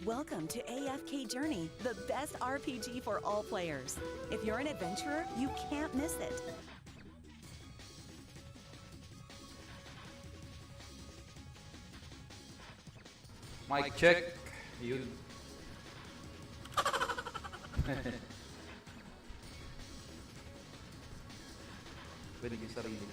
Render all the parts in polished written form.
Welcome to AFK Journey, the best RPG for all players. If you're an adventurer, you can't miss it. Mic check. Yun. Pwede yung sarili.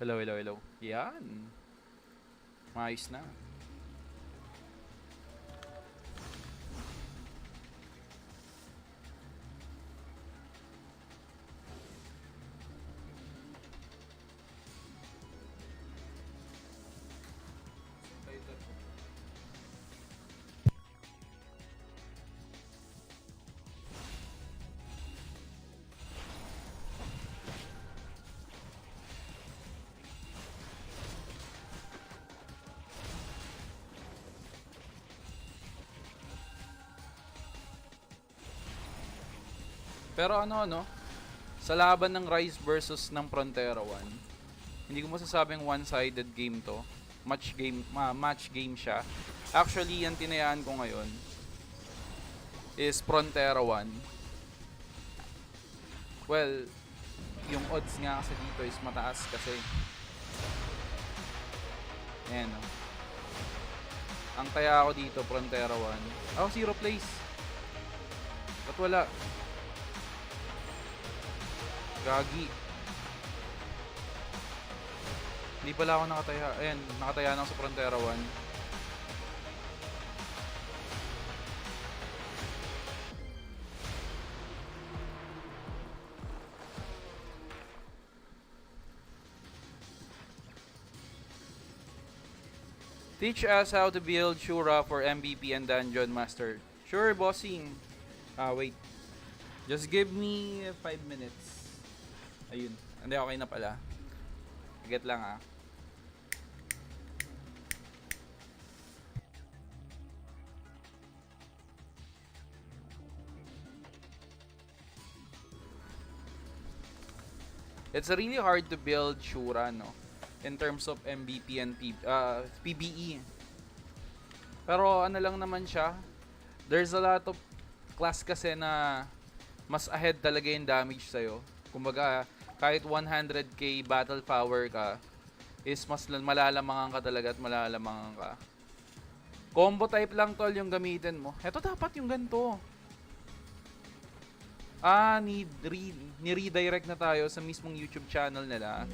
Hello, hello, hello. Yan. Maayos na. Pero ano, sa laban ng Rise versus ng Frontera 1, hindi ko masasabing one-sided game to. Match game siya. Actually, ang tinayaan ko ngayon is Frontera 1. Well, yung odds nga kasi dito is mataas kasi. Ayan, no? Ang taya ko dito, Frontera 1. Oh, 0 place. Ba't wala? Gagi. Hindi pala ako nakataya. Ayan, nakataya na ako sa Frontera 1. Teach us how to build SHURA for MVP and Dungeon Master. Sure, bossing. Wait. Just give me 5 minutes. Ayun. Hindi, okay na pala. Get lang It's really hard to build SHURA, no? In terms of MVP and PBE. Pero ano lang naman siya. There's a lot of class kasi na mas ahead talaga yung damage sa'yo. Kumbaga, kahit 100k battle power ka, is mas malalamangan ka talaga at malalamangan ka. Combo type lang tol yung gamitin mo. Ito dapat yung ganito. Ni-redirect na tayo sa mismong YouTube channel nila.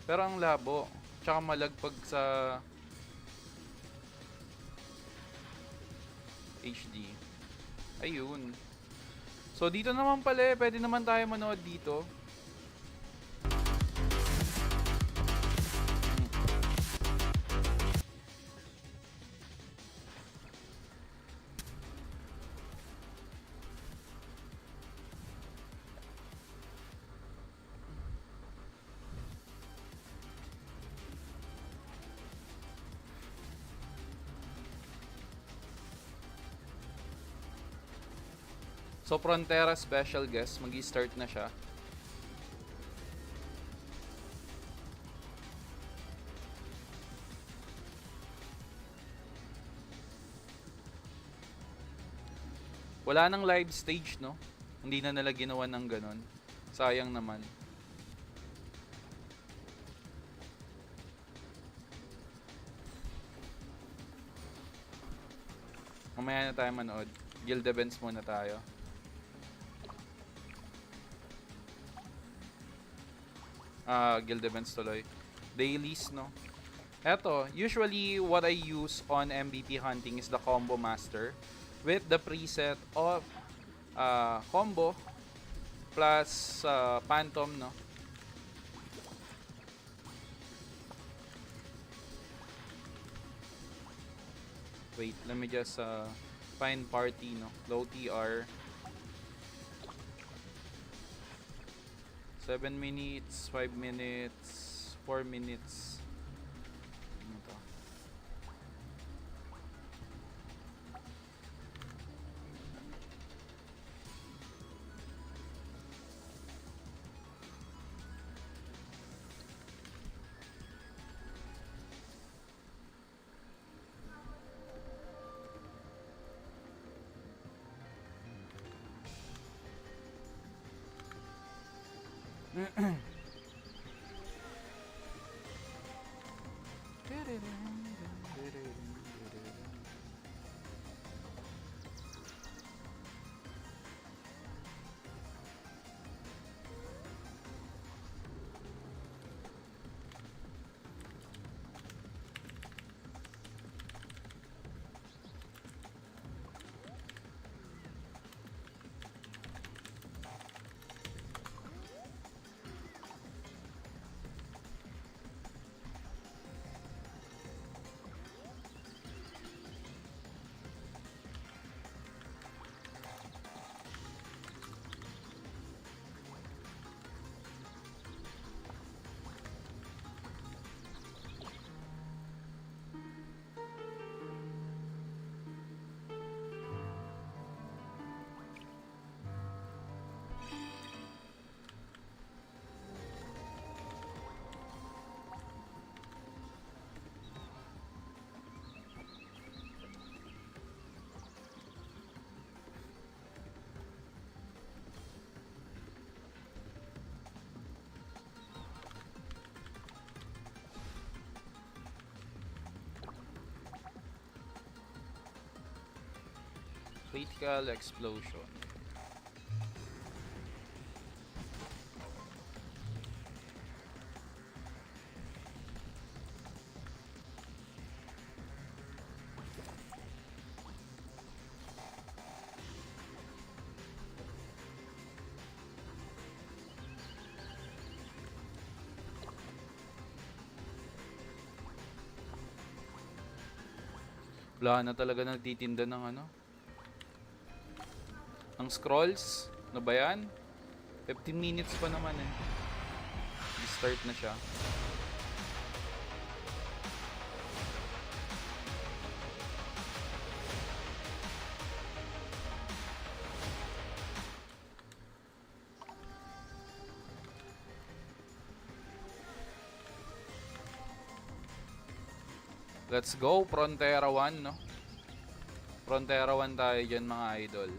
Pero ang labo. Tsaka malagpag sa HD. Ayun. So dito naman pala, pwede naman tayo manood dito. So, Frontera special guest. Mag-i-start na siya. Wala nang live stage, no? Hindi na nila ginawa ng ganon. Sayang naman. Mamaya na tayo manood. Guild events muna tayo. Guild events tuloy. Dailies, no? Eto, usually what I use on MVP hunting is the combo master with the preset of combo plus phantom, no? Wait, let me just find party, no? Low TR. 7 minutes, 5 minutes, 4 minutes. Ano to? Critical explosion. Wala na talaga nagtitinda ng ano. Ang scrolls, ano ba yan? 15 minutes pa naman eh. Start na siya. Let's go, Prontera 1, no? Prontera 1 tayo dyan, mga idol.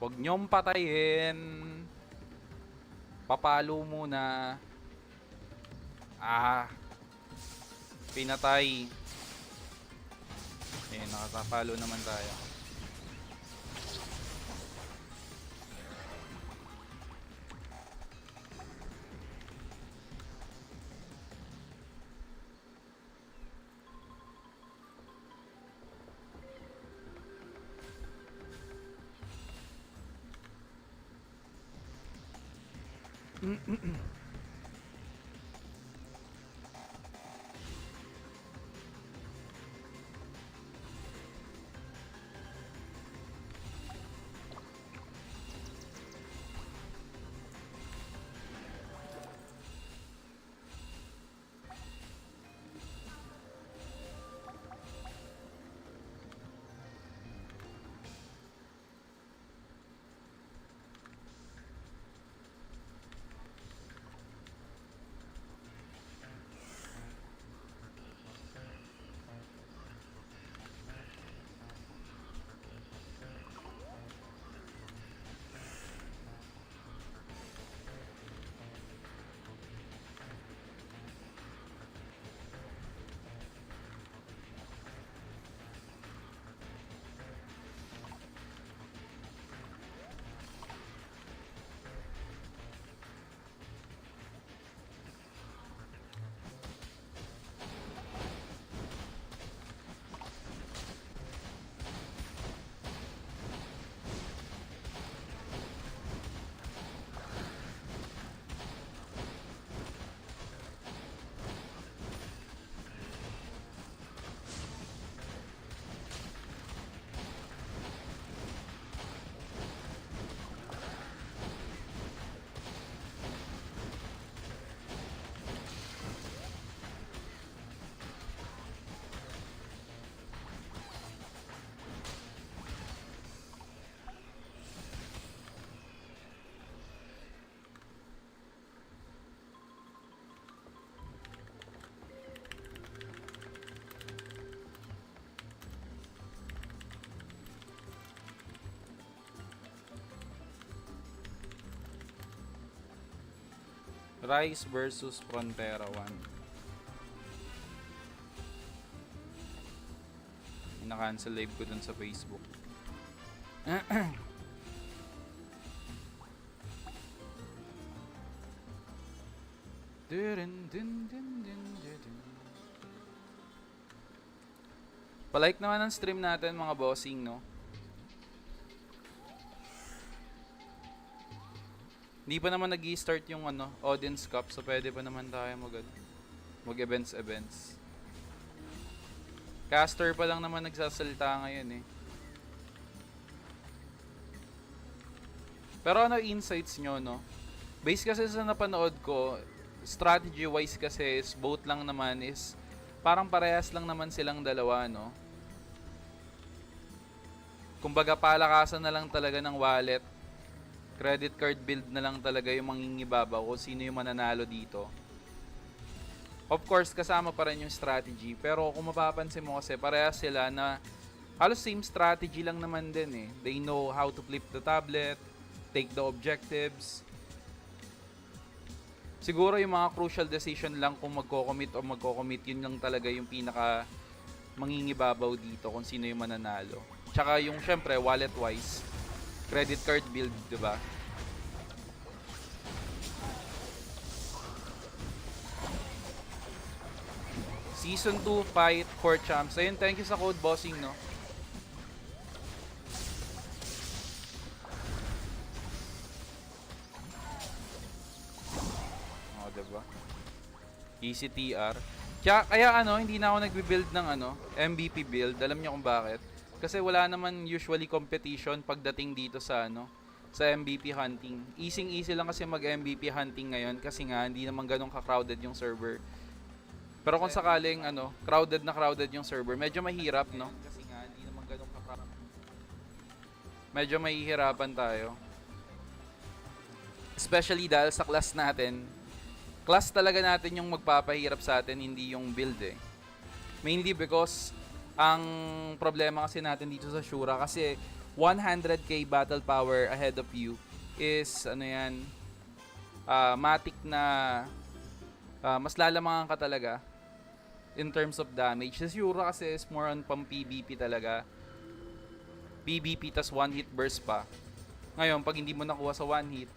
Huwag niyong patayin. Papalo muna. Pinatay. Nakatapalo naman tayo. Rise versus Prontera 1. Ina-cancel live ko dun sa Facebook. Palike naman ang stream natin mga bossing, no? Hindi pa naman nag-i-start yung ODINS Cup, so pwede pa naman tayo mag-events. Caster pa lang naman nagsasalita ngayon eh. Pero ano insights nyo, no? Base kasi sa napanood ko, strategy-wise kasi is both lang naman is parang parehas lang naman silang dalawa, no? Kumbaga palakasan na lang talaga ng wallet. Credit card build na lang talaga yung mangingibabaw kung sino yung mananalo dito. Of course, kasama pa rin yung strategy. Pero kung mapapansin mo kasi, parehas sila na halos same strategy lang naman din eh. They know how to flip the tablet, take the objectives. Siguro yung mga crucial decision lang kung magko-commit o magko-commit, yun lang talaga yung pinaka mangingibabaw dito kung sino yung mananalo. Tsaka yung syempre, wallet-wise, credit card build, diba? Season 2 fight for champs. Ayun, thank you sa code bossing, no? Oh, diba? Easy TR. Kaya hindi na ako nagbe-build ng MVP build. Alam niyo kung bakit? Kasi wala naman usually competition pagdating dito sa sa MVP hunting. Easy lang kasi mag-MVP hunting ngayon kasi nga hindi naman ganun ka-crowded yung server. Pero kung sakaling crowded yung server, medyo mahirap, no? Kasi nga hindi naman ganun ka-crowded. Medyo mahihirapan tayo. Especially dahil sa class natin. Class talaga natin yung magpapahirap sa atin, hindi yung build eh. Mainly because ang problema kasi natin dito sa SHURA kasi 100k battle power ahead of you is ano yan, matic na mas lalamangan ka talaga in terms of damage. Sa SHURA kasi is more on pang PvP talaga. PvP tas 1 hit burst pa. Ngayon, pag hindi mo nakuha sa 1 hit,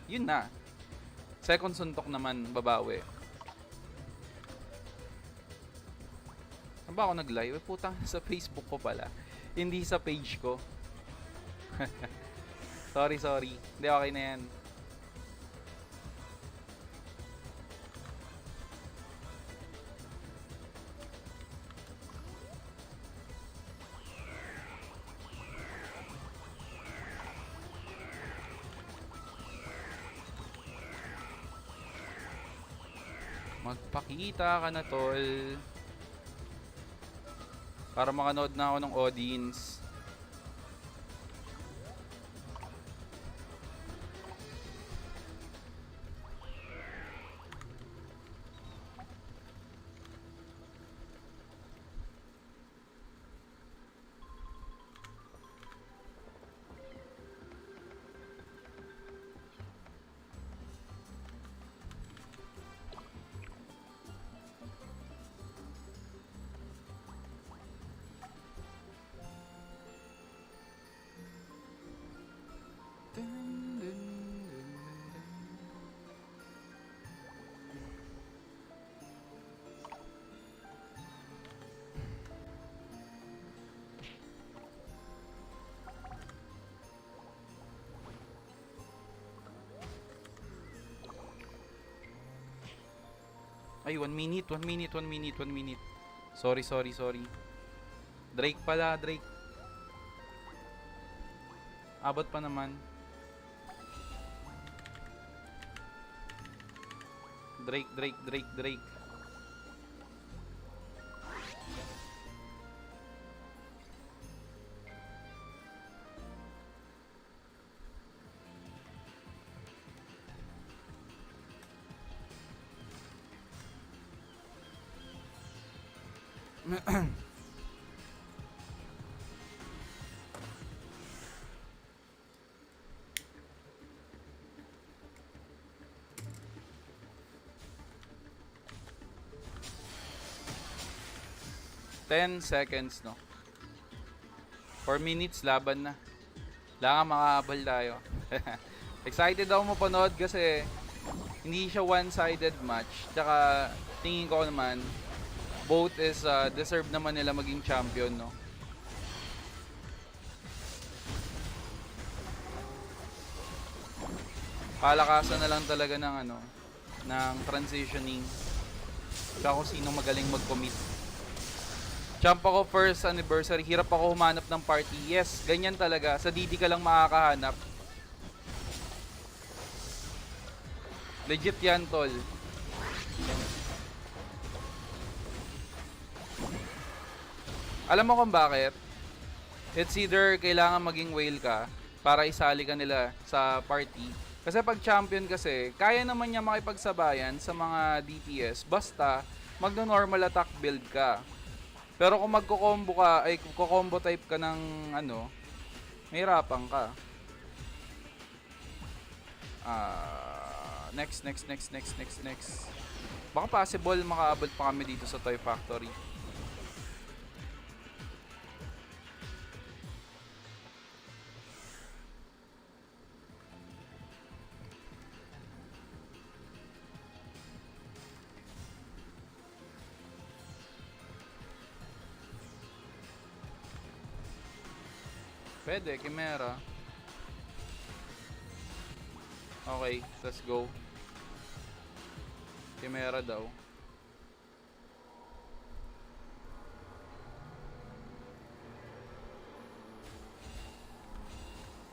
yun na. Second suntok naman, babawi. Saan ba ako nag-live? Putang, sa Facebook ko pala. Hindi sa page ko. sorry. Hindi, okay na yan. Magpakita ka na, tol. Para makanood na ako ng ODINS. Ay, 1 minute. Sorry. Drake pala, Drake. Abot pa naman. Drake. Ten seconds, no? 4 minutes, laban na. Kailangan makahabol tayo. Excited ako mapanood kasi hindi siya one-sided match. Tsaka tingin ko naman, both is deserve naman nila maging champion, no? Palakasan na lang talaga ng ng transitioning. Tsaka kung sino magaling mag-commit. Champ ako first anniversary, hirap ako humanap ng party. Yes, ganyan talaga. Sa DD ka lang makakahanap. Legit yan, tol. Alam mo kung bakit? It's either kailangan maging whale ka para isali ka nila sa party. Kasi pag champion kasi, kaya naman niya makipagsabayan sa mga DPS basta magno-normal attack build ka. Pero kung magko-combo ka, ay combo type ka ng mahirapan ka. Next. Baka possible makaabot pa kami dito sa Toy Factory. Pwede, Chimera. Okay, let's go. Chimera daw.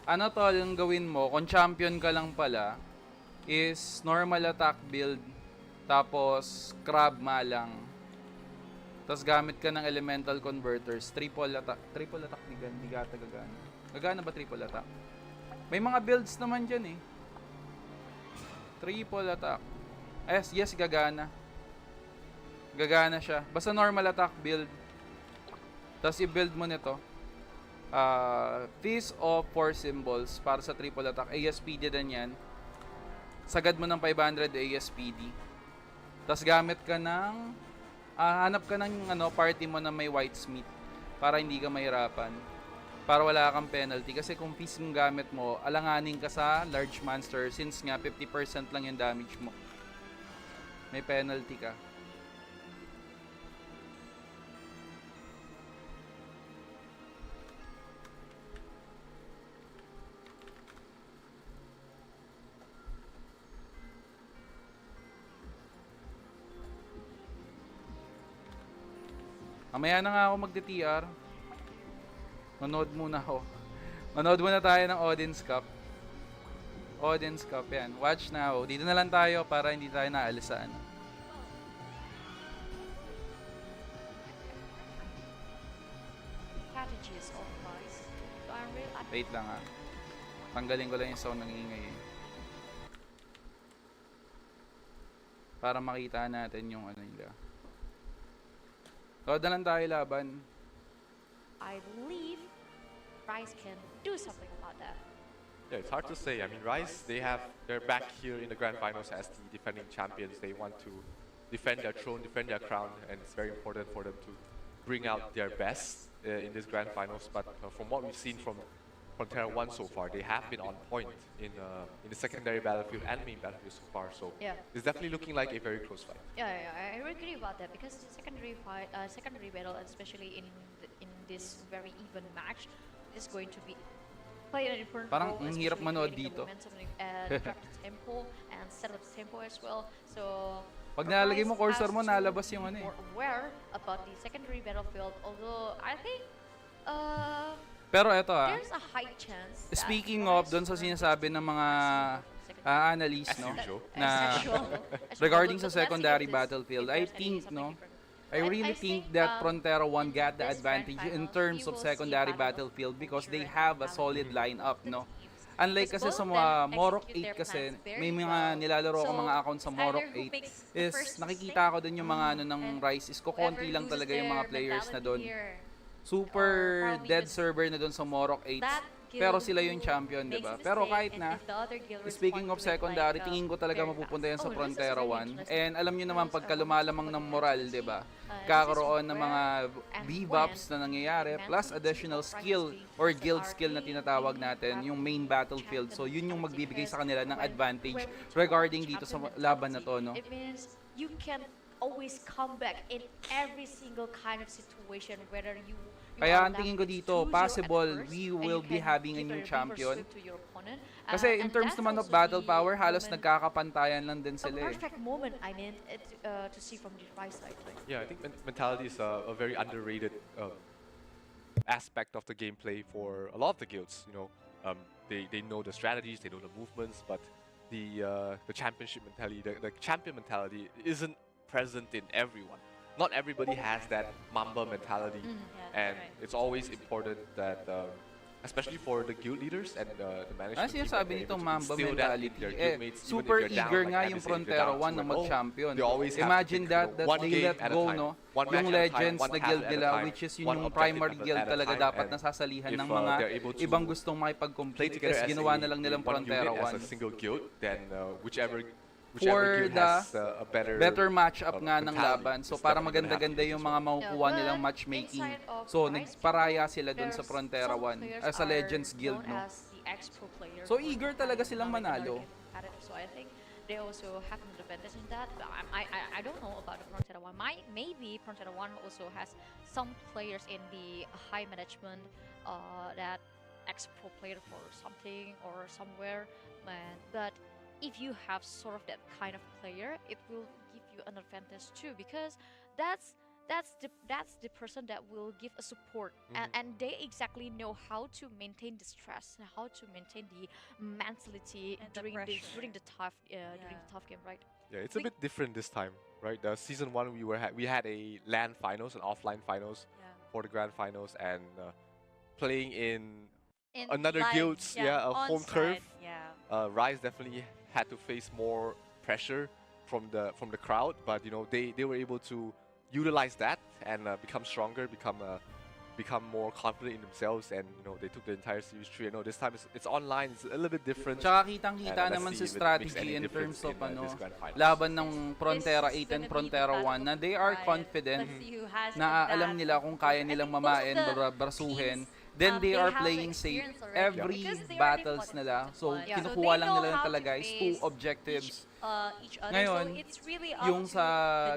Ano tol, yung gawin mo, kung champion ka lang pala, is normal attack build, tapos crab malang. Tapos gamit ka ng elemental converters, triple attack di gata gagana. Gagana ba triple attack? May mga builds naman dyan eh. Triple attack. Yes, gagana. Gagana siya. Basta normal attack build. Tapos i-build mo nito. Fist of 4 symbols para sa triple attack. ASPD din yan. Sagad mo ng 500 ASPD. Tapos gamit ka ng... hanap ka ng party mo na may white smith para hindi ka mahirapan. Para wala kang penalty. Kasi kung fist yung gamit mo, alanganin ka sa large monster since nga 50% lang yung damage mo. May penalty ka. Mamaya na nga ako magti-TR. Manood muna ako. Manood muna tayo ng ODINS Cup. ODINS Cup, yan. Watch now. Dito na lang tayo para hindi tayo naalis sa ano. Wait lang ha. Tanggalin ko lang yung sound ng ingay eh. Para makita natin yung ano nila. Load na lang tayo laban. I believe Rise can do something about that. Yeah, it's hard to say. I mean, Rise, they're back here in the grand finals as the defending champions. They want to defend their throne, defend their crown, and it's very important for them to bring out their best in this grand finals. But from what we've seen from PRONTERA 1 so far, they have been on point in the secondary battlefield and main battlefield so far. So Yeah. it's definitely looking like a very close fight. Yeah, I agree about that because the secondary fight, secondary battle, especially in this very even match, is going to be play an important Parang role. ang hirap especially manood creating dito. the momentum and drop the tempo and set up the tempo as well. So Pag nalagay mo Rise cursor mo, has to nalabas yung ano be eh. more aware about the secondary battlefield. Although I think Pero eto there's a high chance. that speaking of Rise doon sa will sinasabi ng mga secondary analyst, As no? usual. Na as usual. regarding But sa let's see if secondary this- battlefield, if I there's any think, something no? different. I really think that PRONTERA 1 got the this grand advantage in finals, terms we of will see secondary battle of battlefield because they culture have a and solid talent lineup, of the no? teams. Unlike Because kasi sa both mga of them Morok execute 8 their kasi, plans very may mga well. nilalaro ko So, mga account sa it's Morok either who 8 makes the is first nakikita ko dun yung mga ano ng and Rise is kukonti whoever lang loses talaga yung mga their players na mentality doon. here, Super or probably dead even server na doon sa Morok 8. that Pero guild sila yung who champion, di makes ba? a Pero mistake, kahit and na, if the other guild speaking respond of to it secondary, like, tingin ko talaga very mapupunta yan fast. sa Oh, this is PRONTERA very 1. interesting. And alam nyo naman, Because, pagka one lumalamang thing ng we moral, have to di ba? see, Kakaroon ng this is mga where and debuffs when na nangyayari, the plus mentality additional of Rise skill being or used guild are skill na really tinatawag natin, yung main battlefield. So yun yung magbibigay sa kanila ng advantage regarding dito sa laban na to, no? It means you can always come back in every single kind of situation, whether you Kaya are ang tingin ko left dito, 2-0 at possible first, we and will you be can having a give new reverse champion. sweep to your opponent. Kasi in And terms that's naman of also battle the power, halos moment- nagkakapantayan lang din a sila eh. perfect moment, I mean, to see from the Rise side. Like, Yeah, I think mentality is a very underrated aspect of the gameplay for a lot of the guilds. You know, they know the strategies, they know the movements, but the championship mentality, the champion mentality, isn't present in everyone. Not everybody has that Mamba mentality, and it's always important that, especially for the guild leaders and the management team, that Sinasabi they're nito able to Mamba instill that in mentality. their Eh, guildmates, even if super you're down, eager like nga Abby yung said, if you're PRONTERA down 1 na 2-0, mag-champion. they always have to Imagine pick, that, you know, that one they game let at a go, time, no? one match Yung at a time, legends one na castle guild at a nila, time, which is one yung objective primary at guild a talaga time, dapat and nasasalihan if, ng mga they're able to ibang gustong play makipag-complete together kasi as ginawa na lang nilang one PRONTERA unit, as a 1. single guild, then whichever For guild the has a better matchup nga ng mentality laban. So is para definitely gonna have maganda-ganda to yung as mga well. makukuha Yeah, nilang but matchmaking. inside of So Rise, nagparaya sila dun sa there's PRONTERA some 1 players as a are Legends Guild, known no? as the ex-pro player So or eager talaga silang now they can manalo. get competitive. So I think they also have an advantage in that. But I don't know about the PRONTERA 1. Maybe PRONTERA 1 also has some players in the high management that ex-pro player for something or somewhere. But if you have sort of that kind of player, it will give you an advantage too, because that's the person that will give a support, and they exactly know how to maintain the stress, and how to maintain the mentality And the during pressure. during the tough game, right? Yeah, it's a We- bit different this time, right? The season 1 we had a LAN finals and offline finals Yeah. for the grand finals, and playing in In another live, guild's a home turf. on-site, Yeah. Rise definitely had to face more pressure from the crowd, but you know they were able to utilize that and become stronger, become become more confident in themselves, and they took the entire series through. This time it's online, it's a little bit different. Tsaka kitang-kita And let's naman sa see if it makes strategy any in difference terms of in, this grand finals. laban ng Frontera This is 8 and gonna be Frontera the 1 na they battle are of confident Let's see who has na that. alam nila kung kaya I nilang think most of mamain, the brasuhin. teams, Then they they are have playing safe experience already every because they already battles fought nila. in So Yeah. kinukuha they lang know nila how talaga to is 2 face objectives. each other. Ngayon, So it's really up Yung to sa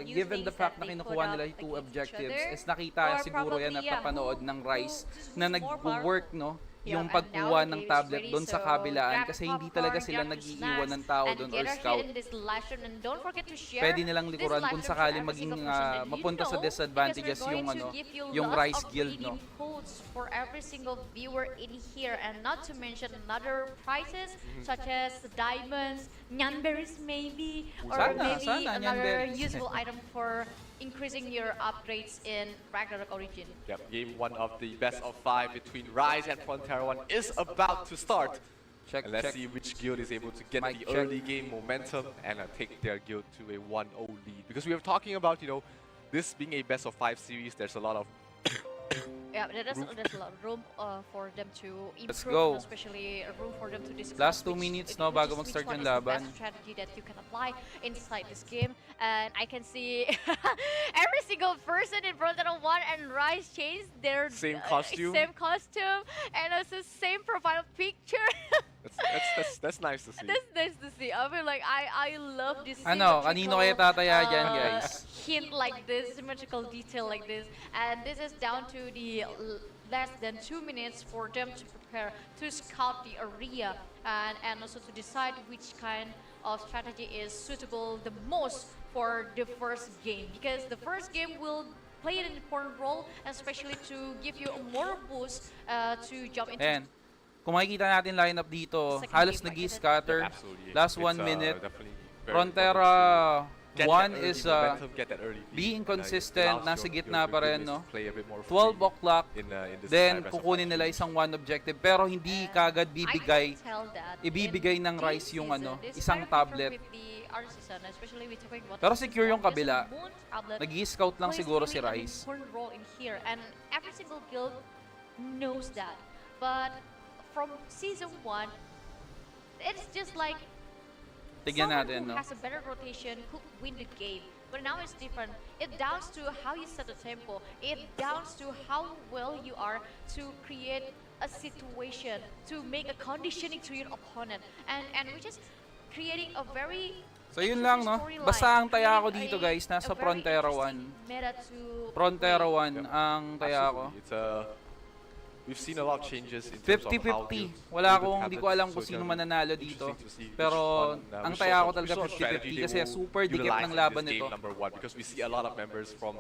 the new given the things fact that na they kinukuha put nila up yung 2 against each objectives other, is nakita or siguro yan at probably, napanood ng Rice who's na more nag-work Yeah, yung and pagkuha now ng the game is tablet ready, doon sa so kabilaan grab kasi a hindi talaga popcorn, sila grab your nag-iiwan ng snacks, tao and doon get or our scout. shit in this live stream, and don't forget to share Pwede nilang this likuran live kung stream to sakaling every maging single person that you mapunta sa know, disadvantages because we're yung going to give you yung lots Rice of Guild, redeem codes for every single viewer in here, and not to mention another prizes such as diamonds, nyanberries maybe, or Sana, maybe another nyanberries. useful item for increasing your upgrades in Ragnarok Origin. Yep, game 1 of the best of 5 between Rise and Frontera 1 is about to start. Check, And let's check. see which guild is able to get Mic the check. early game momentum and take their guild to a 1-0 lead. Because we were talking about, this being a best of 5 series, there's a lot of Yeah, there's a lot of room for them to improve, Let's go. and especially room for them to discuss. Last 2 which- minutes, which bago is- mag-start which one yung is the laban. best strategy that you can apply inside this game. And I can see every single person in Frontera 1 and Rise changed their Same costume. same costume, and also same profile picture. that's nice to see. That's nice to see. I mean, like I love this. Ano, kanino kayo tataya dyan, uh, guys? Hint like this, symmetrical detail like this, and this is down to the less than 2 minutes for them to prepare to scout the area and also to decide which kind of strategy is suitable the most for the first game, because the first game will play an important role, especially to give you a more boost to jump into. Ayan. Kung makikita natin lineup dito, Second halos game, right? nag-scatter. Absolutely. Last It's, 1 minute. definitely very Frontera important to get 1 that early is momentum, get that early lead. being It consistent, allows nasa your gitna pa rin, teammates no? to play a bit more 12 freely o'clock, in this then best of kukunin five nila series. isang 1 objective pero hindi kagad bibigay. I can tell that ibibigay in ng this Rice yung season, ano, this is isang very different tablet. with the other season, especially with talking about Pero the secure season yung one, kabila. this moon tablet Nag-i-scout lang plays siguro si really an Rice. important role in here, and every single guild knows that. But from season 1, it's just like Tignan someone natin, who no? has a better rotation could win the game. But now it's different. It downs to how you set the tempo. It downs to how well you are to create a situation, to make a conditioning to your opponent, and which is creating a very So yun lang, no? storyline, Basta ang taya ko creating dito, guys, nasa a very Frontera interesting 1. meta to Frontera play. 1 ang taya ko. Absolutely. It's we've seen a lot of changes in terms of how 50-50. guilds Wala build akong, the hindi ko tablets, alam so kung it's sino gonna be mananalo dito. interesting to see which Pero one, ang which taya ko sort of- talaga which sort of strategy 50-50 they kasi will super dikit utilize ng in laban this game nito. number 1, because we see a lot of members from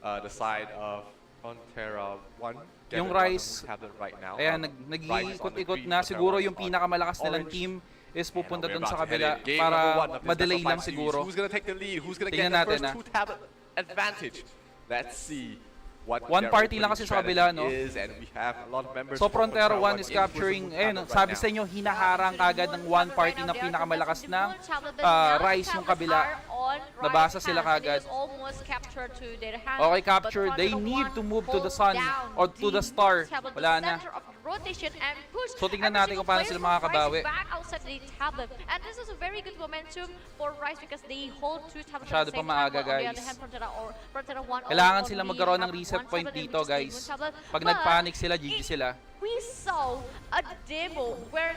the side of Frontera 1. Yung gathered on Rice, the tablet right now. Ayan, Rice on the nag-iikot-ikot green, na. Frontera Siguro 1 yung on pinakamalakas nilang orange. team is pupunta And dun we're sa about to head kabila in. Game para number 1 of this madelay best of lang 5 series. siguro. Who's gonna take the lead? Who's gonna Tingnan get the natin, first 2 tablet advantage? Let's see what One their party opening lang kasi sa kabila, strategy no? is, and we have a lot of members So from Frontera 1 is in capturing, Full ayun, tablet right sabi now. sa inyo, hinaharang kagad ng one party na pinakamalakas ng Rice yung kabila. Nabasa sila kagad. Okay, capture. They need to move to the sun or to the star. Wala na. So tingnan natin kung paano sila makakabawi. And this is a very good momentum for Rice because they hold 2 tablets Masyado at the same pa maaga, time, while on the guys. other hand, Frontera 1 Kailangan only sila magkaroon ng have reset one point tablet, dito, which is the guys. moon tablet. Pag But nagpanic sila, GG sila. we saw a demo where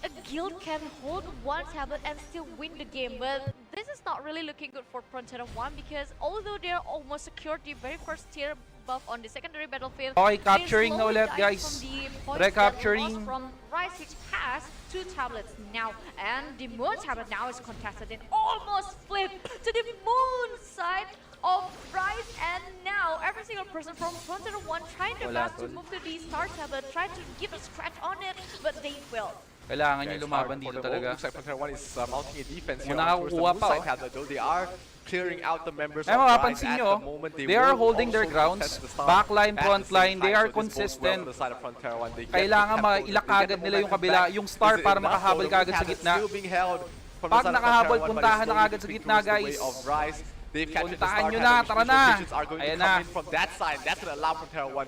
a guild can hold one tablet and still win the game, but this is not really looking good for Frontera 1 because although they're almost secured the very first tier buff on the secondary battlefield, Okay, they're capturing na slowly ulit, dying guys. from the points Recapturing. that lost from Rice, which has 2 tablets now, and the moon tablet now is contested and almost flipped to the moon side of Rice, and now every single person from Frontera 1 trying their Wala, best to tol. move to the star tablet, trying to give a scratch on it, but they failed. Kailangan Yeah, nyo it's lumaban hard for dito them. talaga. Looks like Frontera 1 is mounting a defense here Muna on towards the nakakuha blue pa, side oh. tablet, though they are clearing out the members Ay, of Rise mapapansin at nyo, the moment. they are will holding their also grounds. contest the start Backline, at the frontline, same they time, are so this bodes well consistent. for the side of Frontera 1. They get Kailangan the tempo, mailak they get agad the nila yung momentum kabila, back. yung star Is it para enough, makahabol though? The kagad sa tablet gitna. still being held from the Pag side of nakahabol, Frontera 1, but puntahan it's na slowly agad sa creeping gitna, towards the way guys. of Rise. They've captured the Puntahan star nyo tablet, na, which tara means na. rotations are going to Ayan come na. in from that side. That's going to allow Frontera 1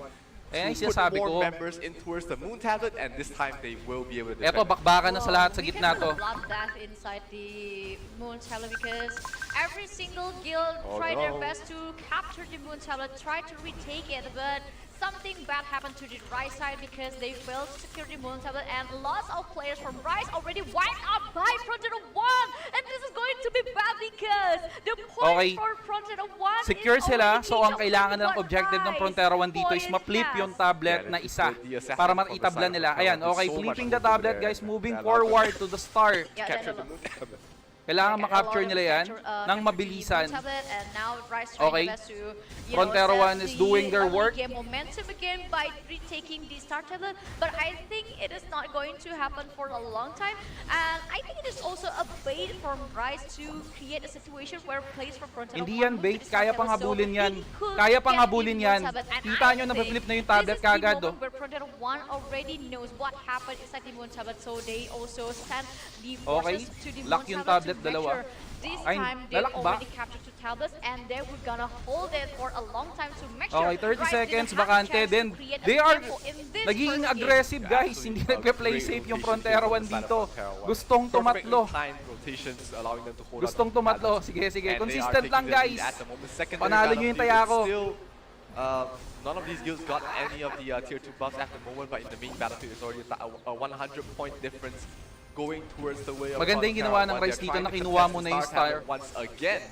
Ayan yung to put sinasabi more ko. members in towards the moon tablet, and this time they will be able to defend Eto, it. bakbakan na sa lahat sa We gitna can to. put a bloodbath inside the moon tablet because every single guild Oh, tried their no. best to capture the moon tablet, try to retake it, but something bad happened to the right side because they failed to secure the moon tablet, and lots of players from Rise already wiped out by Frontera 1, and this is going to be bad because the point Okay. for Frontera 1 Secure is sila, already so ang taken kailangan from ng objective ng Rise. Frontera 1 dito is Point ma-flip pass. yung tablet Yeah, na this is isa the assassin para from the maitabla side of nila. Frontera Ayan, 1 did okay, so much flipping the work over tablet there, guys, and moving that allowed them forward to the star. Yeah, capture that- the moon tablet. Kailangan Like, ma-capture a lot nila of yan capture, ng capture mabilisan. the tablet, and now Rise trying Okay. their best to, you Frontera know, 1 set is the doing their early work. game momentum again by retaking the star tablet, but I think it is not going to happen for a long time, and I think it is also a bait from Rise to create a situation where players from Frontera Hindi 1 yan move to bait, the star kaya pang tablet, so habulin yan. they could Kaya pang get the habulin moon yan. tablet, and Kita I nyo, think na-flip na yung tablet this is the kagad, moment oh. where Frontera 1 already knows what happened inside the moon tablet, so they also send the Okay, forces to the lock moon yung tablet tablet, to make dalawa. sure this Ay, time they lalak ba? already captured 2 tablets, and they were gonna hold it for a long time to make sure Okay, 30 Rise seconds, didn't have a bakante. chance to Then, create a they are tempo in this nagiging first game. aggressive guys. Absolutely. Hindi nagpe-play Great safe yung rotation Frontera from 1 the side of dito. Frontera 1. Gustong tumatlo. Perfectly timed rotations allowing them to hold Gustong on to the tumatlo. balance. Sige, sige. And they are Consistent taking lang the lead guys. at the moment. Secondary Panalo nyo yung battlefield, taya it's ko. still, none of these guilds got any of the tier 2 buffs at the moment, but in the main battlefield it's already a 100-point difference going towards the way of Maganda yung ginawa ng Frontera 1. Rise They're dito trying na to kinuha contest mo na the yung star tablet star. once again.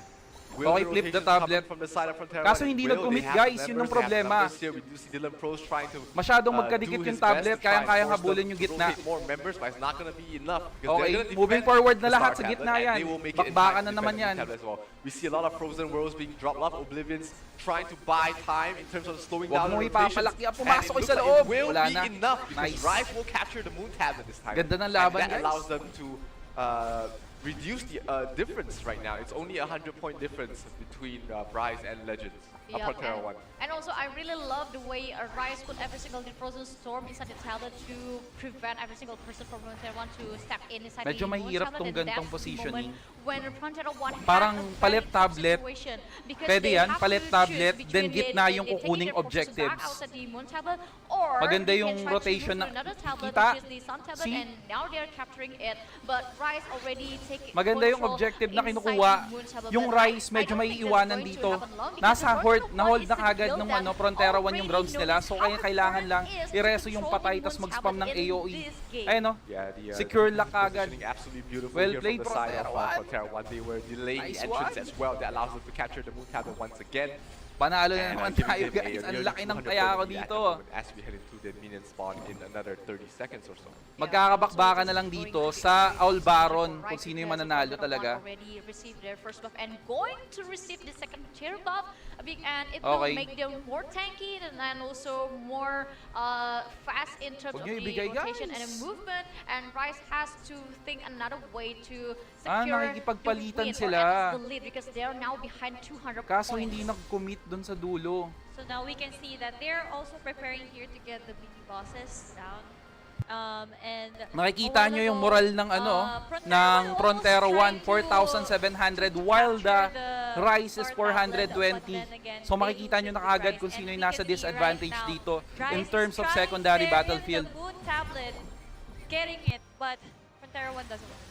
Will Okay, the flip the rotations coming tablet. from the side of Frontera Kaso 1? hindi Will nag-commit, they have guys. the Yun ang members? They have problema. numbers here. We do see Dylan Pros trying to Masyadong do magkadikit his yung best tablet, to try and kayang-kayang force habulin them yung to gitna. rotate more members, but it's not going to be enough. because Okay, they're gonna moving defend forward na the lahat star sa gitna tablet, and yan. they will make it in Bakbakan time na to naman defend the yan. tablet as well. We see a lot of frozen worlds being dropped off. Oblivions trying to buy time in terms of slowing Huwag down mo the rotations. ipapalaki ang And it pumasok looks sa like loob. it will Wala be na. enough because Nice. Rise will capture the moon tablet this time. Ganda ng laban, and that guys. allows them to reduce the difference right now. It's only a 100-point difference between Rise and Legends. Yep, Frontera 1. and also I really love the way Rise put every single Frozen Storm inside the tablet to prevent every single person from Frontera 1 to step in inside Medyo the moon mahirap tablet, tong and gantong that's the positioning. moment when Frontera 1 had Parang a very palit tough tablet. situation because Pwede they yan, have palit to tablet, choose then between gitna yung taking kukuning their forces back objectives. outside the moon tablet, or Maganda they yung can try to rotation move to na- another tablet, kita? which is the Sun tablet, See? and now they're capturing it, but Rise already take Maganda yung control objective na inside kinukuha. the moon tablet, Yung but I Rise medyo don't may think that's iwanan going to dito. happen long because Nasa the Frontera 1 hold is na the kagad guild nung that ano, Frontera 1 yung already grounds nila. knows So how kaya kailangan lang important is to ireso yung control patay the tas moon mag-spam ng tablet in AoE. this game. Ayun no? Yeah, the Secure lock agad. positioning absolutely beautiful Well here played, from the side Frontera of 1. Frontera 1. They were delaying Nice the entrance one. as well. That allows them to capture the moon tablet once again. Panalo na And naman giving tayo them a guys. Ang nearly laki ng 200 taya ko point lead at the dito. moment as we head into the minion spawn in another 30 seconds or so. Magkakabakbakan na lang dito sa Owl Baron kung sino yung mananalo talaga. Already received their first buff and going to receive the second tier buff, and it will Okay. make them more tanky and then also more fast in terms Huwag of niyo the ibigay, rotation and guys. movement. And Rise has to think another way to Ah, secure nakikipagpalitan the win sila. or at least the lead because they are now behind 200 Kaso points. hindi nag-commit dun sa dulo. So now we can see that they're also preparing here to get the mini bosses down. And Nakikita nyo yung moral ng ng Frontera 1, 4,700 while the Rise is 420. So makikita nyo na kagad kung sino yung nasa disadvantage dito in terms of secondary battlefield. The moon tablet getting it, but Frontera 1 doesn't want it.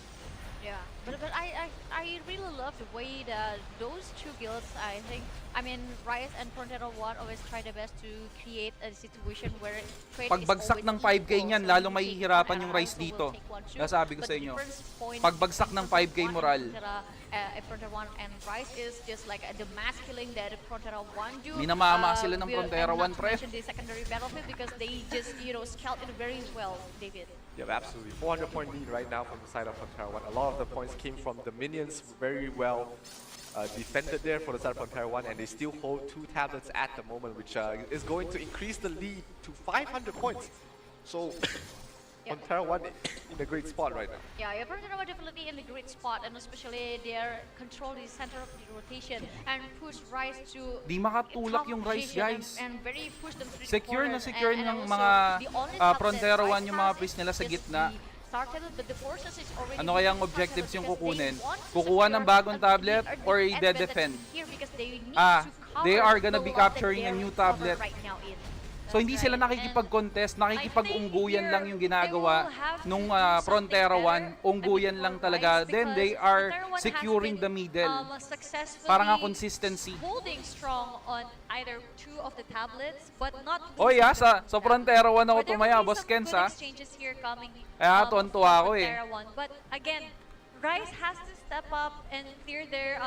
Yeah, but I really love the way that those two guilds, I mean Rise and Frontera 1 always try their best to create a situation where trade Pagbagsak is ng always 5K equal. niyan, So lalong you take mahihirapan one yung and Rise also will dito. take one too. Nasabi ko But sa the inyo. difference point Pagbagsak ng 5K between moral. Frontera 1 and Rise is just like the mass killing that Frontera 1 do. Minamama sila ng Frontera 1, not to pre. mention the secondary battlefield because they just, scout it very well, David. Yeah, absolutely. 400-point lead right now from the side of Frontera 1. A lot of the points came from the minions, very well defended there for the side of Frontera 1, and they still hold 2 tablets at the moment, which is going to increase the lead to 500 points. So, Yeah. Frontera 1 in a great spot right now. Yeah, Frontera are definitely in a great spot, and especially their control the center of the rotation and push Rise to Di makatulak tough yung Rise, position guys. and very push them to the Secure na corner. secure And ng also, mga the only top that Frontera 1 Rise yung mga has piece nila sa is gitna. the star tablet, but the forces is already Ano kayang using star objectives tablet yung because they kukunin? want to Kukuha ng secure bagong a tablet defend or advantage i-defend? here because they need Ah, to cover they are gonna the be loss that capturing a they're new covered tablet. right now in. So hindi sila nakikipag-contest, nakikipag-ungguyan lang yung ginagawa nung Frontera 1, ungguyan lang talaga. Then they are securing the middle. Para nga consistency. Holding strong on either two of the tablets, but not Oh yeah, sa Frontera 1 ako tumaya, Boss Kens ha. Kaya tuwan-tuwa ako eh. But again, Rice has to step up and clear their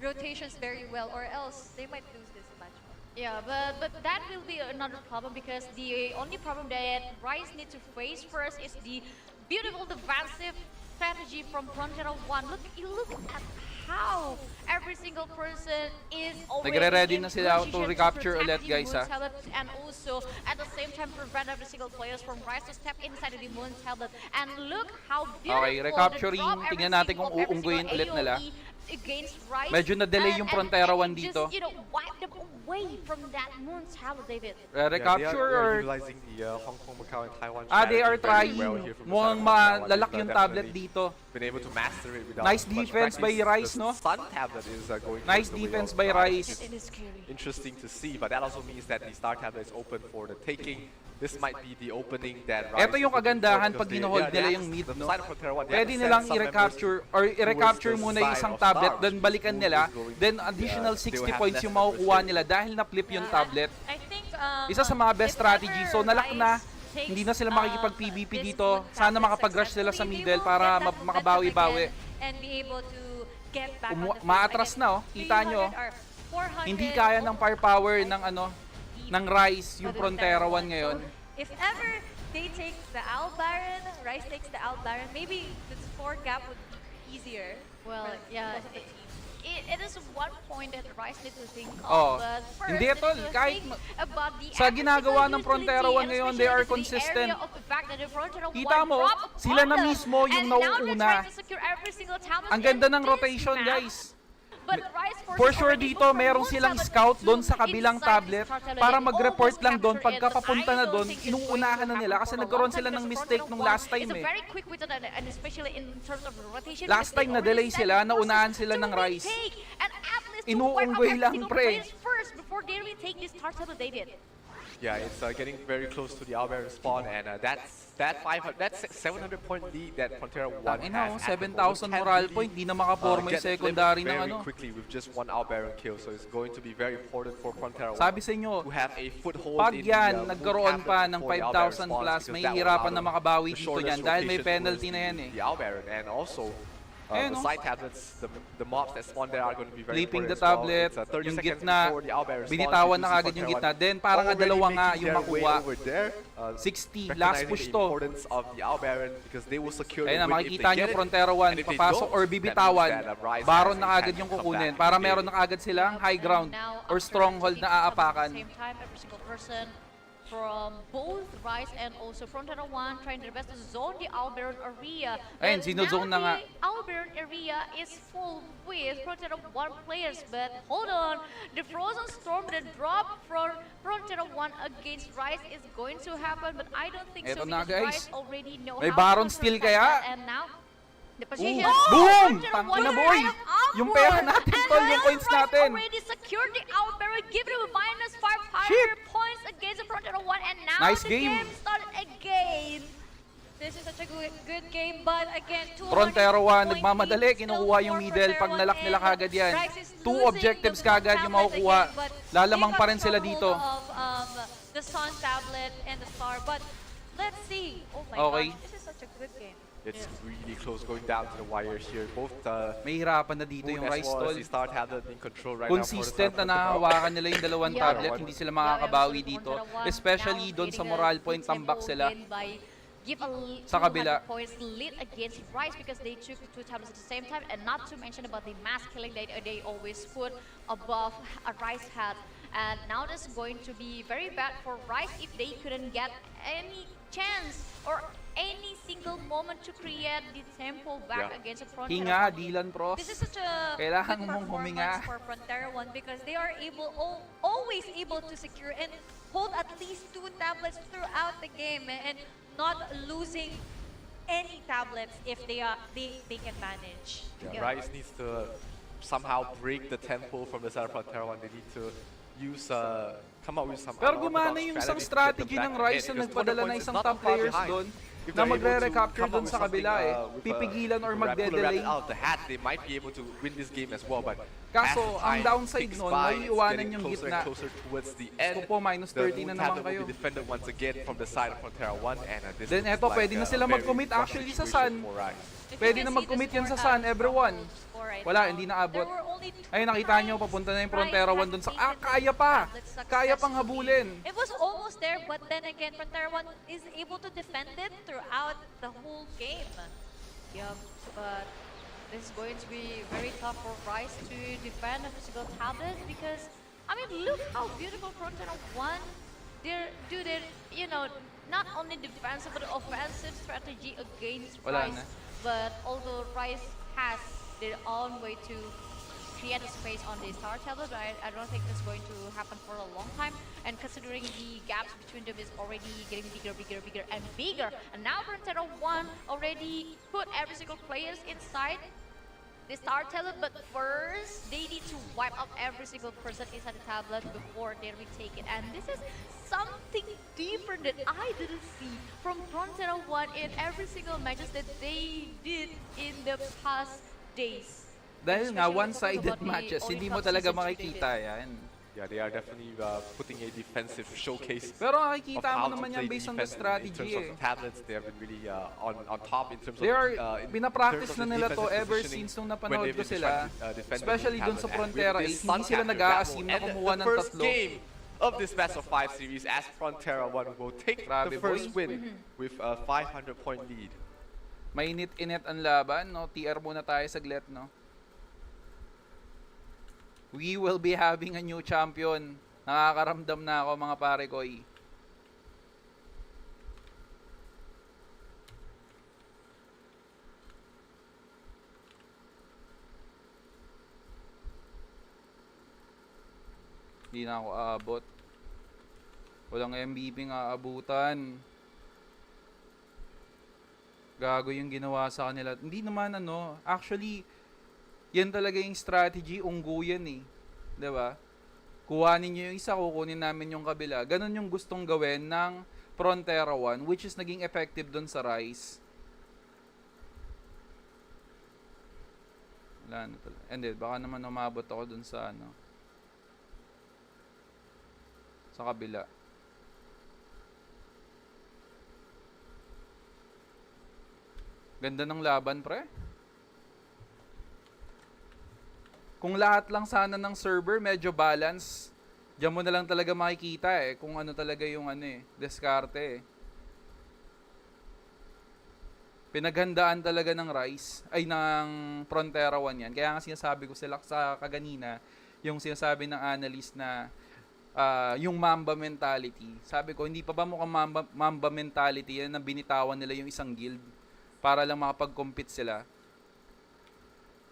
rotations very well, or else they might lose this match. Yeah, but that will be another problem because the only problem that Rice need to face first is the beautiful defensive strategy from Frontera 1. Look at how every single person is already Nagre-ready in na sila position to recapture protect ulit, the guys, Moon ha. Tablet, and also at the same time prevent every single players from Rice to step inside of the Moon Tablet. And look how beautiful Okay, recapturing. the drop Tingnan natin kung every uungguin single ulit nila. AOE against Rice. Medyo na-delay yung Frontera 1 and dito. just, wipe them away from that Moon Tablet, David. Recapture they are or... utilizing the Hong Kong, Macau, and Taiwan They are strategy very trying. well here from the Mukhang side of Frontera 1. malalak They've yung tablet definitely dito. been able to master it without Nice much defense by practice. Rice, The no? Sun tablet is going Nice towards the way defense of by Rice. It is scary. Interesting to see, but that also means that the Star tablet is open for the taking. This might be the opening that Rice Ito yung is looking for kagandahan because pag ginohold nila yung mid, the no? side of Frontera 1, they have Pwede to send nilang some members i-recapture or i-recapture towards the muna yung side isang of tablet, Star, then which balikan is nila, going- then additional they will 60 have points less yung members makukuha here. nila dahil na-flip yung tablet. I think Isa sa mga best if strategy. So ever nalak na, Rice takes, hindi na sila makikipag-PVP this dito. Moon Sana tablet makapag-rush sila sa successfully, middle they will para get that momentum makabawi-bawi. again and be able to get back on the field. Maatras na, oh. Kita nyo. 300 or 400 Hindi kaya ng firepower ng ng Rice yung Frontera 1 ngayon. So, if ever they take the Al Baron, Rice takes the Al Baron, maybe the score gap would be easier. Well, for yeah, both of the teams. it is one point that Rice need to think Oh, of. But first, hindi they tol, need to kahit think about the sa ginagawa physical ng Frontera 1 utility, ngayon, and they are especially the consistent. area of the fact that the Frontera 1 Kita mo, dropped sila na upon them, mismo yung and now they're nauuna. trying to secure every single tablet Ang ganda in ng this rotation, map. guys. But Rice For forces sure already dito, moved from merong Moon silang Tablet scout to doon sa kabilang inside tablet this Star para Tablet. mag-report Almost lang doon captured pagka it, but papunta I na don't doon, think it's inuunahan going to na nila happen kasi for a nagkaroon long sila time ng because mistake Frontera nung 1 last time is a eh. very quick witted and especially in terms of rotation. Last because time they na-delay already sila, sent naunahan forces sila to ng Rice. retake and at least to Inuunggoy wipe out lang, every single pre. players first before they retake this Star Tablet, David. Yeah, it's getting very close to the Albaran spawn, and that's 700 point lead that Frontera 1 has. Ina, at the 7,000 moment. moral Can point, really, di na makaporma yung get flipped secondary ng very quickly with just one Albaran kill, so it's going to be very important for Frontera 1 Sabi sa inyo, to have a foothold pag in yan the nagkaroon pa ng before the Albaran 5,000 spawns, plus, because may that will hirapan allow na makabawi the dito shortest yan dahil may rotation penalty towards na yan eh. the Albaran, and also Ayun, the oh. side tablets, the mobs that spawn there are going to be very Flipping important the as well. tablet, It's 30 yung seconds gitna, before the Albaran spawns. binitawan You na see kagad yung Frontera gitna. 1 Then parang nga already dalawa nga making yung their way makuha. over there, 60, last push recognizing the to. importance of the Albaran because they will secure Ayun na, the win if makikita they nyo get it. Frontera 1, And if they papasok don't, or that means bibitawan, that Rise Baron has na a agad chance yung to come kukunin back para in the meron game. na agad silang high ground Now, or after stronghold taking na some at the aapakan. same time, every single person from both Rice and also Frontera 1 trying their best to zone the Albaran area. Ayun, But sinozone na now nga. the Albaran area is full with Frontera 1 players, but hold on, the Frozen Storm, the drop from Frontera 1 against Rice is going to happen, but I don't think Eto so na, because guys. Rice already know May how Baron to steal counter kaya? that, and now the Ooh. position. Boom! Frontera Tangina, 1 boy! kind of awkward. Yung pera natin, And tol, yung now points Rice natin. already secured the Albaran, giving him minus 500 Shit. points against the Frontera 1, and now Nice the game. game started again. This is such a good game, but again, 200 Frontera 1, point nagmamadali, lead kinukuha still yung for middle. Pag Frontera nalak 1, nila and kagad yan. Rice is 2 losing objectives the Moon kagad yung tablet makukuha. again, but Lalamang they pa got rin sila stronghold dito. Of, the Sun tablet and the Star, but let's see. Oh my Okay. God, this is such a good game. It's really close going down to the wire here. Both May hirapan na dito Moon yung as Rice, well tol. as the Star tablet in control right now for the Consistent Star na nahahawakan nila yung dalawang Yeah. tablet, hindi sila makakabawi dito. Especially doon sa moral point, tambak sila. Give a Sa kabila. 200 points lead against Rice because they took 2 tablets at the same time, and not to mention about the mass killing they always put above a Rice hat. And now this is going to be very bad for Rice if they couldn't get any chance or any single moment to create the tempo back Yeah. against a Frontera. Hinga, Dylan Pros. This is such a Kailangan good mong huminga. performance for Frontera 1 because they are always able to secure and hold at least 2 tablets throughout the game and not losing any tablets if they can manage. Yeah, Rice needs to somehow break the tempo from the side of Frontera 1. They need to use come up with some Pero unorthodox gumana yung strategies isang to get them strategy back ng ahead, Rise na because nagpadala Wonder na Points is isang not top far players behind. doon If na they're able to magre-recapture come up doon with sa kabila something, eh. with Pipigilan or pull a magde-delay. rabbit out of the hat, they might be able to win this game as well. But Kaso, as ang time downside ticks nun, by, may it's iwanan getting yung closer gitna. and closer towards the end. Gusto po, minus The 30 na Moon naman Tablet will kayo. be defended once again from the side of Frontera 1, and this Then looks eto, like pwede na a sila very mag-commit rough actually sa situation Sun. for Rise. If you Pwede can na see the mag-commit yan sa score Sun, that everyone. Rumble score right Wala, now, hindi naabot. there were only two Ay, nakita nyo, times papunta na yung Rise Frontera 1 has dun sa... beaten kaya pa! Tablet Kaya pang successfully. habulin. It was almost there, but then again, Frontera 1 is able to defend it throughout the whole game. Yep, but this is going to be very tough for Rise to defend a physical tablet because, I mean, look how beautiful Frontera 1 do their, you know, not only defensive but offensive strategy against Wala Rise. na. But although Rise has their own way to create a space on the star tablet, but I don't think that's going to happen for a long time. And considering the gaps between them is already getting bigger and bigger. And now Frontera 1 already put every single players inside the star tablet, but first they need to wipe out every single person inside the tablet before they retake it. And this is something different that I didn't see from Frontera 1 in every single matches that they did in the past days. Dahil nga, Especially one-sided talking about the matches, hindi Olympic mo talaga season makikita yan. Yeah, they are definitely putting a defensive showcase. Pero Of nakikita how mo to naman play yan based on the defense in strategy terms of eh. the tablets, they have been really on top in terms of They are, in pinapractice terms na of the nila to defensive ever positioning since nung when napanood they've ko been sila. trying to defend the Especially Moon dun sa Tablet. And Frontera with 8, this hindi Sun sila Capture, nag-a-assume that na will kumuha end ng the first tatlo. game of this best of 5 series as Frontera 1 will take Grabe, the first boy. win with a 500-point lead. Mainit-init ang laban, no? TR muna tayo saglit, no? We will be having a new champion. Nakakaramdam na ako, mga pare ko. Hindi na ako aabot. Walang MVP nga aabutan. Gago yung ginawa sa kanila. Hindi naman ano, actually, yan talaga yung strategy, ungguyan eh. 'Di ba? Kuhanin nyo yung isa, kukunin namin yung kabila. Ganon yung gustong gawin ng Frontera 1, which is naging effective dun sa Rise. Wala na talaga. And then, baka naman umabot ako dun sa ano. Sa kabila. Ganda ng laban, pre. Kung lahat lang sana ng server medyo balance, diyan mo na lang talaga makikita eh kung ano talaga yung ano eh, diskarte eh. Pinaghandaan talaga ng Rise, ay ng Frontera 1 yan. Kaya nga sinasabi ko sila sa kaganina, yung sinasabi ng analyst na yung Mamba mentality. Sabi ko, hindi pa ba mukhang Mamba mentality yan na binitawan nila yung isang guild para lang makapag-compete sila?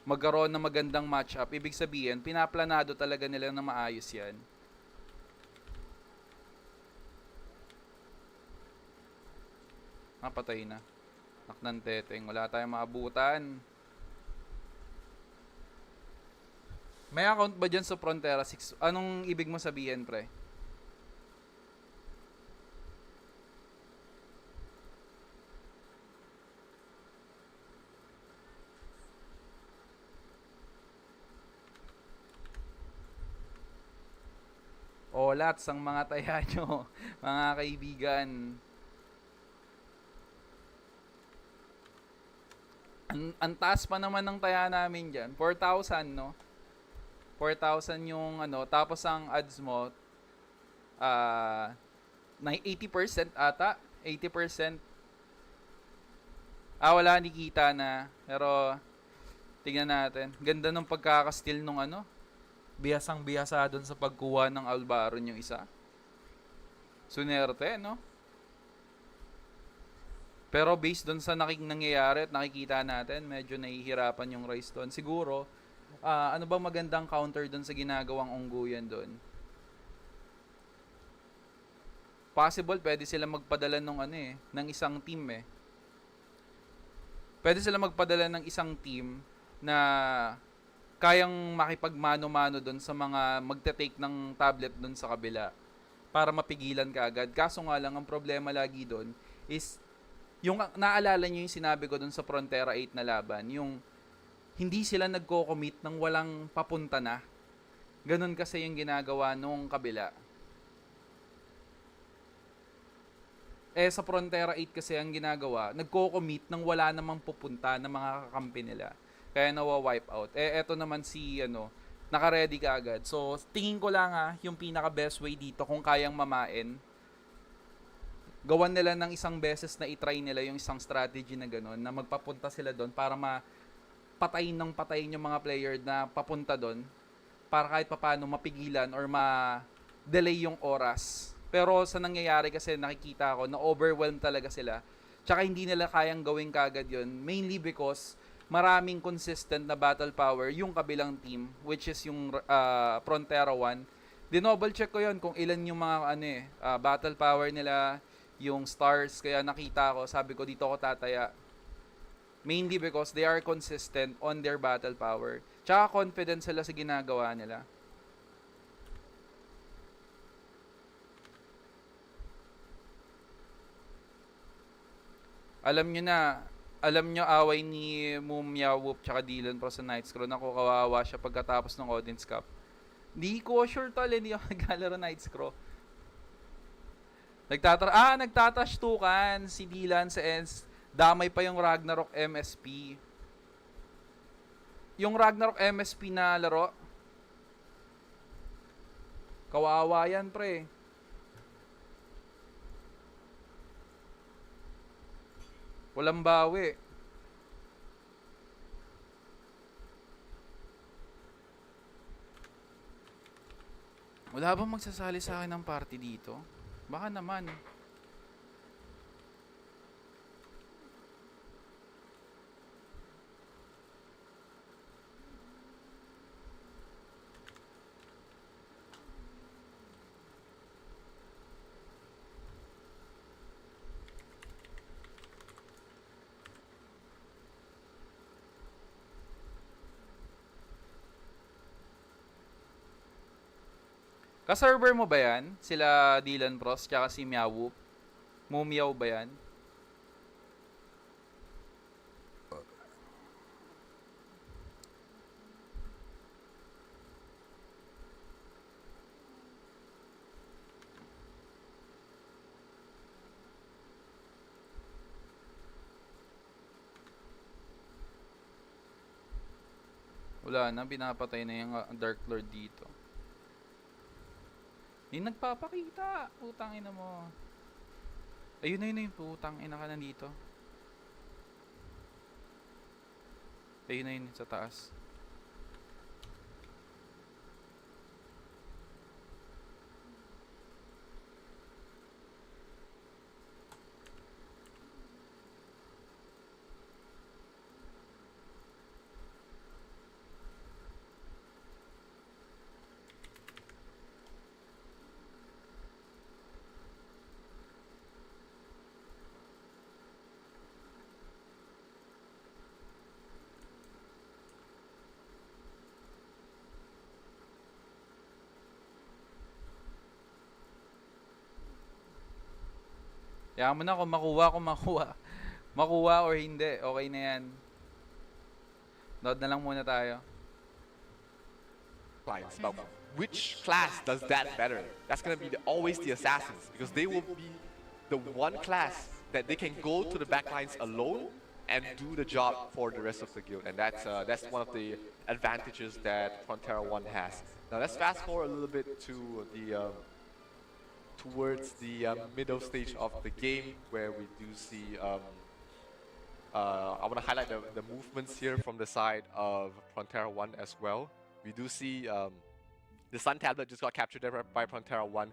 Magkaroon ng magandang matchup. Ibig sabihin, pinaplanado talaga nila na maayos yan. Napatay na. Naknan teteng. Wala tayong maabutan. May account ba dyan sa Frontera 6? Anong ibig mo sabihin, pre? O, lots ang mga taya nyo, mga kaibigan. Ang taas pa naman ng taya namin dyan. 4,000, no? 4,000 yung ano. Tapos ang ads mo, 80% ata. 80%. Wala, nakikita na. Pero, tingnan natin. Ganda ng pagkakasteal nung ano. Bihasang bihasa doon sa pagkuha ng Albaron yung isa. Sunerte, no? Pero based doon sa nangyayari at nakikita natin, medyo nahihirapan yung Rise doon. Siguro, ano ba magandang counter doon sa ginagawang ungguyan doon? Possible, pwede sila magpadala ng isang team eh. Pwede sila magpadala ng isang team na kayang makipagmano-mano doon sa mga magte-take ng tablet doon sa kabila. para mapigilan ka agad. Kaso nga lang, ang problema lagi doon is, yung naalala nyo yung sinabi ko doon sa Frontera 8 na laban, yung hindi sila nagko-commit ng walang papunta na. Ganun kasi yung ginagawa nung kabila. Sa Frontera 8 kasi ang ginagawa, nagko-commit ng wala namang pupunta na mga kakampi nila. Kaya nawa-wipe out. Eto naman si, naka-ready ka agad. So, tingin ko lang yung pinaka-best way dito kung kayang mamain. Gawan nila ng isang beses na itry nila yung isang strategy na gano'n, na magpapunta sila doon para patayin yung mga player na papunta doon para kahit papaano mapigilan or ma-delay yung oras. Pero sa nangyayari kasi nakikita ko na overwhelmed talaga sila. Tsaka hindi nila kayang gawin kagad yun. Mainly because maraming consistent na battle power yung kabilang team, which is yung Frontera 1. Dinoble check ko yun kung ilan yung mga battle power nila, yung stars. Kaya nakita ko, sabi ko dito ko tataya. Mainly because they are consistent on their battle power. Tsaka confident sila sa ginagawa nila. Alam nyo away ni Mumya Whoop tsaka Dylan Pro sa Night's Crow. Naku, kawawa siya pagkatapos ng ODINS Cup. Hindi ko sure tol, hindi ako naglalaro Night's Crow. Nagtatashtukan si Dylan sa ends. Damay pa yung Ragnarok MSP. Yung Ragnarok MSP na laro, kawawa yan pre. Walang bawi. Wala bang magsasali sa akin ng party dito? Baka naman. Ka-server mo ba yan? Sila Dylan Pros, tsaka si Meowwoop? Mumiyaw ba yan? Wala na, pinapatay na yung Dark Lord dito. Yung nagpapakita. Putang ina mo. Ayun na yun yung putang ina ka na dito. Ayun na yun sa taas. Kaya mo na kung makuha. Makuha or hindi. Okay na yan. Nood na lang muna tayo. But which class does that better? That's going to be always the assassins, because they will be the one class that they can go to the backlines alone and do the job for the rest of the guild. And that's one of the advantages that Frontera 1 has. Now let's fast forward a little bit to the towards the middle stage of the game, where we do see I want to highlight the movements here from the side of Frontera 1 as well. We do see the Sun Tablet just got captured there by Frontera 1,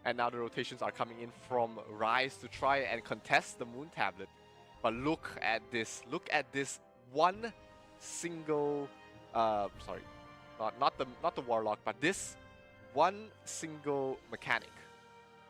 and now the rotations are coming in from Rise to try and contest the Moon Tablet. But look at this one single sorry, not the Warlock, but this one single mechanic.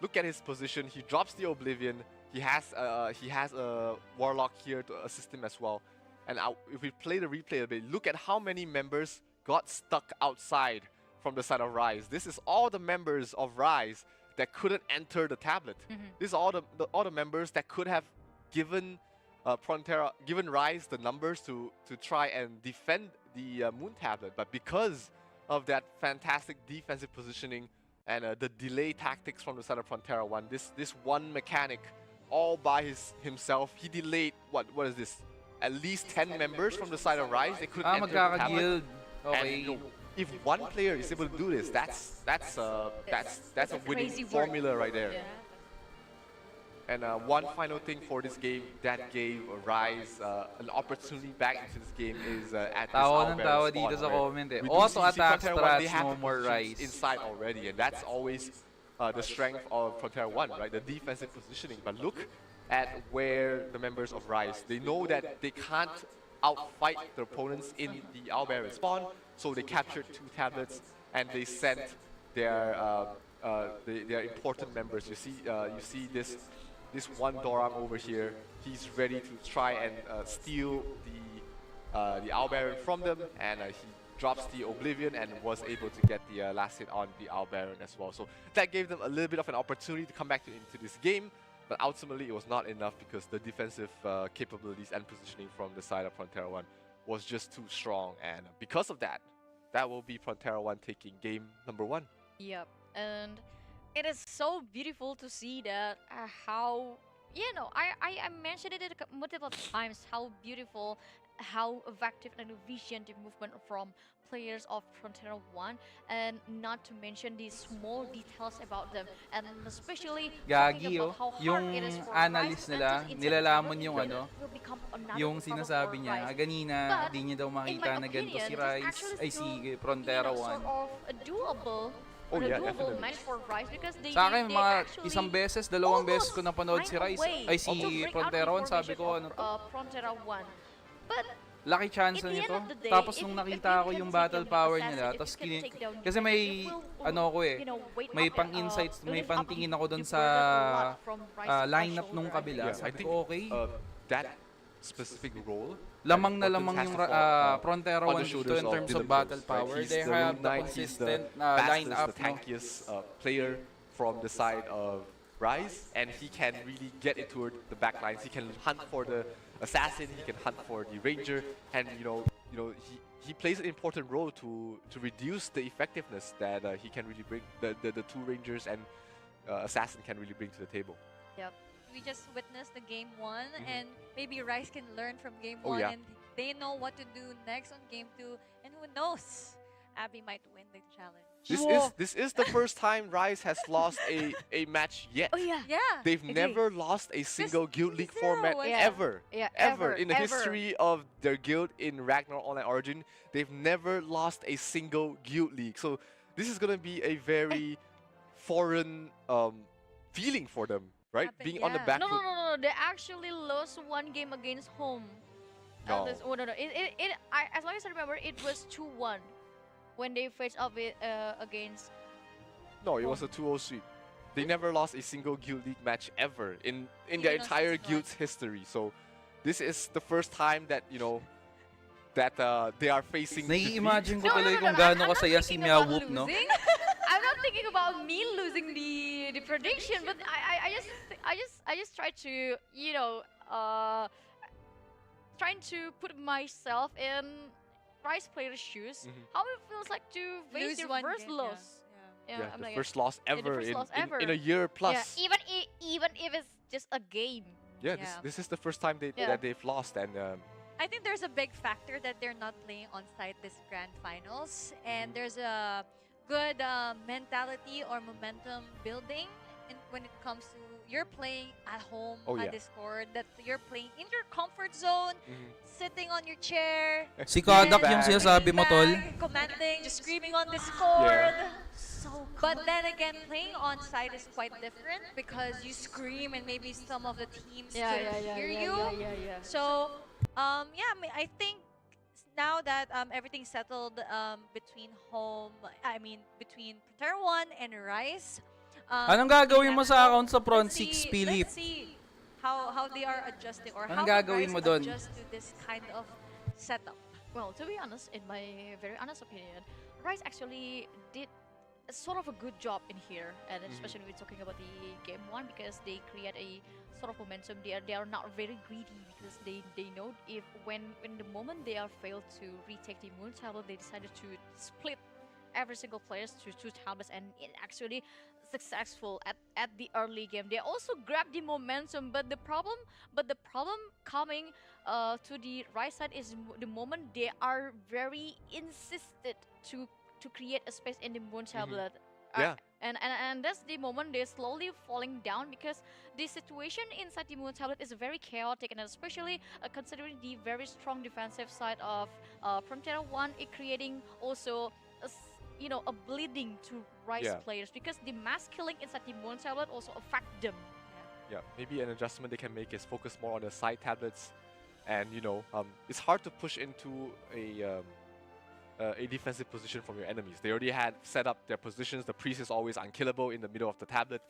Look at his position. He drops the Oblivion. He has a Warlock here to assist him as well. And if we play the replay a bit, look at how many members got stuck outside from the side of Rise. This is all the members of Rise that couldn't enter the tablet. These are all the members that could have given PRONTERA, given Rise the numbers to try and defend the Moon tablet, but because of that fantastic defensive positioning and the delay tactics from the side of PRONTERA 1, this one mechanic all by himself, he delayed what is this? At least 10 members from the side of Rise. They couldn't enter the tablet. Magkaka-guild. And Okay. if one player is able to do this, that's a winning crazy work. formula right there. And one final thing for this game that gave Rise an opportunity back into this game is at this Tawa ng Owlbear tawa spawn dito sa where comment eh. we do Auto see attack PRONTERA 1, they strats, have no the more positions Rise. inside already, and that's always the strength of PRONTERA 1, right? The defensive positioning. But look at where the members of Rise, they know that they can't outfight their opponents in the Owlbear spawn, so they captured 2 tablets and they sent their important members. You see this one Doram over here. He's ready to try and steal the Owlbear from them, and he drops the Oblivion and was able to get the last hit on the Owlbear as well. So that gave them a little bit of an opportunity to come back into this game, but ultimately it was not enough because the defensive capabilities and positioning from the side of PRONTERA 1 was just too strong, and because of that, that will be PRONTERA 1 taking game number 1. Yep, and it is so beautiful to see that how, you know, I mentioned it multiple times, how beautiful, how effective and efficient the movement from players of PRONTERA 1, and not to mention the small details about them, and especially talking Gagi, about how hard yung it is for analyst Rise nila, and to nilalamon insert yung the ano, tablet will become another yung problem sinasabi for niya, Rise. ganina, But, di niya daw in makita my na ganito opinion, si it's Rise, actually ay still, si PRONTERA 1. sort of a doable, Oh, or a yeah, doable definitely. match for Rise because they Sa akin, they mga actually isang beses, dalawang beses ko napanood si find a Rise, way ay to si break out PRONTERA 1, the sabi ko, formation ano of, to? PRONTERA 1. But Laki chance at the end nito. of the day, Tapos if nung you nakita ko can yung take battle down the power assassin, nila, if tapos you can take down the kasi defender, may it will, ano ko eh, you know, weight may up, pang-insights, may lift up pang-tingin ako dun the sa burden a lot from Rise's lineup shoulder, nung I kabila. think. I Sabi think ko, okay. that specific role, Lamang na Ortons lamang has yung to fall, PRONTERA on the 1 dito shoulders in terms of Dylan battle Jones, right? power. He's They the have Rune the Knight, he's the consistent fastest, lineup. the tankiest player from the side of Rise, and he can really get into the back lines. He can hunt for the assassin, he can hunt for the ranger, and he plays an important role to reduce the effectiveness that he can really bring, the 2 rangers and assassin can really bring to the table. Yep. We just witnessed the game 1, and maybe Rice can learn from game Oh, 1, yeah. and they know what to do next on game 2, and who knows, Abby might win the challenge. This is the first time Rise has lost a match yet. Oh yeah. Yeah. They've never lost a single Guild League format zero, yeah. ever. Yeah, Ever. ever, In the ever. history of their guild in Ragnarok Online Origin, they've never lost a single Guild League. So this is going to be a very foreign feeling for them, right? Happen- Being on the yeah. back No, no, foot. no, no, no. They actually lost 1 game against home. No. Oh, no, no. As long as I remember, it was 2-1 when they faced off against. No, it was a 2-0 sweep. They never lost a single Guild League match ever in their Even on entire season one. guild's history. So this is the first time that, that they are facing defeat. Nai-imagine ko No, no, tuloy no, kung no, gaano I'm not kasaya si thinking about Meowhoop, no? losing. I'm not thinking about me losing the prediction, but I just try to trying to put myself in Rice player's shoes. How it feels like to face Lose your one first game, loss. Yeah, I'm the like, first loss the ever, first loss ever. in a year plus. yeah, even if it's just a game. Yeah, Yeah. this is the first time Yeah. that they've lost, and I think there's a big factor that they're not playing on site this grand finals, and there's a good mentality or momentum building when it comes to you're playing at home Oh, at yeah. Discord, that you're playing in your comfort zone, sitting on your chair, Si Kadak Bang. yung sinasabi mo, tol. commanding, just screaming on Discord. But then again, playing on site is quite different because you scream and maybe some of the teams couldn't hear you. So, yeah, I think now that everything's settled between between PRONTERA 1 and Rise. Anong gagawin mo sa account sa Front let's 6, see- Philip? Let's see how they are adjusting or Anong how gagawin Rise mo dun? adjust to this kind of setup. Well, to be honest, in my very honest opinion, Rice actually did sort of a good job in here, and especially when we're talking about the game one, because they create a sort of momentum. They are not very greedy, because they know if when the moment they are failed to retake the moon tablet, they decided to split every single players to 2 tablets, and it actually successful at the early game. They also grabbed the momentum, but the problem coming to the right side is the moment they are very insisted to create a space in the moon tablet. Yeah. And that's the moment they're slowly falling down, because the situation inside the moon tablet is very chaotic, and especially considering the very strong defensive side of PRONTERA 1, it creating also a bleeding to Rise players, because the mass killing inside the moon tablet also affect them. Yeah, maybe an adjustment they can make is focus more on the side tablets, and it's hard to push into a defensive position from your enemies. They already had set up their positions. The priest is always unkillable in the middle of the tablet,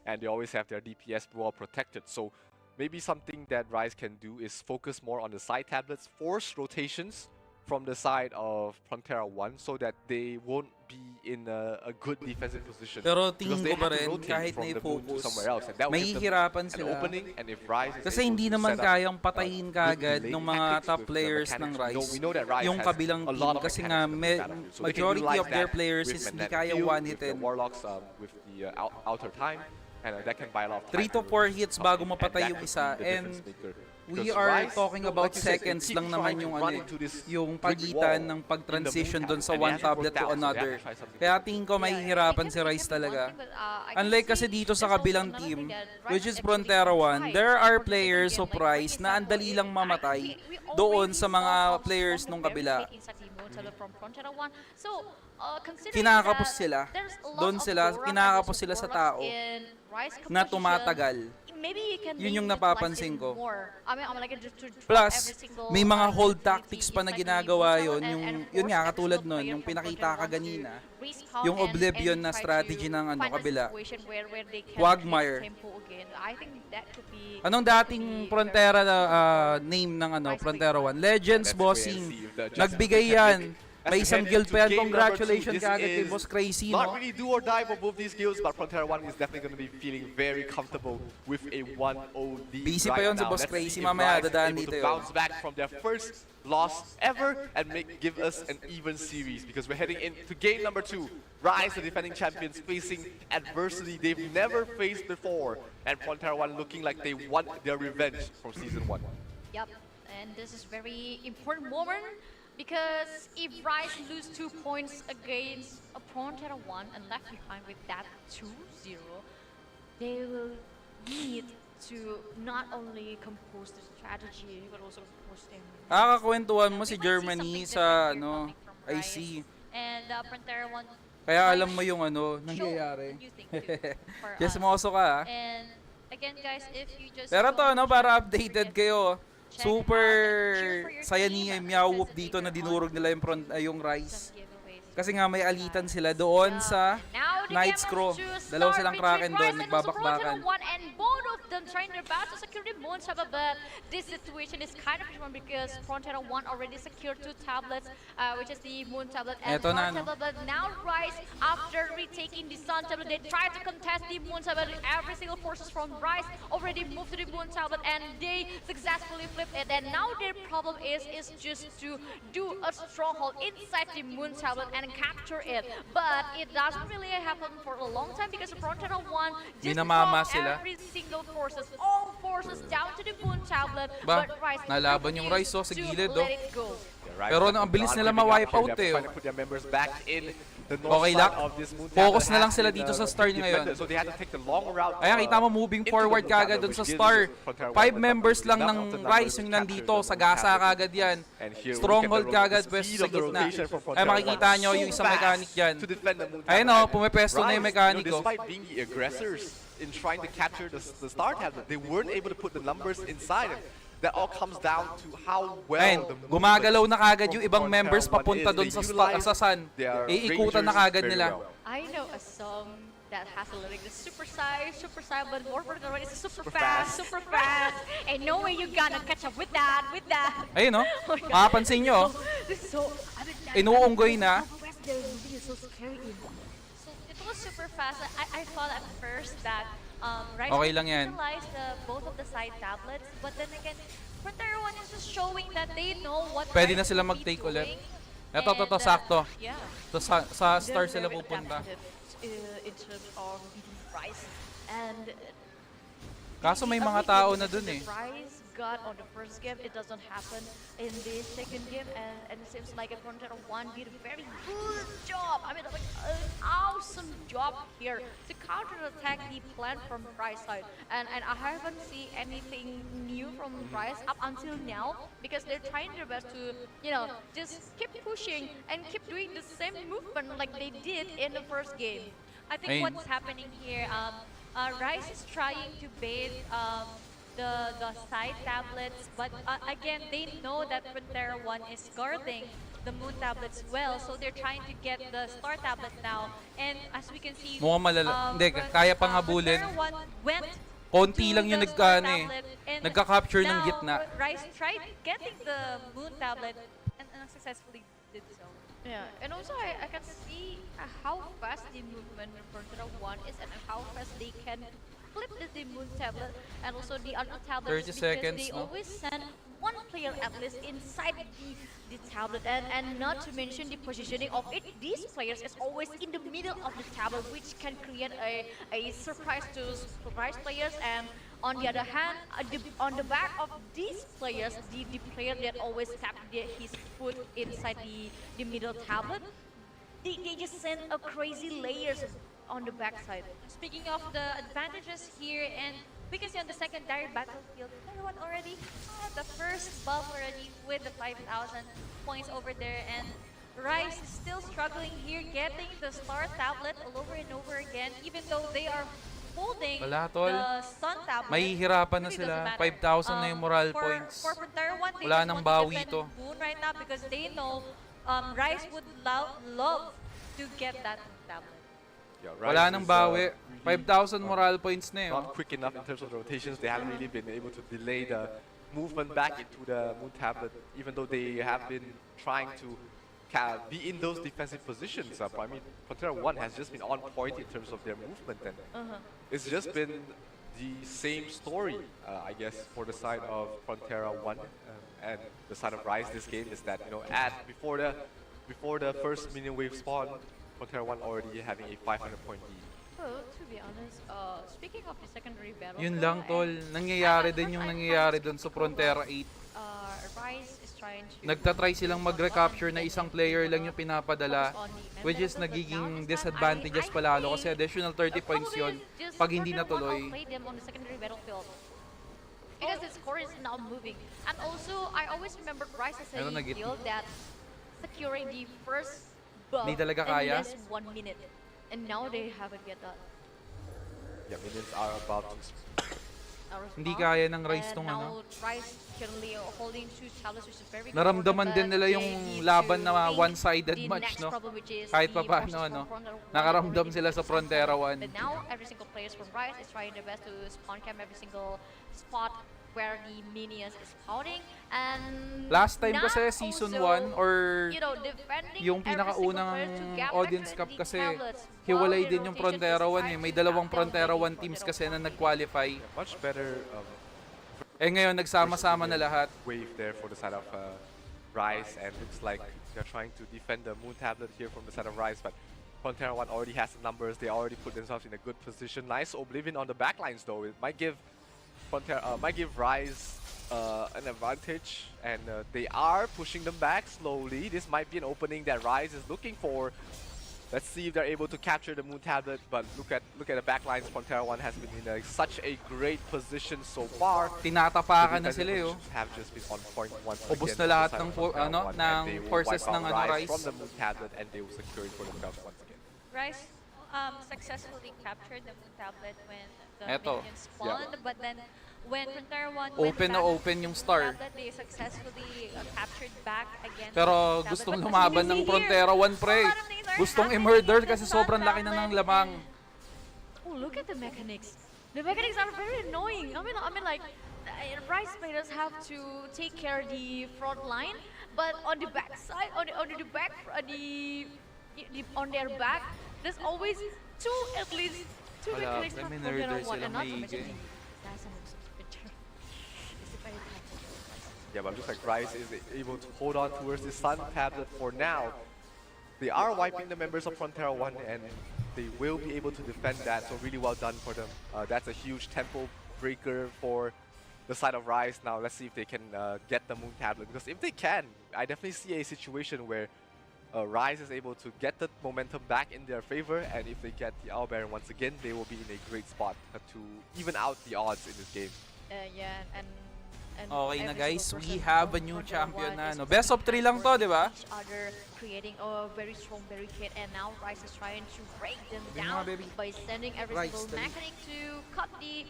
and they always have their DPS well protected. So maybe something that Rise can do is focus more on the side tablets, force rotations from the side of PRONTERA 1, so that they won't be in a good defensive position. Pero Because tingin they ko pa have to rin, rotate kahit from na the moon to i-focus, somewhere else, and that will give them mahihirapan an sila. opening, and if Rise is Kasi able hindi to naman set up, kayang patayin good kaagad delaying ng mga tactics top with the players ng mechanics. Rise We know that Rise yung has kabilang a team, lot of kasi mechanics nga in the battlefield. So they can majority utilize of their that players with is hindi Magnetic kaya Field, with one-hitin. the Warlocks, with the outer time, and that can buy a lot of 3 time. to 4 hits bago And mapatay that yung could isa, be the and difference maker. we Because are Rise, talking like about you said, seconds keep lang naman trying to yung run into this yung brick pagitan wall ng in the pag-transition moon dun sa tablet, one and they have to tablet to work down, so they have another. to try something Kaya different. tingin ko mahihirapan si Rise talaga. Unlike kasi dito sa kabilang team, which is PRONTERA 1, there are players of Rise na ang dali lang mamatay doon sa mga players nung kabila. Kinakapos sila. Doon sila, kinakapos sila sa tao na tumatagal. Yun yung napapansin ko. Plus, may mga hold tactics pa na ginagawa yun nga, katulad nun, yung pinakita ka ganina, yung Oblivion na strategy ng kabila. Quagmire. Anong dating PRONTERA name ng PRONTERA 1? Legends Bossing. Nagbigay yan. May isang guild pa yan. Congratulations kagad kay Boss Crazy, no? Not really do or die for both these guilds, but PRONTERA 1 is definitely going to be feeling very comfortable with a 1-0 lead Busy pa right yun si now. Boss Let's Crazy, see if mamaya Rise is dadaan able dito to yun. bounce back from their first loss ever and give us an even series, because we're heading into game number 2. Rise, the defending champions, facing adversity they've never faced before, and PRONTERA 1 looking like they want their revenge from Season 1. Yep, and this is very important moment, because if Rise lose 2 points against a PRONTERA 1 and left behind with that 2-0, they will need to not only compose the strategy but also compose them. Kakakwentuhan mo si Germany sa IC. And PRONTERA 1 Kaya alam mo yung nangyayari. Just moso ka, And again, guys, if you just Pero to, para check updated it, kayo, check super out and cheer for your saya team, ni because Meowwhoop they dito na are dinurog on nila yung Rise. some giveaways. Kasi nga may alitan sila doon sa Now the Knight's game Crow. has to Dalawa start silang between Kraken doon, Rise and also nagbabakbakan. PRONTERA 1, and both of them trying their best to secure the moon tablet, but this situation is kind of different because PRONTERA 1 already secured 2 tablets, which is the moon tablet and Eto na, sun tablet, but now Rise, after retaking the sun tablet, they try to contest the moon tablet. Every single forces from Rise already moved to the moon tablet and they successfully flipped it, and now their problem is just to do a stronghold inside the moon tablet and capture it. But it doesn't really happen for a long time because PRONTERA 1 just Minamama dropped sila. every single forces, all forces down to the moon tablet. Ba, But Rise nalaban yung Rise, refused sa to gilid, let it go. Pero ang bilis nila ma-wipe out eh. Trying to put their members back in the north Okay side lang. of this moon Focus tablet na lang has sila been, dito sa star niya ngayon. defended, so they had to take the long route. Ayan, kita mo moving into forward the moon kagad tablet, dun sa which gives star. PRONTERA 5 1 members lang enough ng of the Rise numbers yung to nandito. capture the Sa moon gasa tablet. kagad yan. And here we Stronghold look at kagad, the pwesto speed sa of the gitna. rotation from Ay, PRONTERA makikita 1. nyo yung So isang mechanic fast dyan. to defend the moon Ayun tablet. pumipwesto na yung Rise, mekaniko. despite being the aggressors in trying to capture the star tablet, they weren't able to put the numbers inside it. That all comes down to how well Ayun, the gumagalaw na kagad yung from ibang PRONTERA members 1 papunta is. doon They sa utilize Sun. their Iikutan na rangers kagad very nila. well. I know a song that has a lyric, the super size, but more for the is super fast. fast. And no way you gonna catch up with that. Ayun no? Oh my God. Makapansin nyo, This is so, I mean, inuunggoy na. how fast they're moving is so scary. So ito super fast. I thought at first that Rice Okay would lang yan. utilize both of the side tablets, but then again, Frontera One is just showing that they know what Pwede Rice na sila will be mag-take doing. ulit. Ito, sakto. Yeah. To sa star They're sila very pupunta. adaptive, in terms of beating Rice. And Kaso may the mga only tao good na position dun eh. that Rice got on the first game, it doesn't happen in the second game, and it seems like a Frontera 1 did a very good job. I mean, like an awesome job here to counter-attack the plan from Rice side. And I haven't seen anything new from Rice up until now, because they're trying their best to, you know, just keep pushing and keep doing the same movement like they did in the first game. I think Ayun. what's happening here, Rice is trying to bait the side tablets, but again, they know that Frontera 1 is guarding the moon tablets well, so they're trying to get the star tablet now. And as we can see, Mukhang hindi, kaya pang habulin. Frontera 1 went Konti to lang yung the star eh. tablet, and Nagka-capture ng now gitna. Rice tried getting the moon tablet and successfully did so. Yeah, and also I can see how fast the movement of Frontera 1 is and how fast they can flip the moon tablet and also the other tablets 30 because seconds, they no? always send one player at least inside the tablet, and not to mention the positioning of it. These players is always in the middle of the tablet, which can create a surprise to surprise players. And on the other hand, on the back of these players, the player that always tap his foot inside the middle tablet, they just send a crazy layers on the backside. Speaking of the advantages here, and we can see on the secondary battlefield, everyone already the first buff already with the 5,000 points over there, and Rice is still struggling here, getting the star tablet all over and over again, even though they are holding Wala, tol. the sun tablet. Mahihirapan na Really sila. doesn't matter. 5,000 na yung moral for, points. For Frontera 1, they Wala just nang want to bawi defend to. Boon right now because they know Rice would love to get that tablet. Yeah, Wala Rise nang is, bawi. really, 5,000 moral points na yun. not quick enough in terms of the rotations. They haven't really been able to delay the movement back into the moon tablet, even though they have been trying to be in those defensive positions. I mean, Pantera 1 has just been on point in terms of their movement, and it's just been the same story, I guess, for the side of Pantera 1 and the side of Rise this game is that, you know, before the first minion wave spawn, Pantera 1 already having a 500-point lead. Well, to be honest, speaking of the secondary battle, Yun lang, tol. Nangyayari din yung nangyayari dun sa Frontera 8. Rice is trying to Nagtatry silang mag-recapture na isang player lang yung pinapadala, which is nagiging disadvantages palalo kasi additional 30 points yun pag hindi natuloy. Play them on the secondary battlefield because the score is now moving. And also, I always remember Rice as a Ano, nag-hit? build that securing the first buff Hindi talaga in kaya? less 1 minute. And now they haven't get that. Yeah, minions are about to Hindi kaya ng Rice tong now ano. Rice currently holding 2 tablets, which is very Naramdaman important, din but nila they yung need laban to na face one-sided the match, next no? problem, which is Kahit the pa paano, forces ano? from Frontera 1 Nakaramdam already sila sa somehow. Frontera 1. But now, every single players from Rice is trying their best to spawn camp every single spot where the minions is spawning. And Last time not kasi season also, 1 or you know, defending yung every pinakaunang single player to gap Audience back Cup to the kasi tablets hiwalay while the din yung rotation Frontera is 1 eh. trying May to dalawang gap down Frontera the 1 teams Frontera kasi na 1. nag-qualify. much better Eh ngayon nagsama-sama na lahat. wave there for the side of Rise, and looks like they're trying to defend the moon tablet here from the side of Rise, but Pantera 1 already has the numbers. They already put themselves in a good position. Nice Oblivion on the backlines though. It might give Rise an advantage, and they are pushing them back slowly. This might be an opening that Rise is looking for. Let's see if they're able to capture the moon tablet, but look at the backlines. Pantera 1 has been in such a great position so far. Tinatapakan The na sila eh. Oh. defensive positions have just been on point once Ubos again na lahat from the ng side of Pantera 1, and ng they will forces wipe out ng Rise. from the moon tablet, and they will secure it for themselves once again. Rice successfully captured the moon tablet when the Eto. minions spawned, but then when Frontera 1 Open na open yung star. tablet, they successfully captured back against Pero the tablet. gustong But as lumaban you ng see Frontera 1 here, pre. a lot of things are Gustong happening i-murder in the kasi sun sobrang laki na ng tablet, lamang. Oh, look at the mechanics. The mechanics are very annoying. I mean, like, Rice players have to take care of the front line, but on the back side, on their back, there's always two at least. Two Wala, victories for may Frontera murder 1 sila and not to maigi. mention that's an awesome Frontera. It's a very bad Frontera. Yeah, but it looks like Rise is able to hold on towards the Sun tablet for now. They are wiping the members of Frontera 1 and they will be able to defend that, so really well done for them. That's a huge tempo breaker for the side of Rise. Now let's see if they can get the Moon tablet, because if they can, I definitely see a situation where Rise is able to get the momentum back in their favor, and if they get the Owl Baron once again, they will be in a great spot to even out the odds in this game. Yeah, and Okay na every guys, single we person have a from new Frontera champion 1 na is ano. Best of 3 lang to, di ba? each other creating a very strong barricade, and now Rise is trying to break them Yun down nga, baby. by sending every Rice, single dali. mechanic to cut the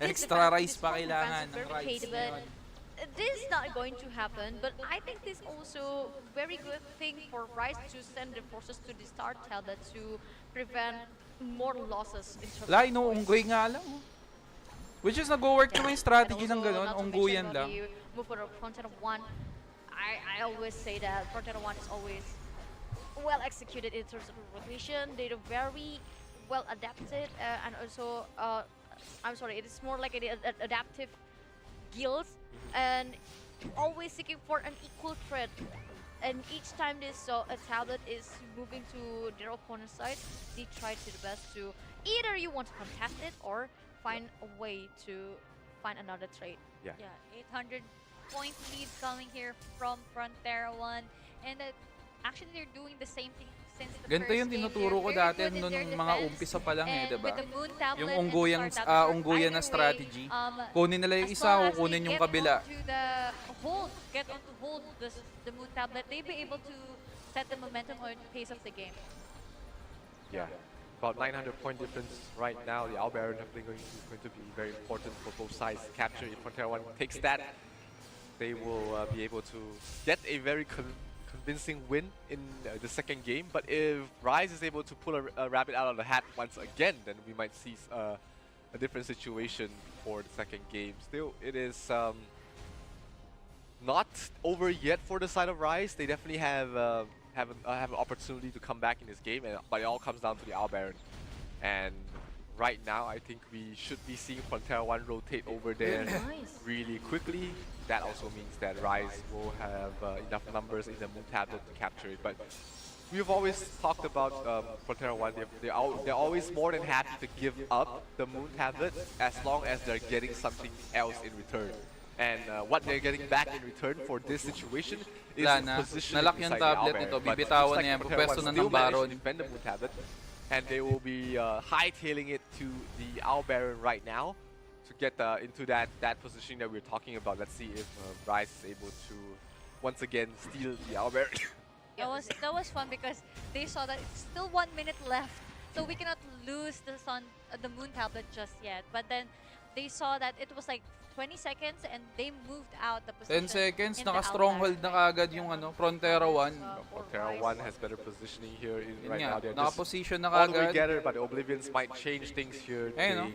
Extra defense- rice this pa strong kailangan defensive ng barricade, rice but ngayon. this is not going to happen. But I think this also very good thing for Rise to send the forces to the Star Tablet to prevent more losses in terms Wala, of points. inuunggoy nga lang. Oh. Which is nag-work naman yung strategy ng And also, gano'n, not to ungguyan mention lang. the move for the Frontera 1. I always say that Frontera 1 is always well executed in terms of rotation. They're very well adapted, and also I'm sorry, it is more like an adaptive guilds, and always seeking for an equal threat. And each time they saw a tablet is moving to their opponent's side, they try to the best to either you want to contest it or find a way to find another trade. Yeah. Yeah, 800-point lead coming here from Frontera 1. And actually, they're doing the same thing since the Ganito first yung game. tinuturo ko They're dati very good in nung their mga defense. umpisa pa lang eh, And diba? with the Moon Tablet Yung and the unggoyan, Star Tablet, unggoyan na either way, strategy. Kunin nila yung as isa, long as kukunin they yung get kabila. onto get on to hold the Moon Tablet, they'll be able to set the momentum or the pace of the game. Yeah. About 900-point difference right now. The Owl Baron definitely going to be very important for both sides to capture. If Frontera 1 takes that, they will be able to get a very convincing win in the second game. But if Rise is able to pull a rabbit out of the hat once again, then we might see a different situation for the second game. Still, it is not over yet for the side of Rise. They definitely have an opportunity to come back in this game, but it all comes down to the Owl Baron. And right now, I think we should be seeing Frontera 1 rotate over there Nice. really quickly. That also means that Rise will have enough numbers in the Moon Tablet to capture it. But we've always talked about Frontera 1. They're always more than happy to give up the Moon Tablet as long as they're getting something else in return. And what they're getting back in return for this situation is Wala na. positioning Nalock yung inside the tablet Owl nito. Baron. But Bibitawan looks niya yan. Frontera Pupwesto 1 na still ng managed Baron. to defend the Moon Tablet, and they will be hightailing it to the Owl Baron right now to get into that position that we're talking about. Let's see if Rise is able to once again steal the Owl Baron. That was fun because they saw that it's still 1 minute left, so we cannot lose the Moon Tablet just yet. But then they saw that it was like 20 seconds and they moved out the 10 position. seconds, in the naka-stronghold Owl na kagad yung Frontera 1. Frontera 1 has better positioning here Yun right nga, now. They're just naka-position na all kagad. together, but the Oblivions might change things here. Ayun,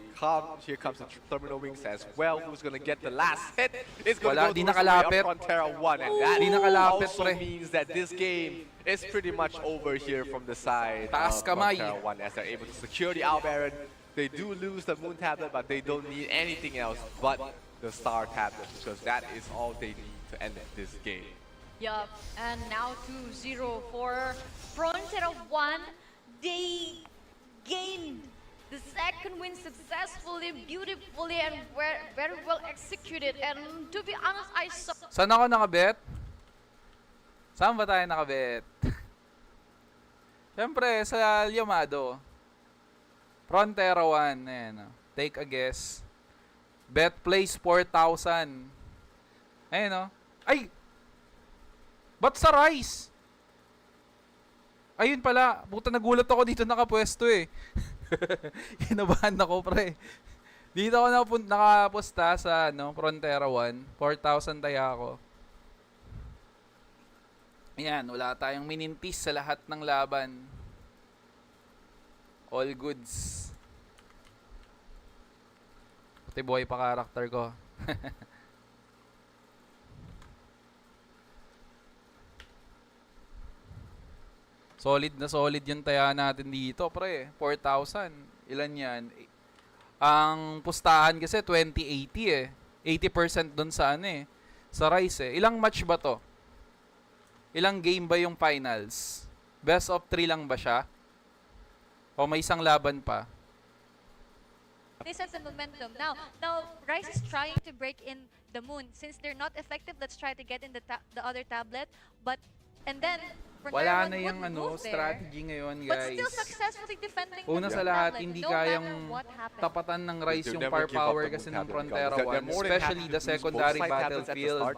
Here comes the Terminal Wings as well. Who's gonna get the last hit? It's Wala, gonna di go towards the way nakalapit. of Frontera 1, and that Di nakalapit, also pre. means that this game is pretty much over here from the side Taas of kamay. Frontera 1 as they're able to secure the Owl Baron. They do lose the Moon Tablet, but they don't need anything else but the Star Tablet, because that is all they need to end this game. Yup, and now 2-0 for Frontera 1. They gained the second win successfully, beautifully, and very well executed. And to be honest, I saw Saan ako nakabet? Saan ba tayo nakabet? Siyempre, sa Liamado. Frontera 1. Ayan, take a guess. Bet place 4,000. Ayan o. Ay! Ba't sa Rice? Ayun pala. Puta, nagulat ako dito nakapwesto eh. Kinabahan ako, pre. Dito ako nakapusta sa Frontera 1. 4,000 taya ako. Ayan, wala tayong minintis sa lahat ng laban. All goods. Pati buhay pa karakter ko. Solid na solid yung taya natin dito, pre. 4,000. Ilan yan? Ang pustahan kasi 2080 eh. 80% dun sa ano eh. Sa Rise eh. Ilang match ba to? Ilang game ba yung finals? Best of 3 lang ba siya? O may isang laban pa? They set the momentum. Now Rice is trying to break in the moon. Since they're not effective, let's try to get in the other tablet. And then Wala Frontera na would yung move there. strategy ngayon, But guys. still successfully defending Una the sa lahat, tablet, hindi no matter kayang what happens. tapatan ng Rise They'll yung never give up firepower the kasi moon ng tablet, Frontera guys. They're 1, more than happy especially to the lose both secondary side tablets at the battlefield. start,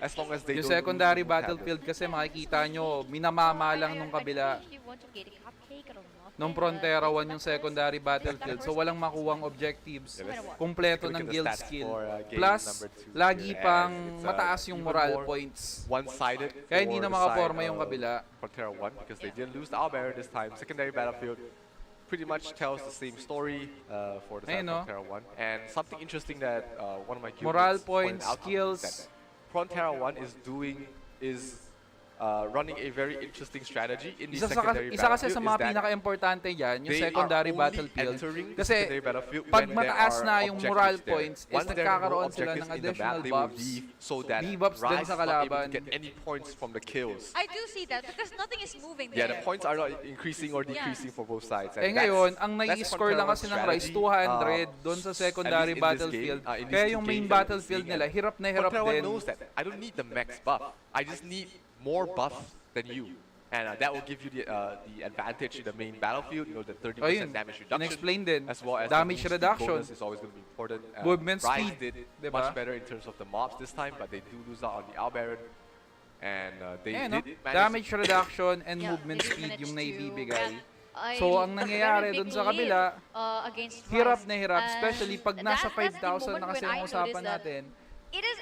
as long as they Yung don't secondary lose the moon tablet. battlefield kasi makikita nyo, minamamalang nung kabila. Nung Frontera 1 yung secondary battlefield. So walang makuwang objectives. Yeah, Kompleto look ng at the guild stats skill. for, game Plus, number 2 lagi here. pang And it's, mataas yung even moral more points. one-sided Kaya hindi for na the makaporma side yung of kabila. Frontera 1 because they didn't lose the Owlbearer this time. Secondary battlefield pretty much tells the same story for the side Ayun, no? of Frontera 1. And something interesting that one of my Moral guildmates points, pointed out to me is skills. that Frontera 1 is running a very interesting strategy in the secondary Isa kasi sa battlefield. mga is that pinaka-importante dyan, yung they are secondary only battlefield. entering the Kasi secondary battlefield pag when there mataas are na yung objectives moral there. points, is Once there are no nagkakaroon sila ng objectives in the additional map, they will buffs. leave so that Debuffs din Rise sa is not able kalaban. to get any points from the kills. I do see that because nothing is moving Yeah, there. the points are not increasing or decreasing for both sides. Eh ngayon, ang nai-score lang kasi ng Rise, 200 doon sa secondary battlefield. Kaya yung main battlefield nila, hirap na hirap Frontera 1 din. knows that. I don't need the max buff. I just need more buff than you. And that will give you the advantage in the main battlefield, you know, the 30% Ayun, damage reduction. in-explain din. As well as Damage the movement speed reduction. bonus is always going to be important. Movement Rise speed, did diba? much better in terms of the mobs this time, but they do lose out on the Owlbearer. And they Ayan, no? did manage Damage to reduction and Yeah, movement they speed managed yung to naibibigay. get So, ang nangyayari very dun big sa lead, kabila, against hirap Rise. na hirap, And especially pag nasa that's the 5,000 na moment kasi when ang I usapan noticed that natin.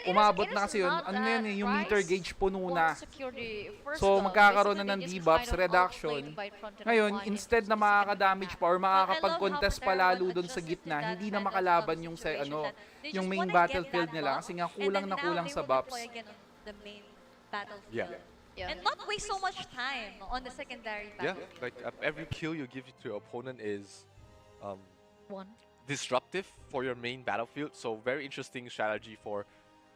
Umabot na kasi yun, ano na yun eh, yung meter gauge puno na. So, magkakaroon na ng debuffs, reduction. Ngayon, instead na makaka-damage pa or makakapag-contest pa lalo dun sa gitna, hindi na makalaban yung yung main battlefield nila kasi nga kulang na kulang sa buffs. Yeah. Yeah. And not waste so much time on the secondary Yeah, battlefield. like every kill you give to your opponent is One. disruptive for your main battlefield. So very interesting strategy for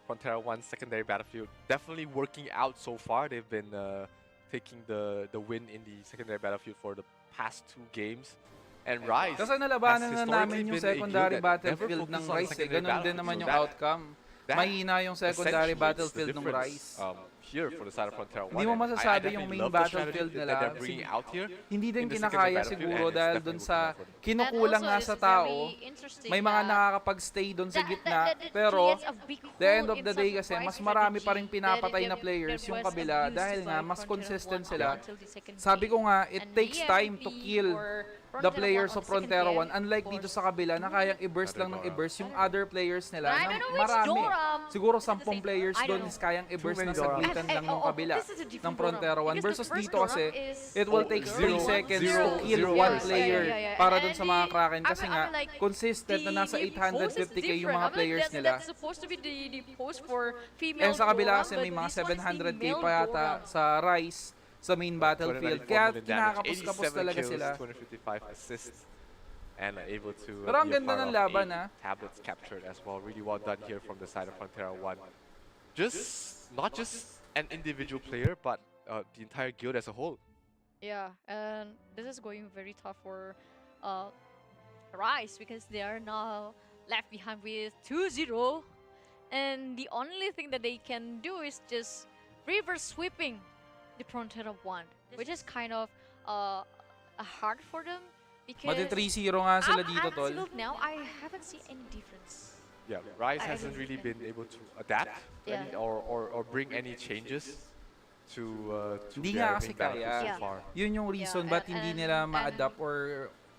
Frontera 1 secondary battlefield. Definitely working out so far. They've been taking the win in the secondary battlefield for the past 2 games. And Rise Kasi has nalabanan na historically namin yung been a guild secondary that never battlefield ng focused on Rise eh. secondary Ganun din battlefield. naman So yung outcome. that Mahina yung secondary accentuates battlefield the ng difference, Rise. here for the side of Frontera 1. Hindi mo And I masasabi definitely yung main love the strategy battlefield that nila. they're bringing out here. Hindi din in the kinakaya secondary battlefield, siguro and it's dahil definitely dun working sa out for them. kinukulang nga sa tao. May mga nakakapag-stay doon sa gitna, pero the end of the day kasi mas marami pa rin pinapatay na players yung kabila dahil nga mas consistent sila. Sabi ko nga, it takes time to kill the players of Frontera 1. Unlike dito sa kabila na kayang i-burst lang ng i-burst yung other players nila I na don't know which marami. Doram. Siguro 10 players I doon don't is kayang i-burst Too many ng saglitan lang ng kabila this is a ng different Frontera 1 Doram. versus Because the dito first kasi Doram is it will take 3 seconds to kill one player para doon sa mga Kraken kasi nga consistent na nasa 850k yung mga players nila. That's supposed to be the post for Eh female sa kabila Doram, kasi but may mga this one is the 700k male pa yata Doram. sa Rise sa main battlefield. Kaya 294 million damage, kinakapos-kapos 87 talaga kills, sila. 255 assists, and able to Pero ang be a ganda part ng of laban, 8 tablets captured as well. Really well done here from the side of Frontera 1. Not just an individual player, but the entire guild as a whole. Yeah, and this is going very tough for Rise because they are now left behind with 2-0. And the only thing that they can do is just reverse sweeping the Frontera 1, which is kind of hard for them because Mati 3-0 nga sila dito, as tol. of now, I haven't seen any difference. Yeah, Rise I hasn't agree really with been able to adapt Yeah. or bring any changes to Hindi their nga main kasi battlefield kaya. so Yeah. far. Yun yung reason Yeah, ba't hindi and- nila and ma-adapt or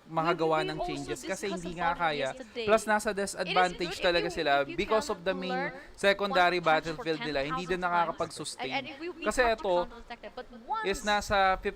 makagawa we ng also changes kasi discussed hindi nga about it kaya. yesterday. Plus nasa It is disadvantage good talaga if sila you because can of the main learn secondary one punch battlefield for nila. Hindi 10,000 din times. nakakapag-sustain. And it will be Kasi hard to ito counter-attack that. But once is nasa the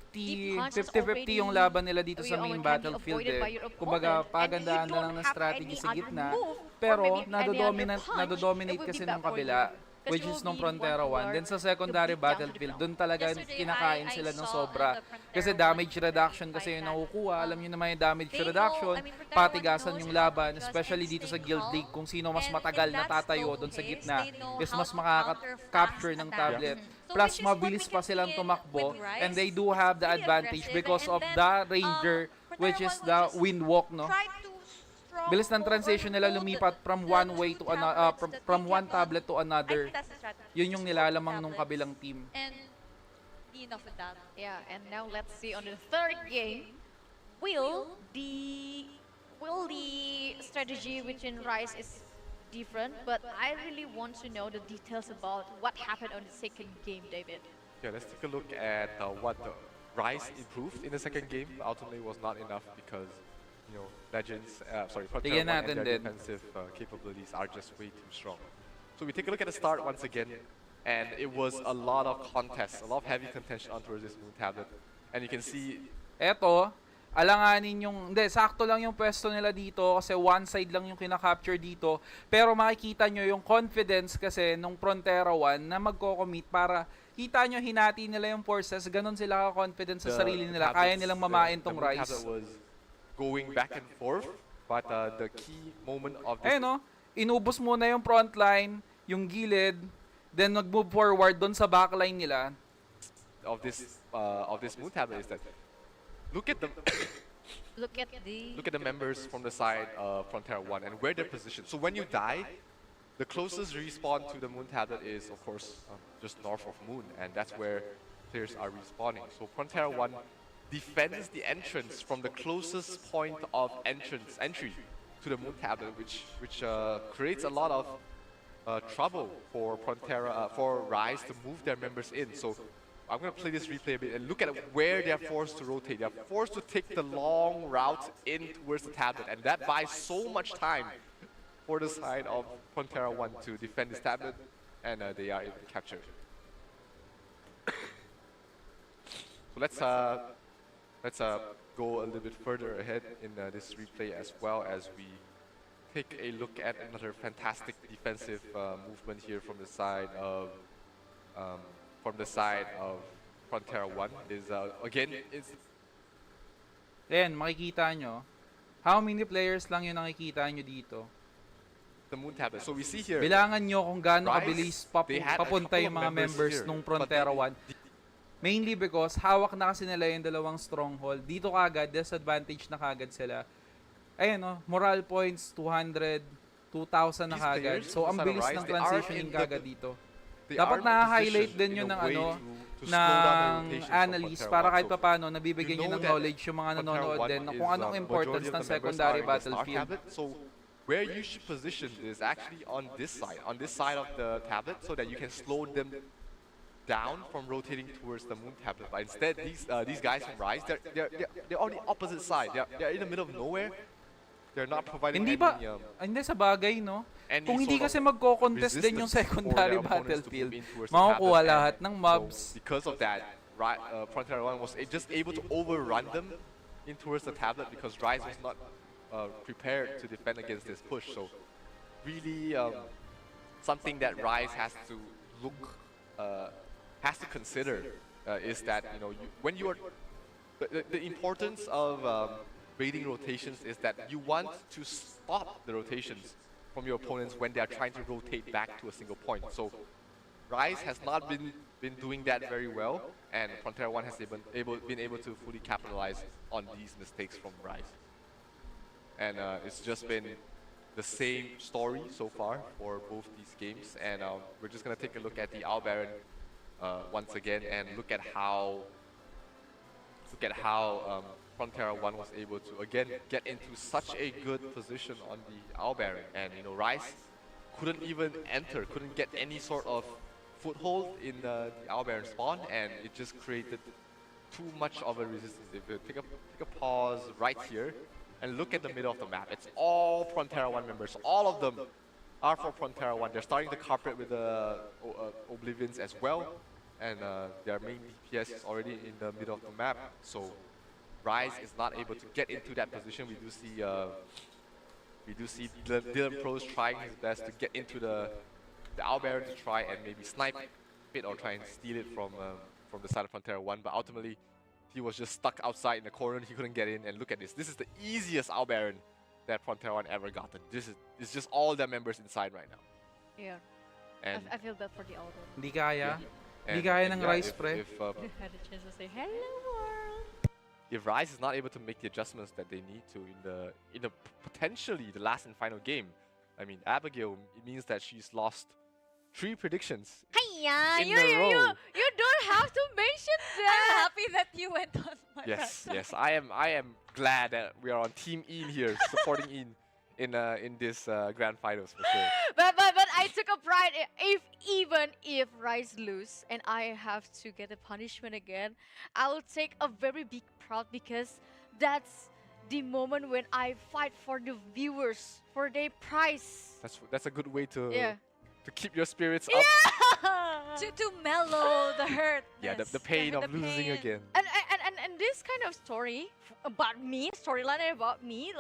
punch is 50-50 yung laban nila dito sa already main can be battlefield avoided by eh. your Kumbaga, opponent, and you pagandaan na don't lang ng have strategy any sa other gitna. move, or Pero maybe any other nadodominate punch, nadodominate it will be kasi bad ng for kabila. you. which you is will nung be the one Frontera who 1. are Then sa to secondary beat down to the battlefield, ground. dun talaga Yesterday, kinakain I sila ng saw sobra. in the Frontera Kasi 1 damage reduction fight kasi yung that, nakukuha. Alam nyo naman yung damage they reduction, know, I mean, Frontera 1 patigasan knows yung how to laban, adjust especially and dito sa stay Guild calm. League, kung sino mas And matagal in na that tatayo slow dun sa pace, gitna they know is how mas to counter makaka-capture fast ng attacks. tablet. So Plus, which is what mabilis we pa can silang see tumakbo with Rice. and they do It's have the really advantage aggressive, because and of then, the Ranger, Frontera which 1 is will the just windwalk, no? try to Bilis ng stronghold transition or nila hold lumipat from the one way two to another, tablets that from they one kept on. tablet to I another. think that's the strategy. Yun yung Just hold the nilalamang nung tablets kabilang team. And enough with that. Yeah, and now let's see on the third game, will the strategy between Rise is different, but I really want to know the details about what happened on the second game, David. Yeah, let's take a look at what the Rise improved in the second game. Ultimately, was not enough because Legends, Bigyan Frontera 1 and natin their din. defensive capabilities are just way too strong. So we take a look at the start once again, and it was a lot of contests, a lot of heavy contention on towards this Moon Tablet, and you can see. Eto, alanganin yung, hindi, sakto lang yung pwesto nila dito kasi one side lang yung kinakapture dito. Pero makikita nyo yung confidence kasi nung Frontera 1 na magko-commit para kita nyo hinati nila yung forces, ganun sila ka-confident sa sarili nila. Kaya nilang mamain tong the Moon Rise. Tablet was going back and forth, but the key moment of this. Eh no, inubos muna yung frontline, yung gilid, then nag-move forward doon sa backline nila. Of this Moon Tablet is that look at the Look at the members from the side of Frontera 1 and where they're positioned. So when you die, the closest respawn to the Moon Tablet is, of course, just north of Moon, and that's where players are respawning. So Frontera 1 defends the entrance from the closest point of entry to the Moon Tablet, which creates a lot of trouble for for Rise to move their members in. So I'm going to play this replay a bit and look at where they're forced to rotate. They're forced to take the long route in towards the tablet, and that buys so much time for the side of Frontera 1 to defend this tablet, and they are able to capture it. So let's go a little bit further ahead in this replay as well as we take a look at another fantastic defensive movement here from the side of Frontera 1. Is again is Then, makikita nyo, how many players lang yung nakikita nyo dito? the Moon Tablet. So we see here. Bilangan nyo kung gaano Rise, kabilis they had a papunta couple yung of mga members here, nung but Frontera they- 1. Mainly because hawak na kasi nila yung dalawang stronghold. Dito kagad, disadvantage na kagad sila. Ayun no, moral points, 200, 2,000 na These kagad. players So, ang from bilis Rise, ng they are transitioning in the- kagad dito. They Dapat are na-highlight positioned din in yun a ng way ano, to slow down the ng rotations from analyst Frontera para 1. kahit So papaano nabibigyan you nyo know ng that knowledge yung mga Frontera nanonood 1 din is, kung anong majority importance of ng the members are secondary in the Star battlefield. Tablet. So where you should position is actually on this side of the tablet, so that you can slow them down from rotating towards the Moon Tablet. But instead, these guys from Rise, they're on the opposite side. They're in the middle of nowhere. They're not providing Hindi any, ba? Hindi sa bagay, no? any Kung hindi sort kasi of magko-contest din yung resistance for secondary their opponents to battlefield, move in towards the makukuha tablet. lahat And ng so mobs. because of that, Frontera 1 was just able to overrun them in towards the tablet because Rise was not prepared to defend against this push. So really something that Rise has to consider is that when you are the importance of raiding rotations is that you want to stop the rotations from your opponents when they are trying to rotate back to a single point. So Rise has not been doing that very well, and Frontera 1 has been able to fully capitalize on these mistakes from Rise. And it's just been the same story so far for both these games, and we're just gonna take a look at the Owl Baron once again and look at how Frontera 1 was able to again get into such a good position on the Owl Baron, and Rise couldn't even enter, couldn't get any sort of foothold in the Owl Baron spawn, and it just created too much of a resistance. If you take a pause right here and look at the middle of the map, it's all Frontera 1 members. All of them are for Frontera 1. They're starting to carpet with the Oblivions as well, and their main DPS is already in the middle of the map. So Rise is not able to get into that position. We do see Dylan Pros trying his best to get into the the Owl Baron to try and maybe snipe it or try and steal it from the side of Frontera 1, but ultimately he was just stuck outside in the corner. He couldn't get in. And look at this. This is the easiest Owl Baron that Frontera 1 ever gotten. It's just all their members inside right now. Yeah. And I feel bad for the Aldo. Hindi kaya. and Hindi kaya ng yeah, Rice, pre. Had a chance to say hello world. if Rise is not able to make the adjustments that they need to in the potentially the last and final game, I mean Abigail, it means that she's lost 3 predictions Hiya, in a row. you don't have to mention I'm that. happy that you went on my Yes, rant. yes, I am glad that we are on Team Ian here, supporting Ian in this grand finals for sure. But I took a pride even if Rice lose and I have to get a punishment again, I will take a very big pride because that's the moment when I fight for the viewers for their prize. That's a good way to Yeah. to keep your spirits up. To mellow the hurt. Yeah, the pain of losing again. And this kind of story about me, storyline about me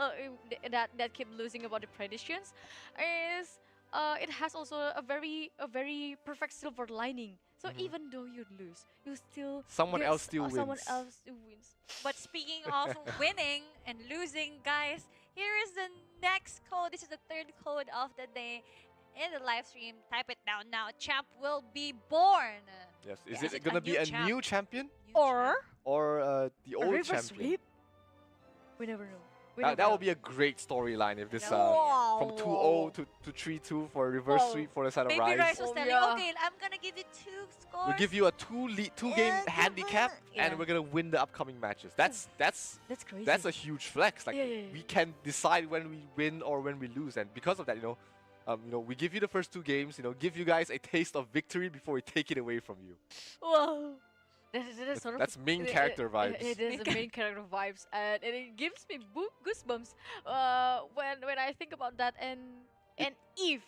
that keep losing about the predictions, is it has also a very perfect silver lining. So even though you lose, you still Someone else still Someone wins. else still wins. But speaking of winning and losing, guys, here is the next code. This is the 3rd code of the day. In the live stream, type it down now. Champ will be born. Yes, is Is it it gonna a be new a champ? new champion New Or or the a old reverse champion? sweep. We never know. That would be a great storyline if this Wow. from 2-0 to 3-2 for a reverse Wow. sweep for the side of Maybe Rise. Rice was Oh, telling, yeah. okay, I'm gonna give you 2 scores. We'll give you a 2-game handicap, Yeah. and we're gonna win the upcoming matches. That's That's crazy. a huge flex. Like Yeah, yeah, yeah. we can decide when we win or when we lose, and because of that, we give you the first 2 games. Give you guys a taste of victory before we take it away from you. Wow. That is sort of That's main character vibes. It is the main character vibes, and it gives me goosebumps when I think about that, and if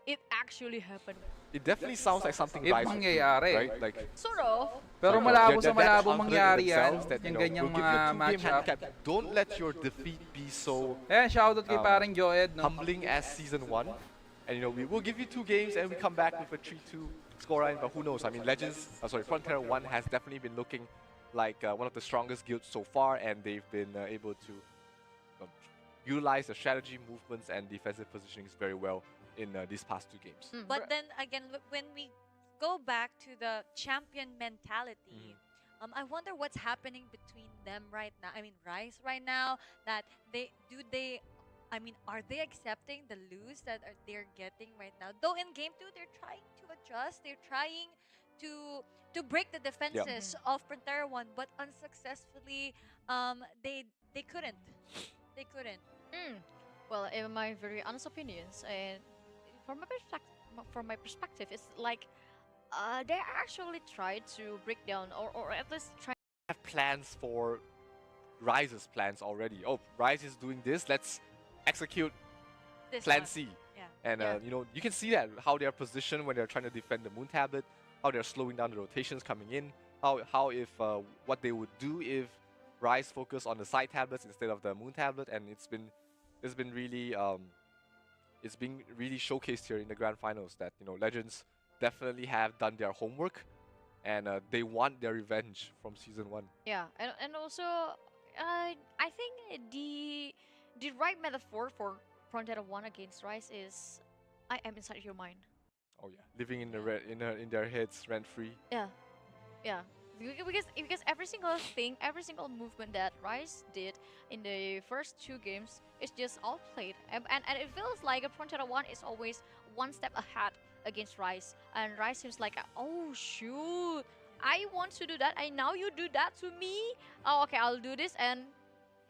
it actually happened. It definitely sounds like something If Rise would do, mangyayari. right? Like Sort of. Pero like, malabo they're sa that malabo confident in mangyari yan. themselves that, Yung we'll ganyang give you mga a 2-game matchup. handicap. Don't let your defeat be so Eh, shoutout kay parang Joed, no? humbling as season 1. And we will give you 2 games and we come back with a 3-2 scoreline, but who knows? I mean, Frontera 1 has definitely been looking like one of the strongest guilds so far, and they've been able to utilize the strategy, movements, and defensive positionings very well in these past 2 games. But then again, when we go back to the champion mentality, I wonder what's happening between them right now. I mean, Rice right now, that are they accepting the lose that they're getting right now? Though in game 2, they're trying to adjust. They're trying to break the defenses of Frontera 1, but unsuccessfully, they couldn't. They couldn't. Well, in my very honest opinions, and from my perspective, it's like they actually tried to break down or at least try. Have plans for Rise's plans already. Oh, Rise is doing this. Let's execute This Plan one. C. Yeah. And you can see that how they're positioned when they're trying to defend the Moon Tablet, how they're slowing down the rotations coming in, how if what they would do if Rise focus on the side tablets instead of the Moon Tablet, and it's been really it's being really showcased here in the grand finals that Legends definitely have done their homework, and they want their revenge from season 1. Yeah, and also I think the right metaphor for Frontera 1 against Rice is I am inside your mind. Oh yeah, living in in their heads rent free. Yeah, yeah. Because every single thing, every single movement that Rice did in the first 2 games is just all played, and it feels like a Frontera 1 is always one step ahead against Rice, and Rice seems like, oh shoot, I want to do that, and now you do that to me. Oh, okay, I'll do this, and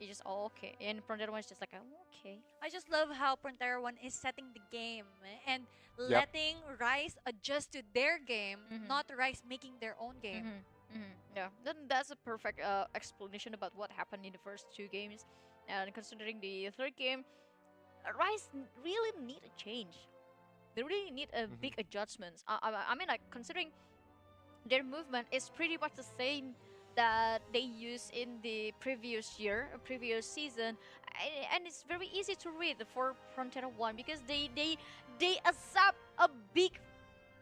it's just okay. And Frontera 1 is just like, oh, okay. I just love how Frontera 1 is setting the game and letting Rice adjust to their game, not Rice making their own game. Yeah, then that's a perfect explanation about what happened in the first 2 games, and considering the 3rd game, Rice really need a change. They really need a big adjustments. I mean, like, considering their movement is pretty much the same that they used in the previous season, and it's very easy to read for Frontera 1 because they accept a big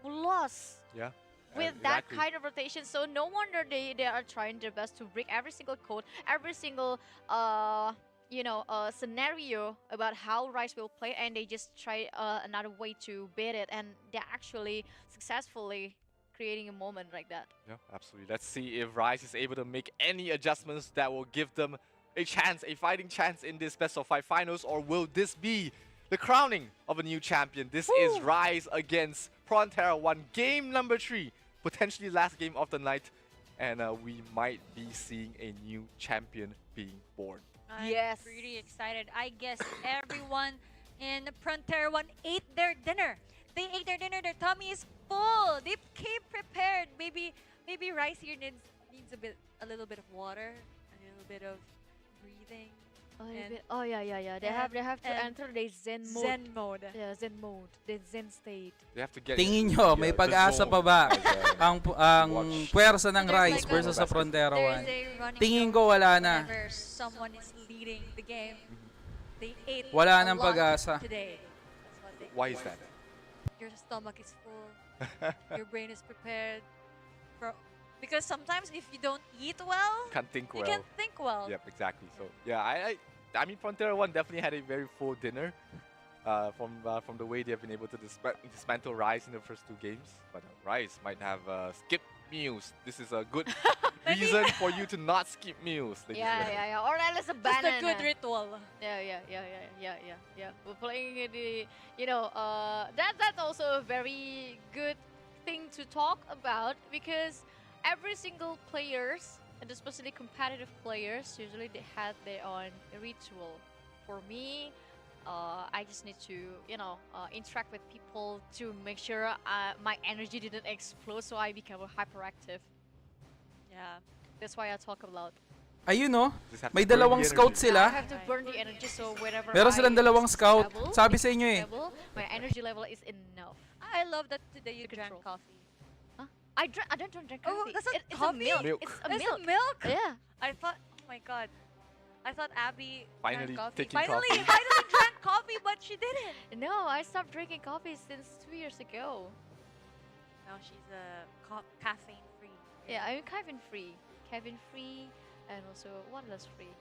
lost Yeah. with that kind of rotation. So no wonder they are trying their best to break every single code, every single scenario about how Rise will play, and they just try another way to beat it, and they're actually successfully creating a moment like that. Yeah, absolutely. Let's see if Rise is able to make any adjustments that will give them a chance, a fighting chance in this best of 5 finals, or will this be the crowning of a new champion? This is Rise against PRONTERA 1, game number 3, potentially last game of the night, and we might be seeing a new champion being born. I'm Yes. pretty excited. I guess everyone in PRONTERA 1 ate their dinner. They ate their dinner. Their tummy is full. They came prepared. Maybe Rice here needs a little bit of water, a little bit of breathing. Oh yeah. They have to and enter the Zen mode. Zen mode. Yeah, Zen mode. The Zen state. They have to get Tingin into nyo, the, may the pag-asa zone. pa ba ang Watch. puwersa ng There's Rise like versus sa PRONTERA There's 1? a running Tingin joke ko wala na. whenever someone is leading the game. They ate Wala a nang lot pag-asa. today. That's what they Why is that? Your stomach is full. Your brain is prepared. Because sometimes if you don't eat well, Can't think you well. can't think well. Yep, exactly. So yeah, I mean, PRONTERA 1 definitely had a very full dinner from the way they have been able to dismantle Rise in the first 2 games. But Rise might have skipped meals. This is a good reason for you to not skip meals. Yeah. Or at least a Just banana. a good ritual. Yeah. We're playing the, that's also a very good thing to talk about, because every single players, and especially competitive players, usually they have their own ritual. For me, I just need to, interact with people to make sure my energy didn't explode, so I become hyperactive. Yeah. That's why I talk about. Ayun no, Just have may to burn dalawang the scout energy. I sila. have to burn the energy, so whenever Meron silang dalawang scout. Sabi sa inyo eh. my energy level is enough. I love that today you To drank control. coffee. I don't drink Oh, coffee. that's not It's coffee? a milk. Milk. It's a There's milk. a milk? Yeah. I thought, oh my god. I thought Abby Finally drank coffee. taking Finally coffee. drank coffee, but she didn't. No, I stopped drinking coffee since 2 years ago. Now she's caffeine free. Yeah, I'm caffeine free. Caffeine free, and also what else free?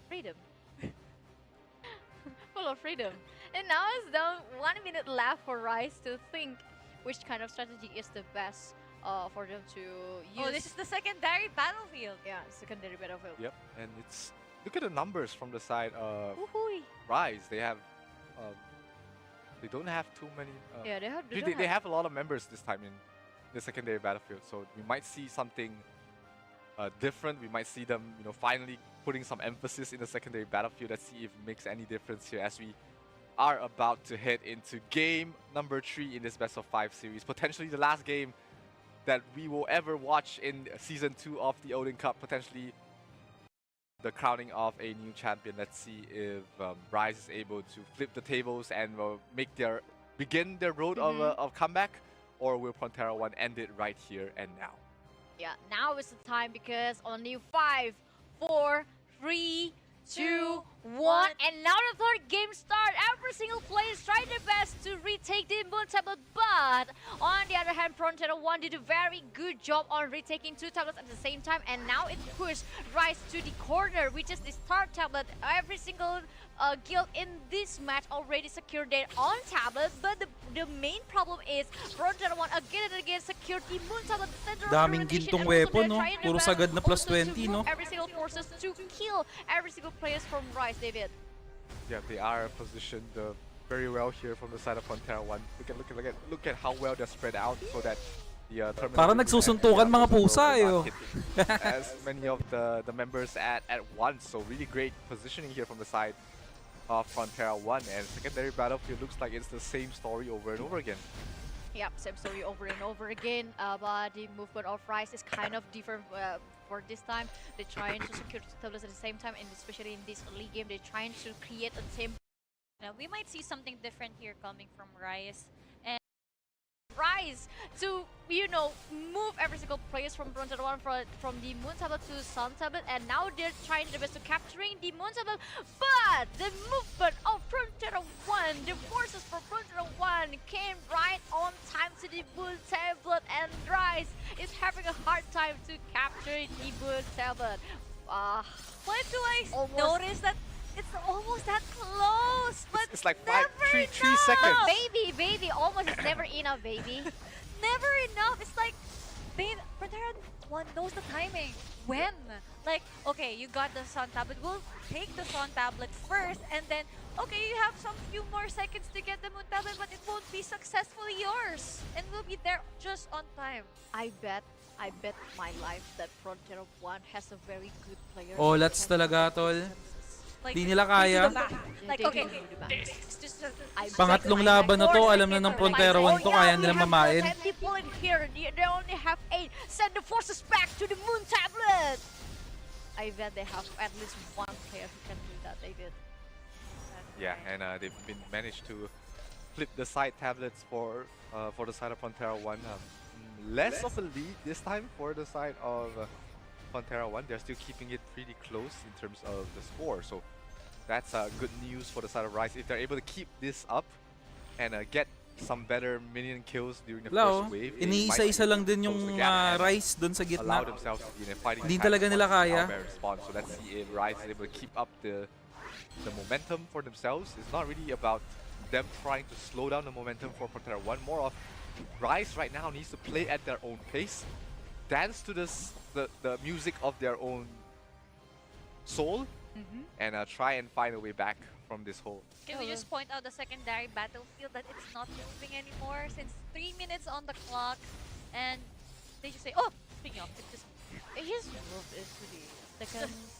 Freedom. Full of freedom. And now it's down 1 minute left for Rise to think which kind of strategy is the best for them to use. Oh, this is the secondary battlefield. yeah, secondary battlefield. Yep, and it's look at the numbers from the side of Woohoo! Rise. They have they don't have too many. Yeah, they have. They have a lot of members this time in the secondary battlefield, so we might see something different. We might see them, finally putting some emphasis in the secondary battlefield. Let's see if it makes any difference here as we are about to head into game number 3 in this best of 5 series. Potentially the last game that we will ever watch in season 2 of the Odin Cup. Potentially the crowning of a new champion. Let's see if Rise is able to flip the tables and begin their road of comeback, or will PRONTERA 1 end it right here and now? Yeah, now is the time, because on the 5, 4, 3, 2, 1, and now the third game start. Every single player is trying their best to retake the moon tablet, but on the other hand, PRONTERA 1 did a very good job on retaking 2 tablets at the same time, and now it pushed Rise to the corner, which is the start tablet. Every single guild in this match already secured their own tablet, but the main problem is PRONTERA 1 again and again secured the moon tablet. Daming gintong weapon, no? Puro sagad na plus 20, no? Every single forces to kill every single players from Rise, David. Yeah, they are positioned very well here from the side of PRONTERA 1. Look at how well they're spread out, so that the terminal Parang nagsusuntukan mga pusa, will not hit as many of the members at once. So really great positioning here from the side of PRONTERA 1, and secondary battlefield looks like it's the same story over and over again. Yep, same story over and over again, but the movement of Rise is kind of different for this time. They're trying to secure 2 tablets at the same time, and especially in this early game, they're trying to create a tempo. Now, we might see something different here coming from Rise. And Rise to, move every single players from PRONTERA 1 from the Moon Tablet to Sun Tablet, and now they're trying their best to capturing the Moon Tablet, but the movement of PRONTERA 1, the forces for PRONTERA 1 came right to the Moon Tablet, and Rise is having a hard time to capture the Moon Tablet. Why do I Almost. notice that it's almost that close? But It's like never three enough. seconds. Baby, almost is never enough, baby. Never enough. It's like PRONTERA 1 knows the timing. When? Like, okay, you got the Sun Tablet. We'll take the Sun Tablet first, and then, okay, you have some few more seconds to get the Moon Tablet, but it won't be successfully yours. And we'll be there just on time. I bet my life that PRONTERA 1 has a very good player. Oh, lats talaga, tol. Like, Di nila kaya. like, okay, it's just Pangatlong laban na to, alam na ng PRONTERA 1 to, kaya nila mamain. People in here, they only have 8. Send the forces back to the Moon Tablet. I bet they have at least one player who can do that. They did. Yeah, and they've been managed to flip the side tablets for the side of PRONTERA 1. Less of a lead this time for the side of PRONTERA 1. They're still keeping it pretty close in terms of the score. So that's good news for the side of Rise. If they're able to keep this up and get some better minion kills during the Wala, first wave, iniisa-isa lang din yung Rise dun sa allow gitna. themselves to be in a fighting Hindi chance talaga nila once kaya. Owlbear responds. So let's see if Rise is able to keep up the momentum for themselves. It's not really about them trying to slow down the momentum for PRONTERA 1. More of Rise right now needs to play at their own pace, dance to the music of their own soul, and try and find a way back from this hole. Can we just point out the secondary battlefield that it's not moving anymore since 3 minutes on the clock, and they just say, oh, speaking of, it just His move is to the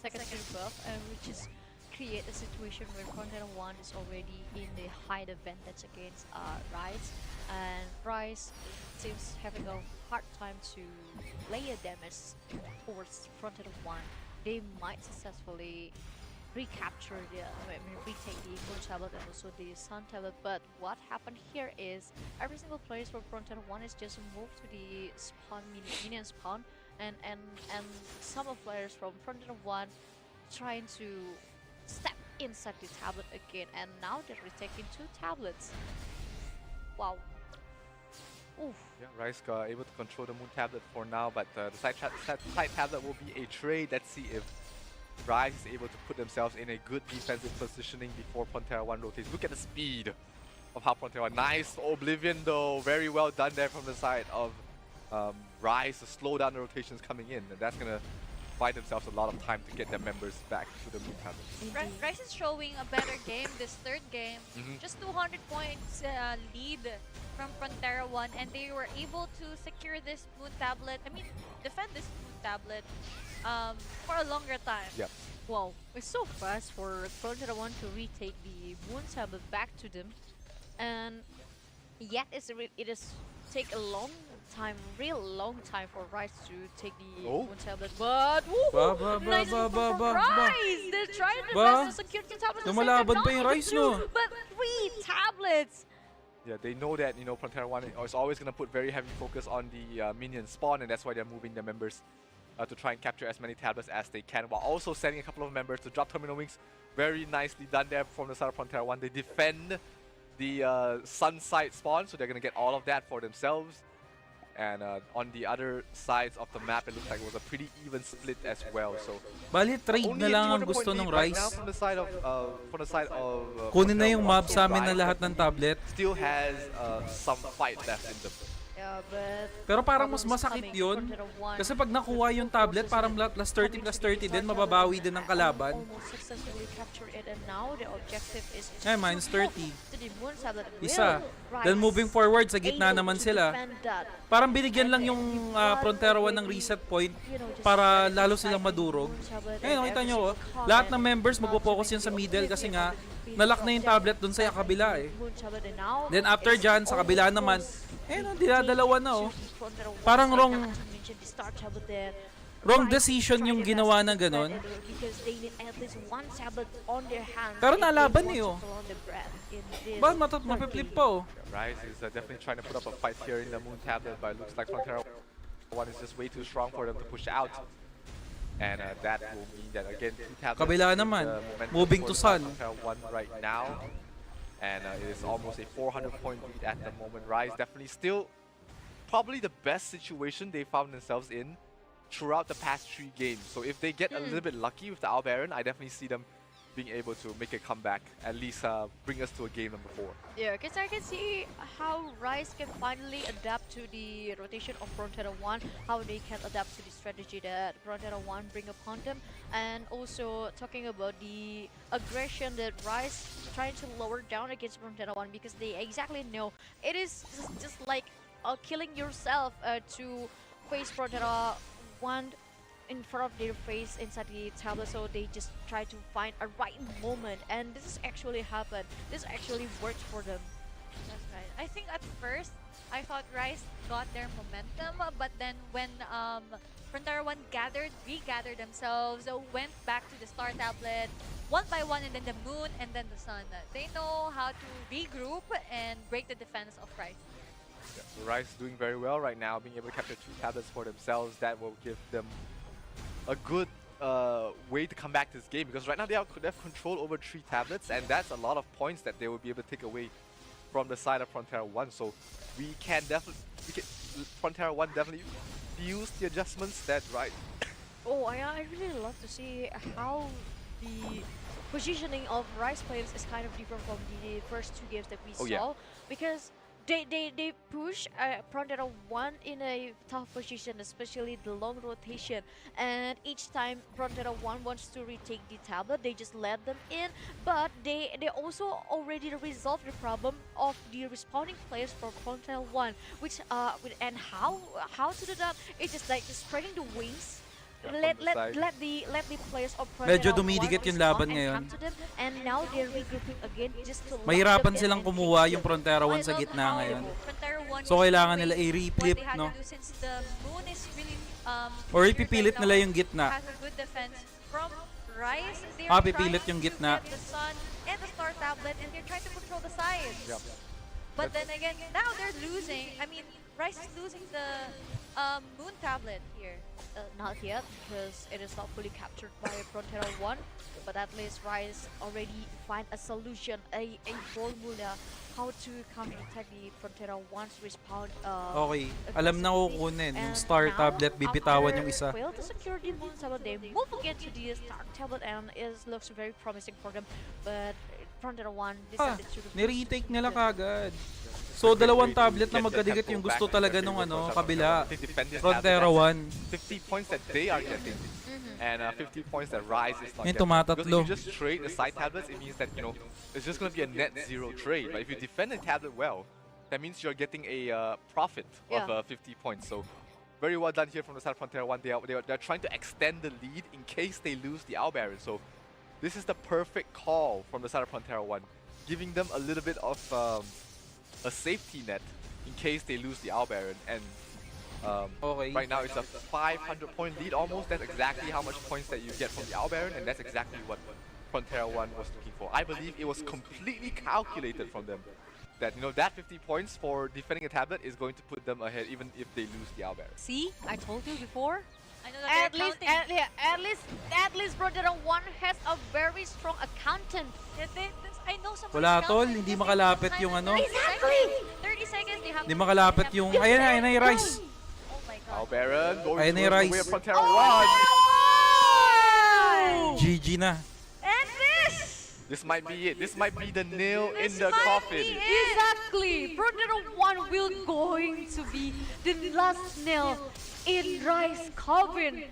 secondary buff, which is create a situation where PRONTERA 1 is already in the height advantage against Rise, and Rise seems having a hard time to lay a damage towards PRONTERA 1. They might successfully recapture retake the Moon Tablet and also the Sun Tablet, but what happened here is every single player for PRONTERA 1 is just moved to the spawn minion spawn, and some of players from PRONTERA 1 trying to step inside the tablet again, and now they're retaking 2 tablets. Wow. Oof. Yeah, Rise able to control the Moon Tablet for now, but the side tablet will be a trade. Let's see if Rise is able to put themselves in a good defensive positioning before PRONTERA 1 rotates. Look at the speed of how PRONTERA 1. Nice Oblivion though, very well done there from the side of Rise to slow down the rotations coming in, and that's gonna buy themselves a lot of time to get their members back to the Moon Tablet. Rise is showing a better game this third game. Just 200 points lead from PRONTERA 1, and they were able to secure this Moon Tablet. I mean, defend this Moon Tablet for a longer time. Yep. Wow, it's so fast for PRONTERA 1 to retake the Moon Tablet back to them, and yet it is take a long time, real long time for Rise to take the Moon Tablet. But nice move from Rise. They're trying their best to secure the tablet. Lumalaban pa yung Rise, no? But 3 tablets. Yeah, they know that PRONTERA 1 is always gonna put very heavy focus on the minion spawn, and that's why they're moving their members to try and capture as many tablets as they can, while also sending a couple of members to drop Terminal Wings. Very nicely done there from the side of PRONTERA 1. They defend the sun side spawn, so they're gonna get all of that for themselves. And on the other sides of the map, it looks like it was a pretty even split as well. So Bali, trade na lang ang gusto ng Rise. from the side of Kunin na yung map so sa amin na Rise lahat ng tablet. still has some fight left in them. Yeah, but Pero parang mas masakit yun. Kasi pag nakuha yung tablet, parang plus 30 plus 30 din, mababawi din ng kalaban. almost successfully captured it, and now the objective is Eh, minus 30. to the Moon Tablet. Isa. Will Then Rise moving forward, sa gitna able naman to sila. defend that? Parang binigyan lang yung PRONTERA 1 ng reset point para lalo silang madurog. Ngayon, nakita nyo, lahat ng members magpo-focus yan sa middle kasi nga, nalock na yung tablet dun sa kabila eh. Then after dyan, sa kabila naman, dinadalawa na oh. Parang wrong decision yung ginawa na ganun. Pero nalaban eh oh. Ba, mapiflip pa oh. Rise is definitely trying to put up a fight here in the Moon Tablet, but it looks like PRONTERA 1 is just way too strong for them to push out. And that will mean that again, 2 tablets Kabila is naman, the momentum moving for to the Sun. PRONTERA 1 right now. And it is almost a 400 point lead at the moment. Rise definitely still probably the best situation they found themselves in throughout the past 3 games. So if they get a little bit lucky with the Owl Baron, I definitely see them being able to make a comeback, at least bring us to a game number 4. Yeah, because I can see how Rise can finally adapt to the rotation of Frontera 1, how they can adapt to the strategy that Frontera 1 bring upon them, and also talking about the aggression that Rise trying to lower down against Frontera 1, because they exactly know it is just like killing yourself to face Frontera 1 in front of their face inside the tablet, so they just try to find a right moment, and this is actually happened. This actually works for them. That's right. I think at first I thought Rise got their momentum, but then when Frontera 1 regathered themselves, went back to the Star Tablet, one by one, and then the Moon, and then the Sun. They know how to regroup and break the defense of Rise. Yeah, so Rise doing very well right now, being able to capture 2 tablets for themselves. That will give them a good way to come back to this game, because right now they have control over 3 tablets, and that's a lot of points that they will be able to take away from the side of Frontera 1. So we can definitely, Frontera 1 definitely use the adjustments that Oh, I really love to see how the positioning of Rise players is kind of different from the first 2 games that we saw, yeah. because they push Frontera 1 in a tough position, especially the long rotation, and each time Frontera 1 wants to retake the tablet, they just let them in, but they also already resolved the problem of the respawning players from Frontera 1, which and how to do that? It's just like spreading the wings. Let the players of Medyo dumidikit yung laban ngayon. And now they're regrouping again just to Mahirapan silang kumuha yung Frontera 1 sa gitna ngayon. So kailangan nila i-reflip, no? Since the Moon is really Or ipipilit nila yung gitna. has a good defense from Rise. Pipilit yung gitna. The Sun and the Star Tablet, and they're trying to control the sides. Yep. But then again, now they're losing. I mean, Rise is losing the Moon Tablet here. Not yet, because it is not fully captured by Frontera 1, but at least Rise already find a solution, a formula how to counter-attack the Frontera 1's respawn. Okay, alam na kukunin. Yung Star Tablet, bibitawan yung isa. Fail to secure the Moon Tablet, they move again to the Star Tablet, and it looks very promising for them, but Frontera 1 decided to Ni-retake nila kagad. So, 2 tablet na magkadikit yung gusto talaga nung kabila. Frontera 1. 50 points that they are getting, and 50 points that Rise is not Yung getting. tumatatlo. Because if you just trade the side tablets, it means that, you know, it's just going to be a net 0 trade. But if you defend the tablet well, that means you're getting a profit of 50 points. So, very well done here from the side of Frontera 1. They're trying to extend the lead in case they lose the Owl Baron. So, this is the perfect call from the side of Frontera 1, giving them a little bit of a safety net in case they lose the Owl Baron. And Okay. right now it's a 500-point lead almost. That's exactly how much points that you get from the Owl Baron, and that's exactly what Frontera 1 was looking for. I believe it was completely calculated from them that, you know, that 50 points for defending a tablet is going to put them ahead even if they lose the Owl Baron. See, I told you before. I know that At least Frontera 1 has a very strong accountant. I know some. Wala tol, hindi makalapit yung Exactly. 30 seconds. They have. Hindi makalapit yung, ayan na yung Rise. Oh my God. Owl Baron going Ayun na yung towards the Rise. way of Frontera 1. GG na. And This might be it. This might be the nail in the coffin. Exactly. Frontera 1 will going to be the last nail in Rise coffin,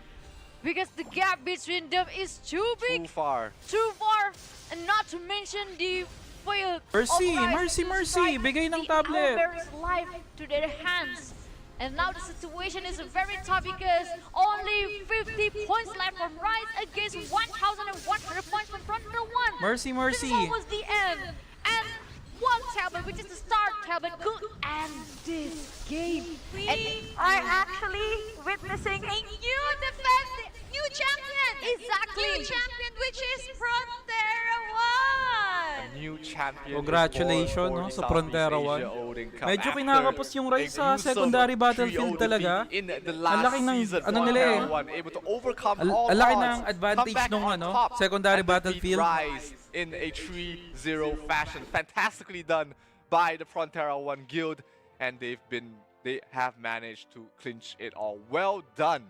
because the gap between them is too big, Too far. and not to mention the fail. Mercy. Bigay ng tablet. Life to their hands. And now the situation is very tough, because only 50 points left from Rise against 1,100 points from Frontera 1. Mercy. This is almost the end. And one tablet, which is the Star Tablet, could end this game. We are actually witnessing a new champion. Exactly. New champion, which is Frontera 1. New champion. Congratulations, no, sa Frontera 1. Medyo kinakapos yung Rise sa secondary battlefield talaga. Ang laki ng ano nila eh. Ang laki ng advantage nung secondary battlefield. Rise in a 3-0 fashion. Fantastically done by the Frontera 1 guild, and they've they have managed to clinch it all. Well done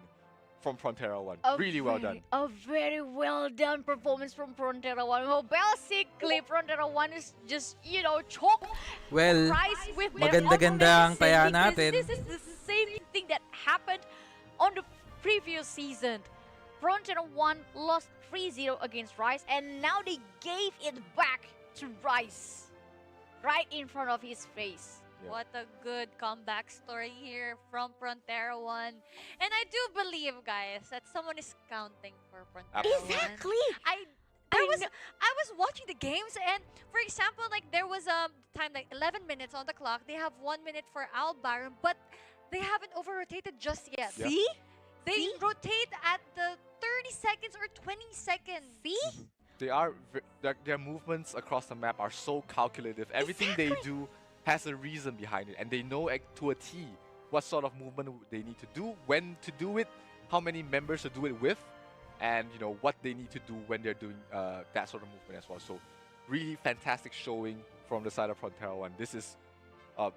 from PRONTERA 1. Really well done. A very well done performance from PRONTERA 1. Well, basically, PRONTERA 1 is just, you know, choke Well, Rice with their maganda-ganda ang opponents, taya because natin. This is the same thing that happened on the previous season. PRONTERA 1 lost 3-0 against Rice, and now they gave it back to Rice right in front of his face. Yeah. What a good comeback story here from PRONTERA 1. And I do believe, guys, that someone is counting for PRONTERA 1. Exactly. I was watching the games, and for example, like there was a time like 11 minutes on the clock. They have 1 minute for Al Baron, but they haven't over-rotated just yet. Yeah. See? They rotate at the 30 seconds or 20 seconds. See? They are their movements across the map are so calculative. Everything they do has a reason behind it, and they know to a T what sort of movement they need to do, when to do it, how many members to do it with, and you know what they need to do when they're doing that sort of movement as well. So really fantastic showing from the side of PRONTERA 1. This is a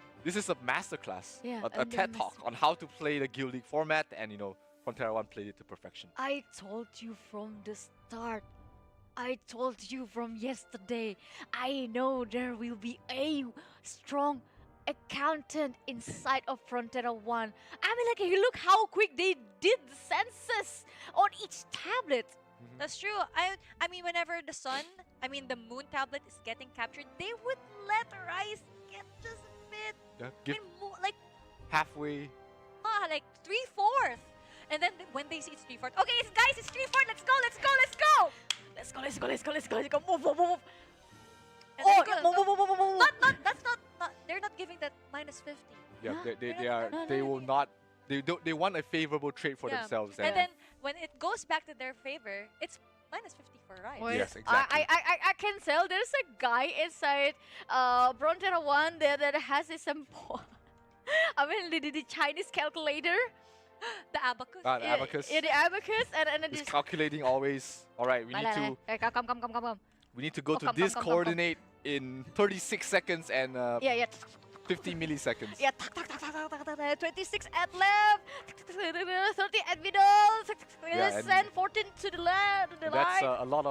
masterclass, Yeah, a TED talk on how to play the Guild League format, and you know PRONTERA 1 played it to perfection. I told you from the start. I told you from yesterday. I know there will be a strong accountant inside of PRONTERA 1. I mean, like, look how quick they did the census on each tablet. That's true. I mean, whenever the moon tablet is getting captured, they would let Rice get just a bit, Yeah, give like halfway. like 3/4. And then when they see it's 3/4, okay, guys, it's 3/4. Let's go, let's go, let's go. Let's go, let's go, let's go, let's go, let's go. Move, move, move. And then Oh, go, move, move, move, move, move. that's not. They're not giving that -50. Yeah, No, they will not. They want a favorable trade for Yeah. themselves. And then when it goes back to their favor, it's -50 for Rice. Wait, Yes, exactly. I can tell there's a guy inside PRONTERA 1 there that has this I mean the Chinese calculator. The abacus. The abacus. Yeah, the abacus and then It's this. calculating always. All right, we need to Come. we need to go Oh, to come, this come. coordinate in 36 seconds and Yeah. 50 milliseconds. Yeah, 26 at left, 30 at middle, Yeah, send 14 to the left, to the And that's right. a lot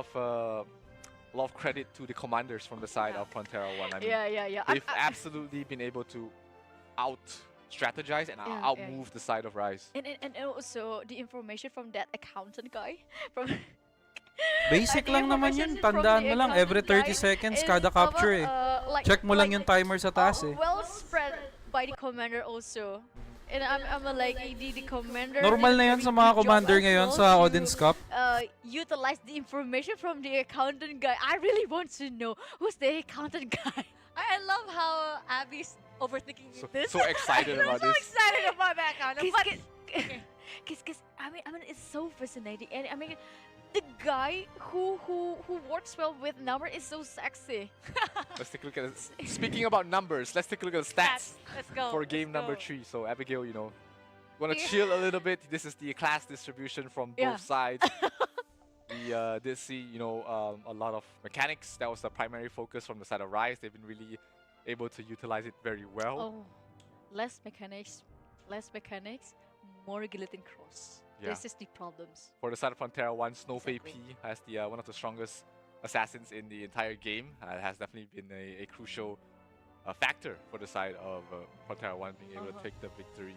of credit to the commanders from the side of PRONTERA 1. I mean, Yeah. they've absolutely been able to out-strategize and Yeah, out-move the side of Rice. And also the information from that accountant guy from Basic the lang naman information yun. from Tandaan the mo lang, every accountant 30 guy seconds is kada capture eh. like- Check mo lang like- yung timer sa taas eh. well spread by the commander also. And I'm like the commander. Normal did a na yan very sa mga good commander job as ngayon well sa to, ODINS Cup. utilize the information from the accountant guy. I really want to know who's the accountant guy. I love how Abby's overthinking this. So excited about so this. excited about that counter. But Because I mean it's so fascinating, and I mean the guy who works well with number is so sexy. Let's take a look at it. Speaking about numbers, let's take a look at the stats let's go. for let's game number go. 3. So Abigail, you know, want to Yeah. chill a little bit. This is the class distribution from Yeah. both sides. We did see, you know, a lot of mechanics. That was the primary focus from the side of Rice. They've been really able to utilize it very well. Oh, less mechanics, more guillotine cross. Yeah. This is the problems. For the side of PRONTERA 1, Snowfei P Exactly. has the one of the strongest assassins in the entire game. Has definitely been a crucial factor for the side of PRONTERA 1 being able to take the victory.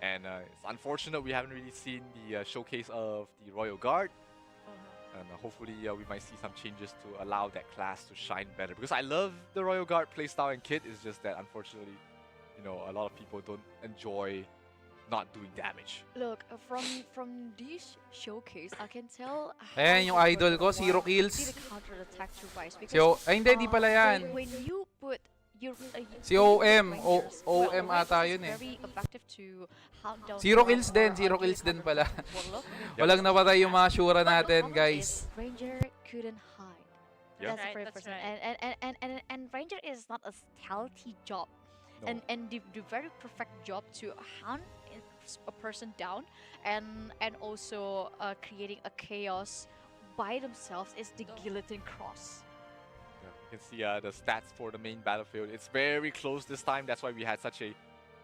And it's unfortunate we haven't really seen the showcase of the Royal Guard. And hopefully we might see some changes to allow that class to shine better. Because I love the Royal Guard playstyle and kit. It's just that unfortunately, you know, a lot of people don't enjoy not doing damage. Look, from this showcase, I can tell. Ayan, yung idol ko, Zero Kills. Did a counter attack to Rice because, Si hindi, di pala yan. When you put your Si OM, Rangers, OM Rangers ata is yun eh. very effective to hunt down Zero the kills din, or zero to kills din counter pala. Warlock. Walang napatay yung mga Shura But the natin, problem guys. is Ranger couldn't hide. Yeah. That's the very That's first right. one. And Ranger is not a stealthy job. No. And the very perfect job to hunt a person down and also creating a chaos by themselves is the guillotine cross. Yeah, you can see the stats for the main battlefield. It's very close this time. That's why we had such a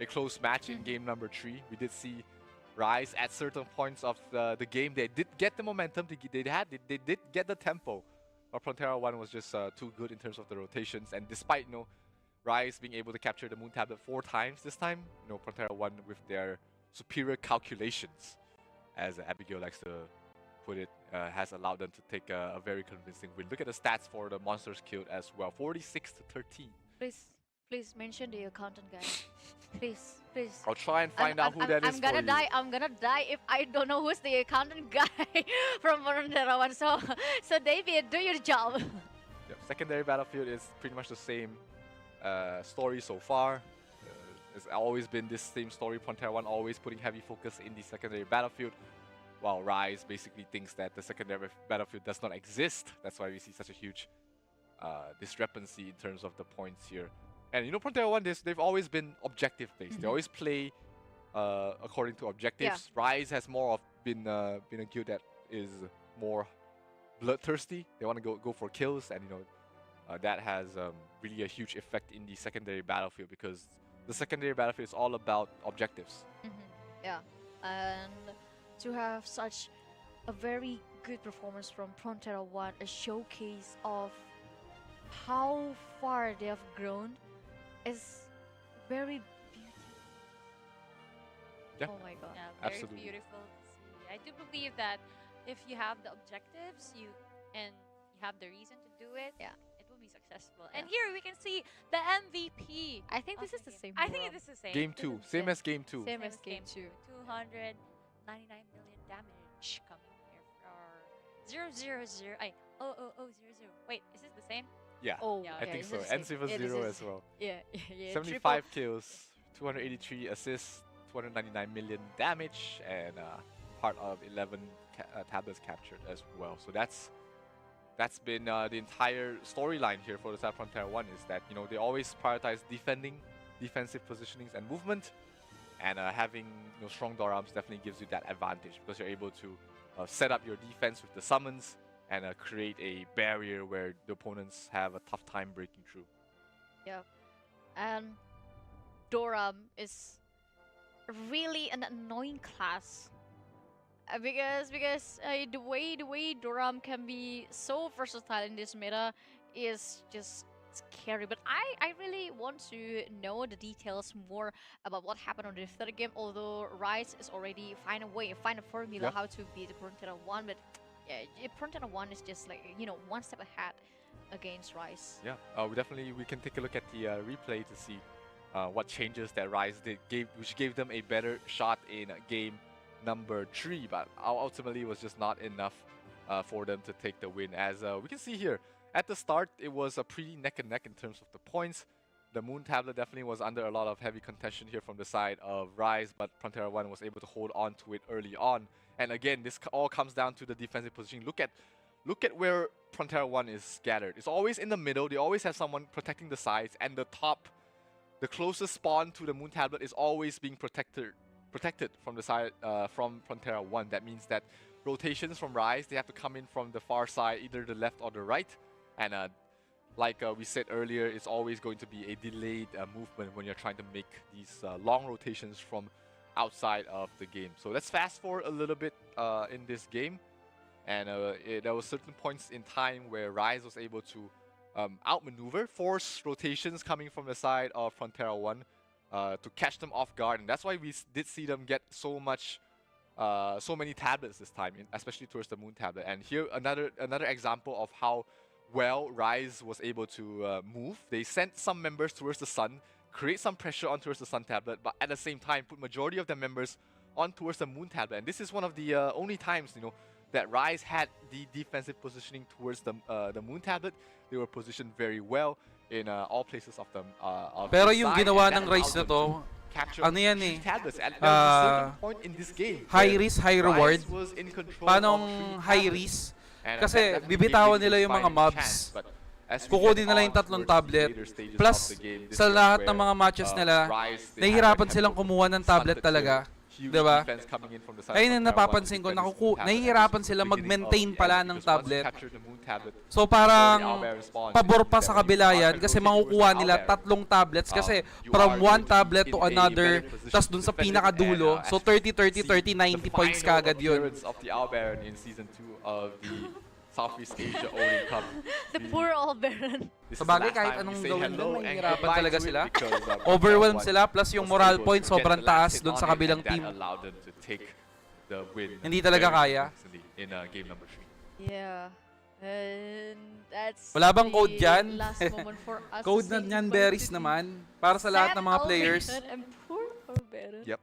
a close match in game number 3. We did see Rise at certain points of the game. They did get the momentum. They did get the tempo. But PRONTERA 1 was just too good in terms of the rotations. And despite Rise being able to capture the Moon Tablet 4 times this time, PRONTERA 1 with their superior calculations, as Abigail likes to put it, has allowed them to take a very convincing win. Look at the stats for the monsters killed as well. 46-13. Please mention the accountant guy. Please. I'll try and find out who that is for you. I'm gonna die if I don't know who's the accountant guy from PRONTERA 1. So David, do your job. Yep, secondary battlefield is pretty much the same story so far. It's always been this same story. PRONTERA 1 always putting heavy focus in the secondary battlefield, while Rise basically thinks that the secondary battlefield does not exist. That's why we see such a huge discrepancy in terms of the points here. And PRONTERA 1, they've always been objective-based. They always play according to objectives. Yeah. Rise has more of been a guild that is more bloodthirsty. They want to go for kills, and that has really a huge effect in the secondary battlefield, because the secondary battlefield is all about objectives. Yeah, and to have such a very good performance from PRONTERA 1, a showcase of how far they have grown, is very beautiful. Yeah. Oh my god. Yeah, very Absolutely. beautiful to see. I do believe that if you have the objectives, you have the reason to do it, Yeah. it will be successful. And here we can see the MVP. I think of this is the game. same. I think Doram. it is the same. Game 2, same as game 2. Same as game 2. 299 million damage coming here for 000. Oh, 000. Wait, is this the same? Yeah, Oh, Yeah, I yeah, think it's so. the same. Ends with a Yeah, this 0 is- as well. Yeah, yeah. 75 kills, 283 assists, 299 million damage, and part of 11 tablets captured as well. So that's been the entire storyline here for the side of PRONTERA 1, is that they always prioritize defensive positionings and movement, and having strong Dorams definitely gives you that advantage, because you're able to set up your defense with the summons and create a barrier where the opponents have a tough time breaking through. Yeah, and Doram is really an annoying class, because the way Doram can be so versatile in this meta is just scary. But I really want to know the details more about what happened on the third game. Although Rise is already find a formula Yeah. how to beat the PRONTERA 1, but yeah, PRONTERA 1 is just like one step ahead against Rise. Yeah, we can take a look at the replay to see what changes that Rise which gave them a better shot in game number 3, but ultimately was just not enough for them to take the win. As we can see here, at the start, it was a pretty neck and neck in terms of the points. The Moon Tablet definitely was under a lot of heavy contention here from the side of Rise, but PRONTERA 1 was able to hold on to it early on. And again, this all comes down to the defensive positioning. Look at where PRONTERA 1 is scattered. It's always in the middle. They always have someone protecting the sides, and the top, the closest spawn to the Moon Tablet, is always being protected from the side from PRONTERA 1. That means that rotations from Rise, they have to come in from the far side, either the left or the right. And like we said earlier, it's always going to be a delayed movement when you're trying to make these long rotations from outside of the game. So let's fast forward a little bit in this game. And there were certain points in time where Rise was able to outmaneuver, force rotations coming from the side of PRONTERA 1 to catch them off guard. And that's why we did see them get so many tablets this time, especially towards the Moon Tablet. And here another example of how well Rise was able to move. They sent some members towards the Sun, create some pressure on towards the Sun Tablet, but at the same time put majority of their members on towards the Moon Tablet. And this is one of the only times that Rise had the defensive positioning towards the Moon Tablet. They were positioned very well in all places of them. Pero yung ginawa ng Rise na to, ano yan eh, high risk, high reward. Paanong high risk? Kasi bibitawan nila yung mga mobs. Kukunin nila yung 3 tablet. Plus, sa lahat ng mga matches nila, nahihirapan silang kumuha ng tablet talaga. huge Diba? defense coming in from the side. Ayun of ang Frontera napapansin ko, One to defend this moon tablet nahihirapan at sila the beginning of mag-maintain the pala end, ng because once you tablet. capture the moon tablet, So before the parang owlbear responds, pabor it pa means sa that if you kabila are yan kasi rotating towards makukuha the nila owlbear, tatlong tablets kasi you from are one going to be tablet to in a another, better position tas to dun sa defend it, pinakadulo. and, So as 30, 30, see 30, 90 the points final kagad yun. appearance of the owlbear in season 2 of the Southeast Asia Odin Cup. The poor old Baron. This Sa is the bagay, last kahit time we anong say gawin hello doon, and mahihirapan goodbye talaga to it sila. because, Overwhelmed Frontera sila, One plus yung was moral able points to get sobrang the last taas hit dun on sa it, kabilang and that team. allowed them to take the win Hindi talaga very kaya. convincingly in game number 3. Yeah. And that's Wala bang code the dyan? last moment for us Code to na say nyan goodbye berries to the naman. Para sa lahat Sad ng mga old players. Baron and poor old Baron. Yep.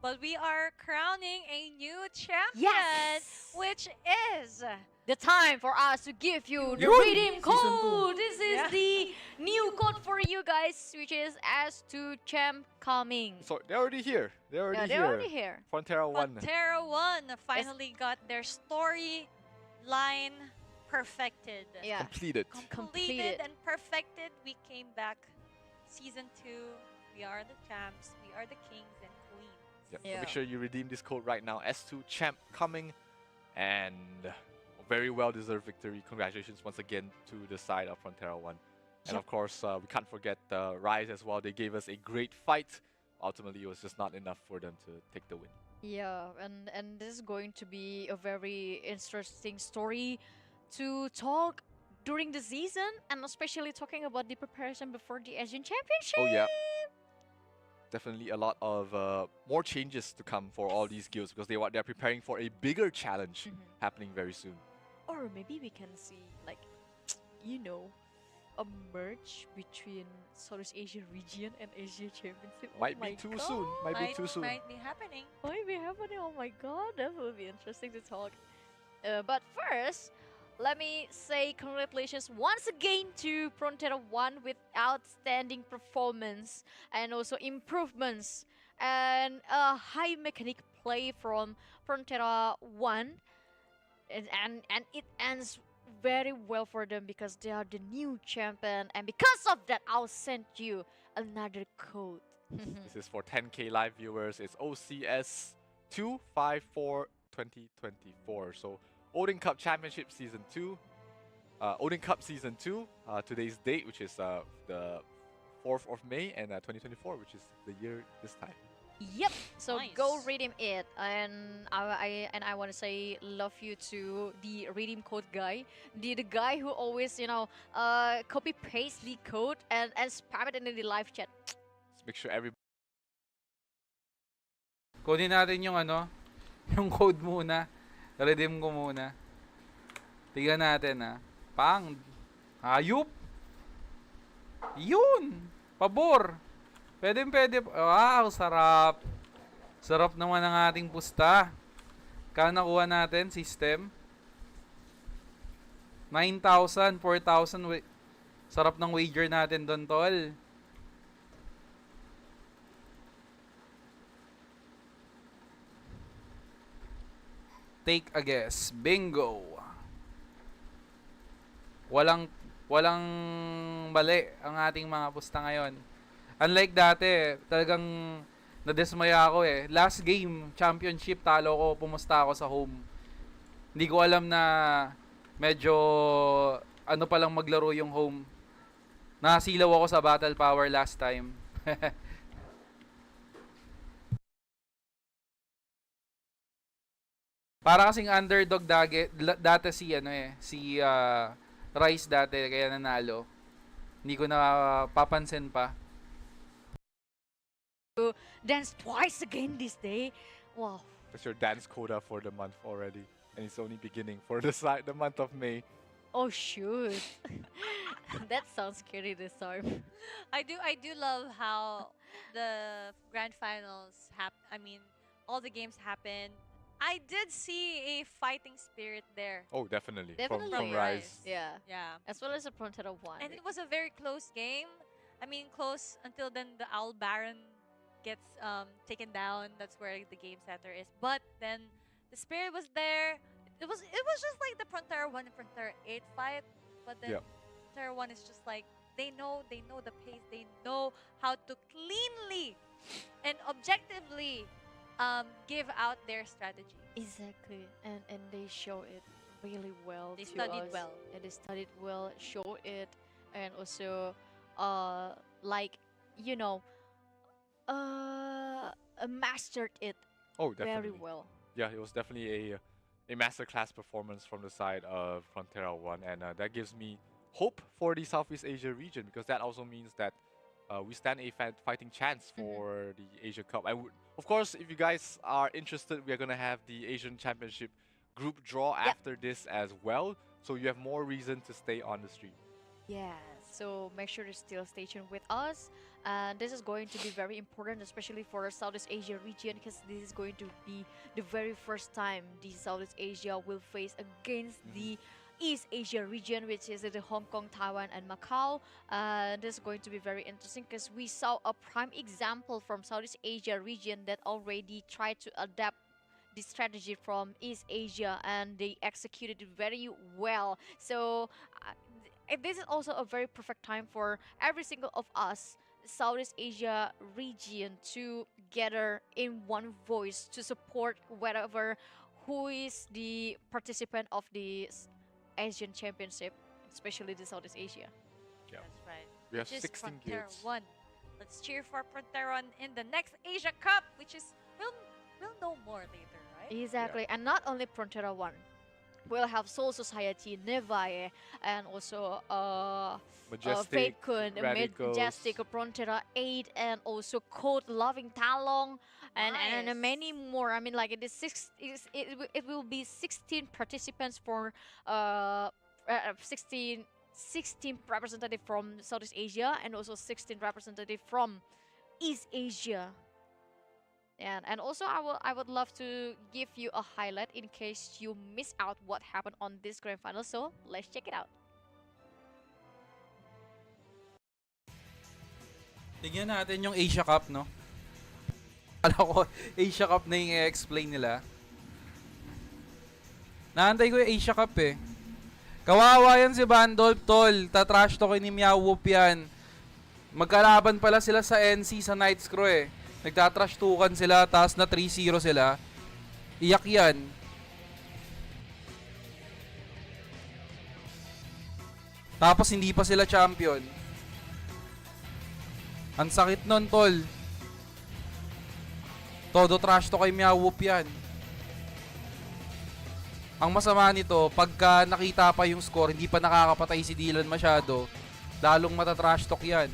But we are crowning a new champion, Yes! which is The time for us to give you the Yun! redeem Season code. This is Yeah. the new code for you guys, which is S2 Champ coming. So they're already here. They're already Yeah, they're here. already here. Frontera One. Pantera One finally got their storyline perfected. Yeah. Completed. Completed and perfected. We came back season 2. We are the champs. We are the kings and queens. Yep. So Yeah. make sure you redeem this code right now. S2 Champ coming, and a very well-deserved victory. Congratulations once again to the side of Frontera One. And of course, we can't forget Rise as well. They gave us a great fight. Ultimately, it was just not enough for them to take the win. Yeah, and this is going to be a very interesting story to talk during the season, and especially talking about the preparation before the Asian Championship. Oh yeah. Definitely a lot of more changes to come for all these guilds, because they're preparing for a bigger challenge happening very soon. Or maybe we can see, like, you know, a merge between Southeast Asia region and Asia Championship. Might Oh be my too soon. Might be too soon. Might be happening. Might be happening. Oh my god, that will be interesting to talk. But first, let me say congratulations once again to Prontera One with outstanding performance and also improvements and a high mechanic play from Prontera One, and it ends very well for them because they are the new champion, and because of that, I'll send you another code. This is for 10K live viewers. It's OCS 254-2024. So Odin Cup Championship Season 2. Odin Cup Season 2. Today's date, which is the 4th of May, and 2024, which is the year this time. Yep. So go Nice. redeem it, and I want to say love you to the redeem code guy, the guy who always copy paste the code and spam it in the live chat. Let's make sure everybody. Kunin natin yung yung code muna. Redeem ko muna. Tignan natin Pang. Hayop. Yun. Pabor. Pwede. Wow, sarap. Sarap naman ang ating pusta. Kano nakuha natin? System. 9,000, 4,000. Sarap ng wager natin doon, tol. Take a guess. Bingo. Walang mali ang ating mga pusta ngayon. Unlike dati, talagang nadismaya ako Last game, championship, talo ko, pumusta ako sa home. Hindi ko alam na medyo palang maglaro yung home. Nasilaw ako sa battle power last time. Para kasing underdog dati si Rice dati kaya nanalo. Hindi ko na papansin pa. Dance twice again this day. Wow. That's your dance quota for the month already, and it's only beginning for the month of May. Oh shoot. That sounds scary this time. I do love how the grand finals all the games happened. I did see a fighting spirit there. Oh, definitely. Definitely. From Rise. Yeah. Yeah. As well as the Prontera One. And it was a very close game. Close until then the Owl Baron gets taken down. That's where the game center is. But then the spirit was there. It was just like the Prontera 1 and Prontera 8 fight. But then Prontera 1 is just like they know the pace. They know how to cleanly and objectively give out their strategy. Exactly, and they show it really well. They to studied us. well. And they studied well, showed it, and also, like, you know, mastered it Oh, very definitely. well. Yeah, it was definitely a masterclass performance from the side of Frontera One, and that gives me hope for the Southeast Asia region, because that also means that we stand a fighting chance for the Asia Cup. Of course, if you guys are interested, we are gonna have the Asian Championship group draw Yep. after this as well, so you have more reason to stay on the stream. Yeah, so make sure to still stay tuned with us. And this is going to be very important, especially for Southeast Asia region, because this is going to be the very first time the Southeast Asia will face against the East Asia region, which is the Hong Kong, Taiwan, and Macau. This is going to be very interesting because we saw a prime example from Southeast Asia region that already tried to adapt the strategy from East Asia, and they executed it very well. So this is also a very perfect time for every single of us Southeast Asia region to gather in one voice to support whatever who is the participant of the Asian Championship, especially the Southeast Asia. Yeah. That's right. We have Which is 16 Frontera guilds. 1. Let's cheer for Frontera 1 in the next Asia Cup, which is we'll know more later, right? Exactly, and not only Prontera 1. We'll have Soul Society, Nevae, and also Majestic, Vacant, Radicals. Majestic, Prontera 8, and also Code Loving Talong, and Nice. many more. I mean, like it is it will be 16 participants for 16 representative from Southeast Asia, and also 16 representative from East Asia. And also I would love to give you a highlight in case you miss out what happened on this grand final. So let's check it out. Tignan natin yung Asia Cup, no? Kala ko, Asia Cup na yung i-explain nila. Naantay ko yung Asia Cup eh. Kawawa yan si Bandolp, tol. Tatrash to ni Meowwhoop yan. Magkalaban pala sila sa NC sa Night's Crew eh. Nagtatrash tukan sila, taas na 3-0 sila. Iyak yan. Tapos hindi pa sila champion. Ang sakit nun, tol. Todo trash to kay Meowwhoop yan. Ang masama nito, pagka nakita pa yung score, hindi pa nakakapatay si Dylan masyado, lalong matatrash talk yan.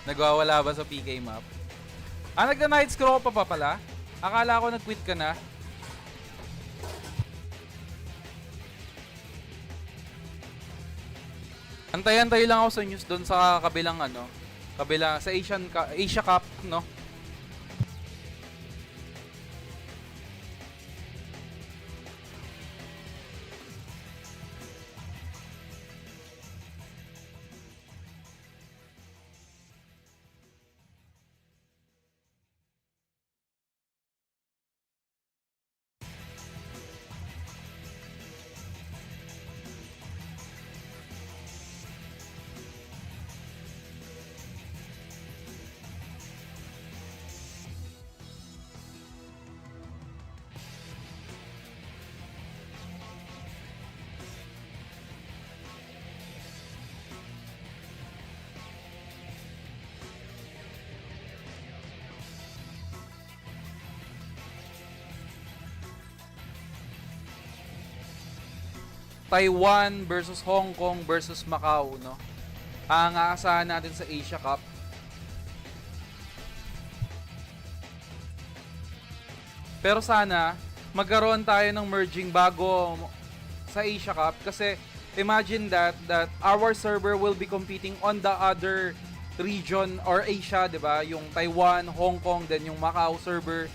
Nagwawala ba sa PK map? Ah, nagna-night scroll pa pala? Akala ko nag-quit ka na. Antay-antay lang ako sa news doon sa kabilang sa Asia Cup, no? Taiwan versus Hong Kong versus Macau, no? Ang aasahan natin sa Asia Cup. Pero sana magkaroon tayo ng merging bago sa Asia Cup kasi imagine that our server will be competing on the other region or Asia, 'di ba? Yung Taiwan, Hong Kong, then yung Macau server.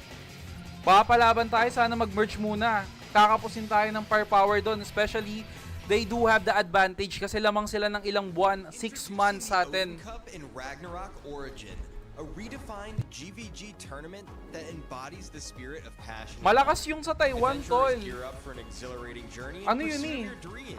Papalaban tayo, sana mag-merge muna. Kakapusin tayo ng firepower doon, especially they do have the advantage kasi lamang sila ng ilang buwan, 6 months sa atin. Cup in Ragnarok Origin, a redefined GVG tournament that embodies the spirit of passion. Malakas yung sa Taiwan, tol. Adventurers gear up for an exhilarating journey and Ano yun pursue eh? their dreams.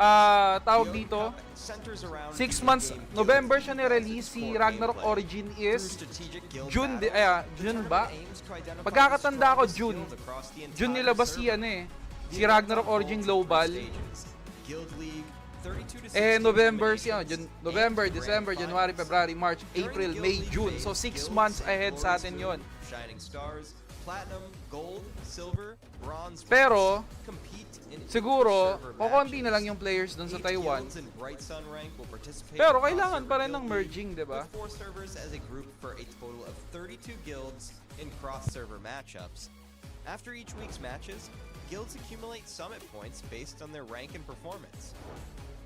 Tawag The dito, Cup centers around 6 video months, game November guilds siya and ni-release, si core Ragnarok gameplay. Origin Through is strategic guild June, battles, the June tournament ba? aims to identify Pagkakatanda the ko, strongest June. guilds across the June entire nilabas si server. ano eh, The si event Ragnarok Origin unfolds in Global. 3 stages. Guild League, 32 to 16 November siya, eliminations, November, and grand December, January, finals. February, March, During April, Guild May, League June. phase, So 6 guilds months and ahead sa glories atin to yon. Shining Stars, Platinum, Gold, Silver, Bronze. Pero, compete in siguro, server kukunti na matches. lang yung players dun sa 8 Taiwan. guilds in Bright Sun rank will participate Pero in kailangan cross-server pa rin ng guild merging, league, di ba? with 4 servers as a group for a total of 32 guilds in cross-server matchups. After each week's matches, guilds accumulate summit points based on their rank and performance.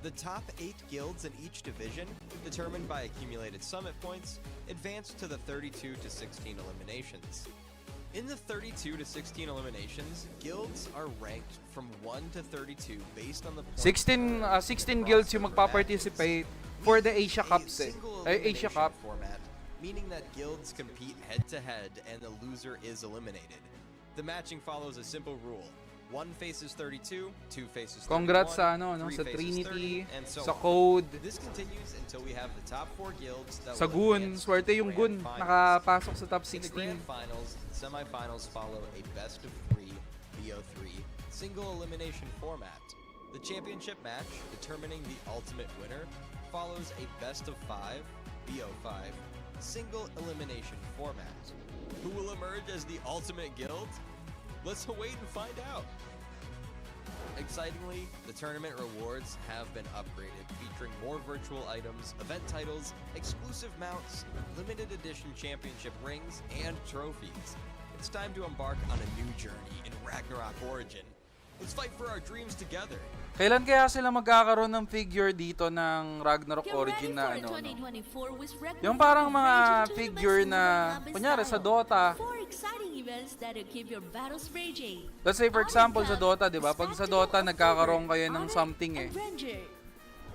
The top 8 guilds in each division, determined by accumulated summit points, advance to the 32 to 16 eliminations. In the 32 to 16 eliminations, guilds are ranked from 1 to 32 based on the points 16 guilds yung magpa-participate for the Asia Cups eh. Asia Cup. Format, meaning that guilds compete head-to-head and the loser is eliminated. The matching follows a simple rule. 1 faces 32, 2 faces 31, Congrats sa ano, no, 3 sa faces Trinity, 30, and so sa on. Code, This continues until we have the top 4 guilds that sa will Gun. advance to Swerte the yung grand Gun, finals. nakapasok sa top In the 16. grand finals, semifinals follow a best of 3 BO3 single elimination format. The championship match, determining the ultimate winner, follows a best of 5 BO5 single elimination format. Who will emerge as the ultimate guild? Let's wait and find out. Excitingly, the tournament rewards have been upgraded, featuring more virtual items, event titles, exclusive mounts, limited edition championship rings, and trophies. It's time to embark on a new journey in Ragnarok Origin. Let's fight for our dreams together. Kailan kaya sila magkakaroon ng figure dito ng Ragnarok Get Origin ready na for ano? 2024 with Ragnarok Yung parang mga Origin figure tournaments na, in Doram kunyari sa style. Dota. 4 exciting events that'll keep your battles raging. Let's say for example sa Dota, di ba? Pag sa Dota nagkakaroon kayo ng Honor something eh. and Ranger.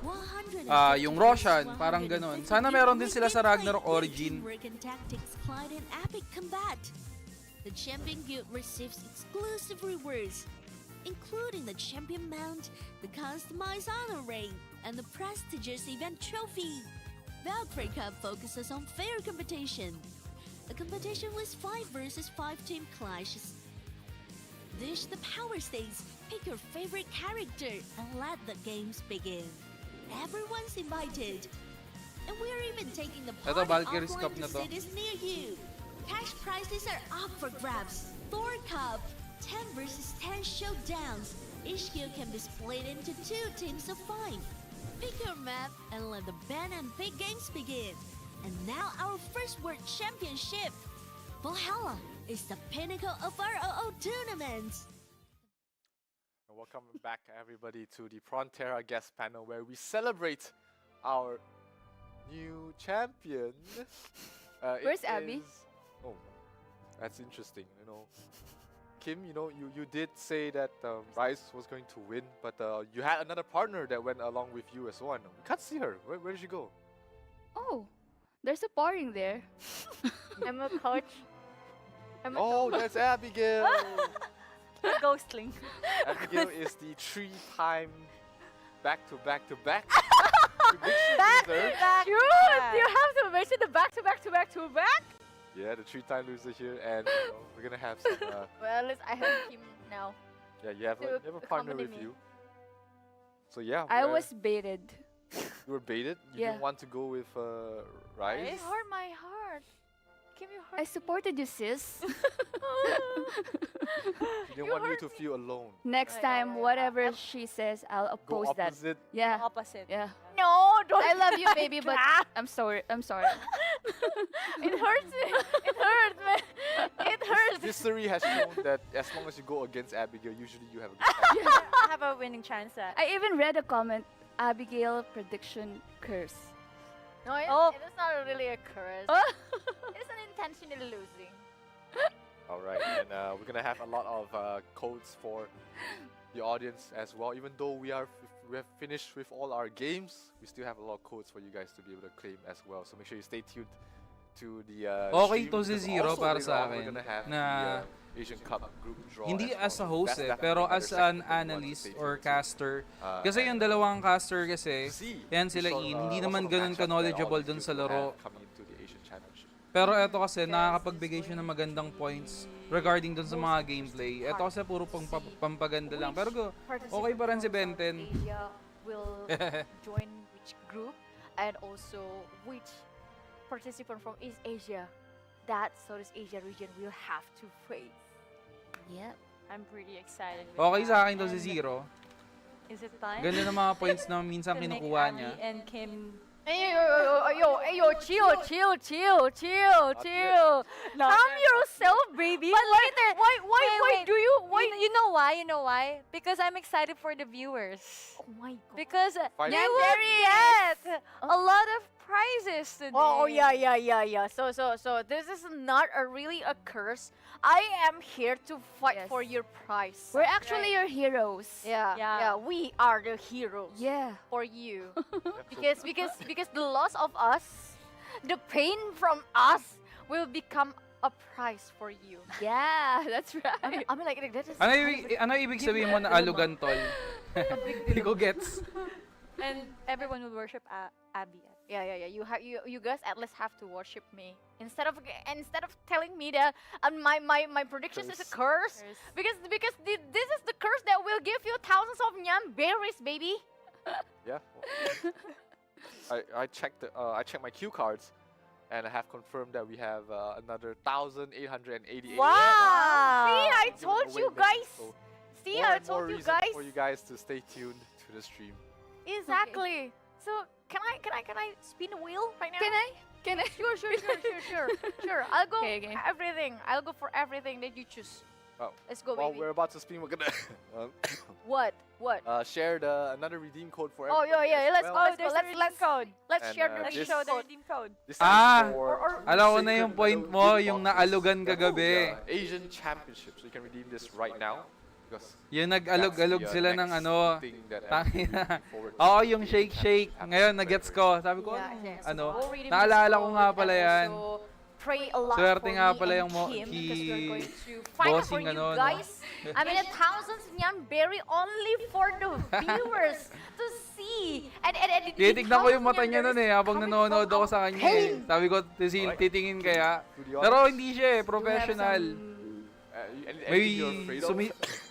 150 Yung Roshan, versus parang 150 ganun. Sana meron din sila sa gameplay Ragnarok with Origin. teamwork and tactics collide in epic combat. The champion guild receives exclusive rewards, including the champion mount, the customized honor ring, and the prestigious event trophy. Valkyrie Cup focuses on fair competition. A competition with 5 versus 5 team clashes. Dish the power stakes, pick your favorite character, and let the games begin. Everyone's invited. And we're even taking the Ito, party Valkyrie's Cup offline na to to. cities near you. Cash prizes are up for grabs. Thor Cup, 10 versus 10 showdowns. Each guild can be split into 2 teams of 5. Pick your map and let the ban and pick games begin. And now our first World Championship. Valhalla is the pinnacle of our OO tournaments. And welcome back everybody to the PRONTERA guest panel where we celebrate our new champion. Where's Abby? Oh, that's interesting. You know, Kim, you did say that Rice was going to win, but you had another partner that went along with you as well. We can't see her. Where did she go? Oh, there's a paring there. I'm a coach. Oh, that's Abigail. Ghostling. Abigail is the 3-time back-to-back-to-back. Back loser. to back. Dude, you have to mention the back-to-back-to-back-to-back? Yeah, the 3-time loser here, and we're gonna have some. Well, at least I have him now. Yeah, you have To a partner accompany with me. you. So yeah, I was baited. you were baited. You Yeah. didn't want to go with Rice. Or my heart. Give me I supported you, sis. She didn't want you to feel alone. Next Right, time, right, right. whatever she says, I'll Go oppose that. opposite. Yeah. opposite. Yeah. No, don't. I love you, baby, but I'm sorry. I'm sorry. It hurts me. It hurts, man. It hurts. History has shown that as long as you go against Abigail, usually you have a good time. I have a winning chance at. I even read a comment. Abigail prediction curse. No, it's, Oh. it's not really a curse. Oh. It's an intentionally losing. All right, and we're gonna have a lot of codes for the audience as well. Even though we have finished with all our games, we still have a lot of codes for you guys to be able to claim as well. So make sure you stay tuned to the Okay stream, to si because Zero also para later sa on we're akin gonna have na the Asian Cup group draw hindi as as a well. host That's pero definitely as another an segment that we want to analyst stay or tuned to. caster. Kasi And yung dalawang caster kasi, see, yan we sila saw, In, what hindi sort naman of ganun matchup that ka-knowledgeable all dun of sa you will laro. have coming into the Asian Championship. Pero eto kasi nakakapagbigay siya ng magandang points regarding dun sa mga gameplay. Eto kasi puro pampaganda lang. Pero okay pa rin si Benten. Asia will join which group and also which participant from East Asia that Southeast Asia region will have to face. Yep. I'm pretty excited. With Okay that. sa akin to si And Zero. Is it time? Ganda ng mga points na minsan to make kinukuha Ali niya. and Kim. Ayo, chill. No, Calm yourself, baby. But later, Why do you? Why? You know why? You know why? Because I'm excited for the viewers. Oh my god. Because Finally. they will get a lot of prizes today. Oh yeah. So this is not really a curse. I am here to fight Yes. for your prize. We're actually your heroes. Yeah, we are the heroes. Yeah. For you. because the loss of us, the pain from us will become a prize for you. Yeah, that's right. I mean like that is Ano ibig sabihin mo na alugan, tol? Hindi ko gets. And everyone will worship Abby. Yeah. You guys at least have to worship me instead of telling me that my predictions is a curse. Because this is the curse that will give you thousands of nyam berries, baby. Yeah. I checked my cue cards, and I have confirmed that we have another 1,888. Wow! See, I Given told away you messages, guys. so See, more I and more told you reason guys. for you guys to stay tuned to the stream. Exactly. So can I spin a wheel right now? Can I? Sure. I'll go Okay. everything. I'll go for everything that you choose. Oh, Let's go, while baby. we're about to spin, we're gonna What? share another redeem code for Oh everybody yeah. as Let's well. go. Let's go. there's a redeem code. Let's And, share the this- redeem Show the code. redeem code. This time Ah! for Alam ko na Sacred yung point Medal mo, gift yung boxes. naalugan kagabi. The Asian Championship. So you can redeem this right now. Because Yung nag-alog-alog that's the, sila ng next ano. thing that Tangina. I'm looking forward to Oo, seeing yung the Asian shake. Championship Ngayon, happen nagets very, ko. very Sabi ko, Yeah. ano, Go redeem this naalala ko code nga and pala yan. also pray a lot Swerte for nga me pala and yung Kim because we're going to fight for bossing you ano, no? guys. I mean, a thousands nyam berry only for the viewers to see. And Titignan ko yung mata niya nun eh, habang nanonood ako sa kanya eh. Sabi ko, titingin kaya. To the Pero audience. hindi siya eh, professional. anything May you're afraid of?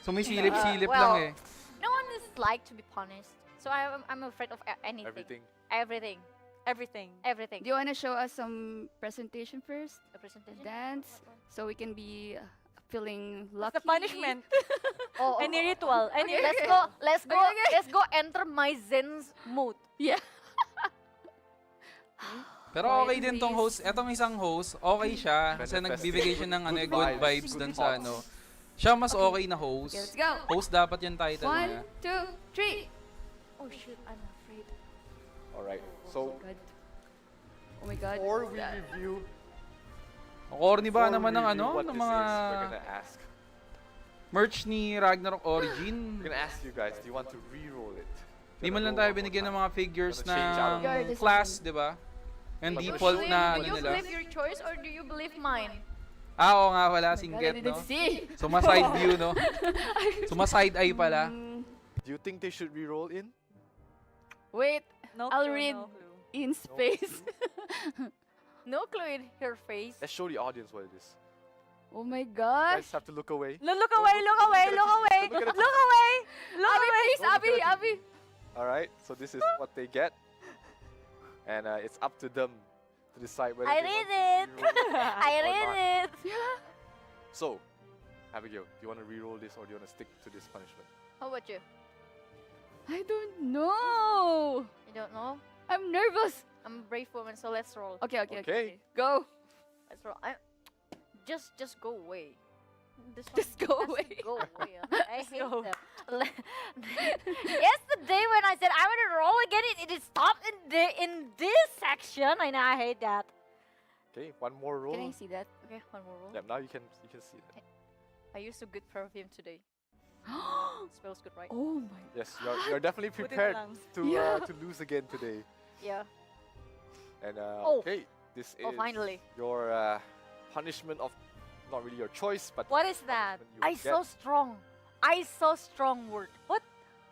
sumisilip-silip well, lang eh. no one is like to be punished. So I'm afraid of anything. Everything. Everything. Do you want to show us some presentation first? The presentation. Dance, so we can be feeling lucky. The punishment. Oh, Any ritual. Any Let's go enter my Zen's mood. Yeah. Pero okay din tong host. Etong isang host, okay siya. Kasi nagbibigay siya ng Good good vibes, vibes good dun sa thoughts. ano. Siya mas okay na host. Let's go. Host dapat yung title 1, niya. 2, 3. Oh shit, I'm afraid. Alright, so God. Oh my God. before we review, Corny ba before naman we ng review ano? what Ng this mga is, we're gonna ask. merch ni Ragnarok Origin. We're gonna ask you guys, do you want to re-roll it? Di man lang tayo binigyan ng mga figures Gonna change out. ng class, di ba? Yung Do you default na Do ano you nila. believe your choice or do you believe mine? Ah, oo nga pala, God, I singket, no? didn't see. Suma-side view, no? Suma-side eye pala. Do you think they should re-roll in? Wait, No I'll clue, read no clue. in space. No clue in her face. Let's show the audience what it is. Oh my You gosh. guys have to look away. Look away, look away, look away, Look at it. look away, look Abby, away. please, Abby, Abby. Alright, so this is what they get. And it's up to them to decide whether I they read want it. to reroll I or read not. it. So, Abigail, do you want to reroll this or do you want to stick to this punishment? How about you? I don't know. You don't know? I'm nervous. I'm a brave woman, so let's roll. Okay. Go. Let's roll. Just go away. This one Just go has to away. Go away. I hate them. Yesterday when I said I want to roll again, it stopped in this section, and I hate that. Okay, one more roll. Can I see that? Okay, one more roll. Yeah, now you can see it. I used a good perfume today. Smells good, right? Oh my. Yes, you're definitely Put it prepared down. to lose again today. Yeah. And Oh. okay, this is Oh, finally. your punishment of not really your choice, but What is that? punishment you I get. saw strong. I saw strong word. What?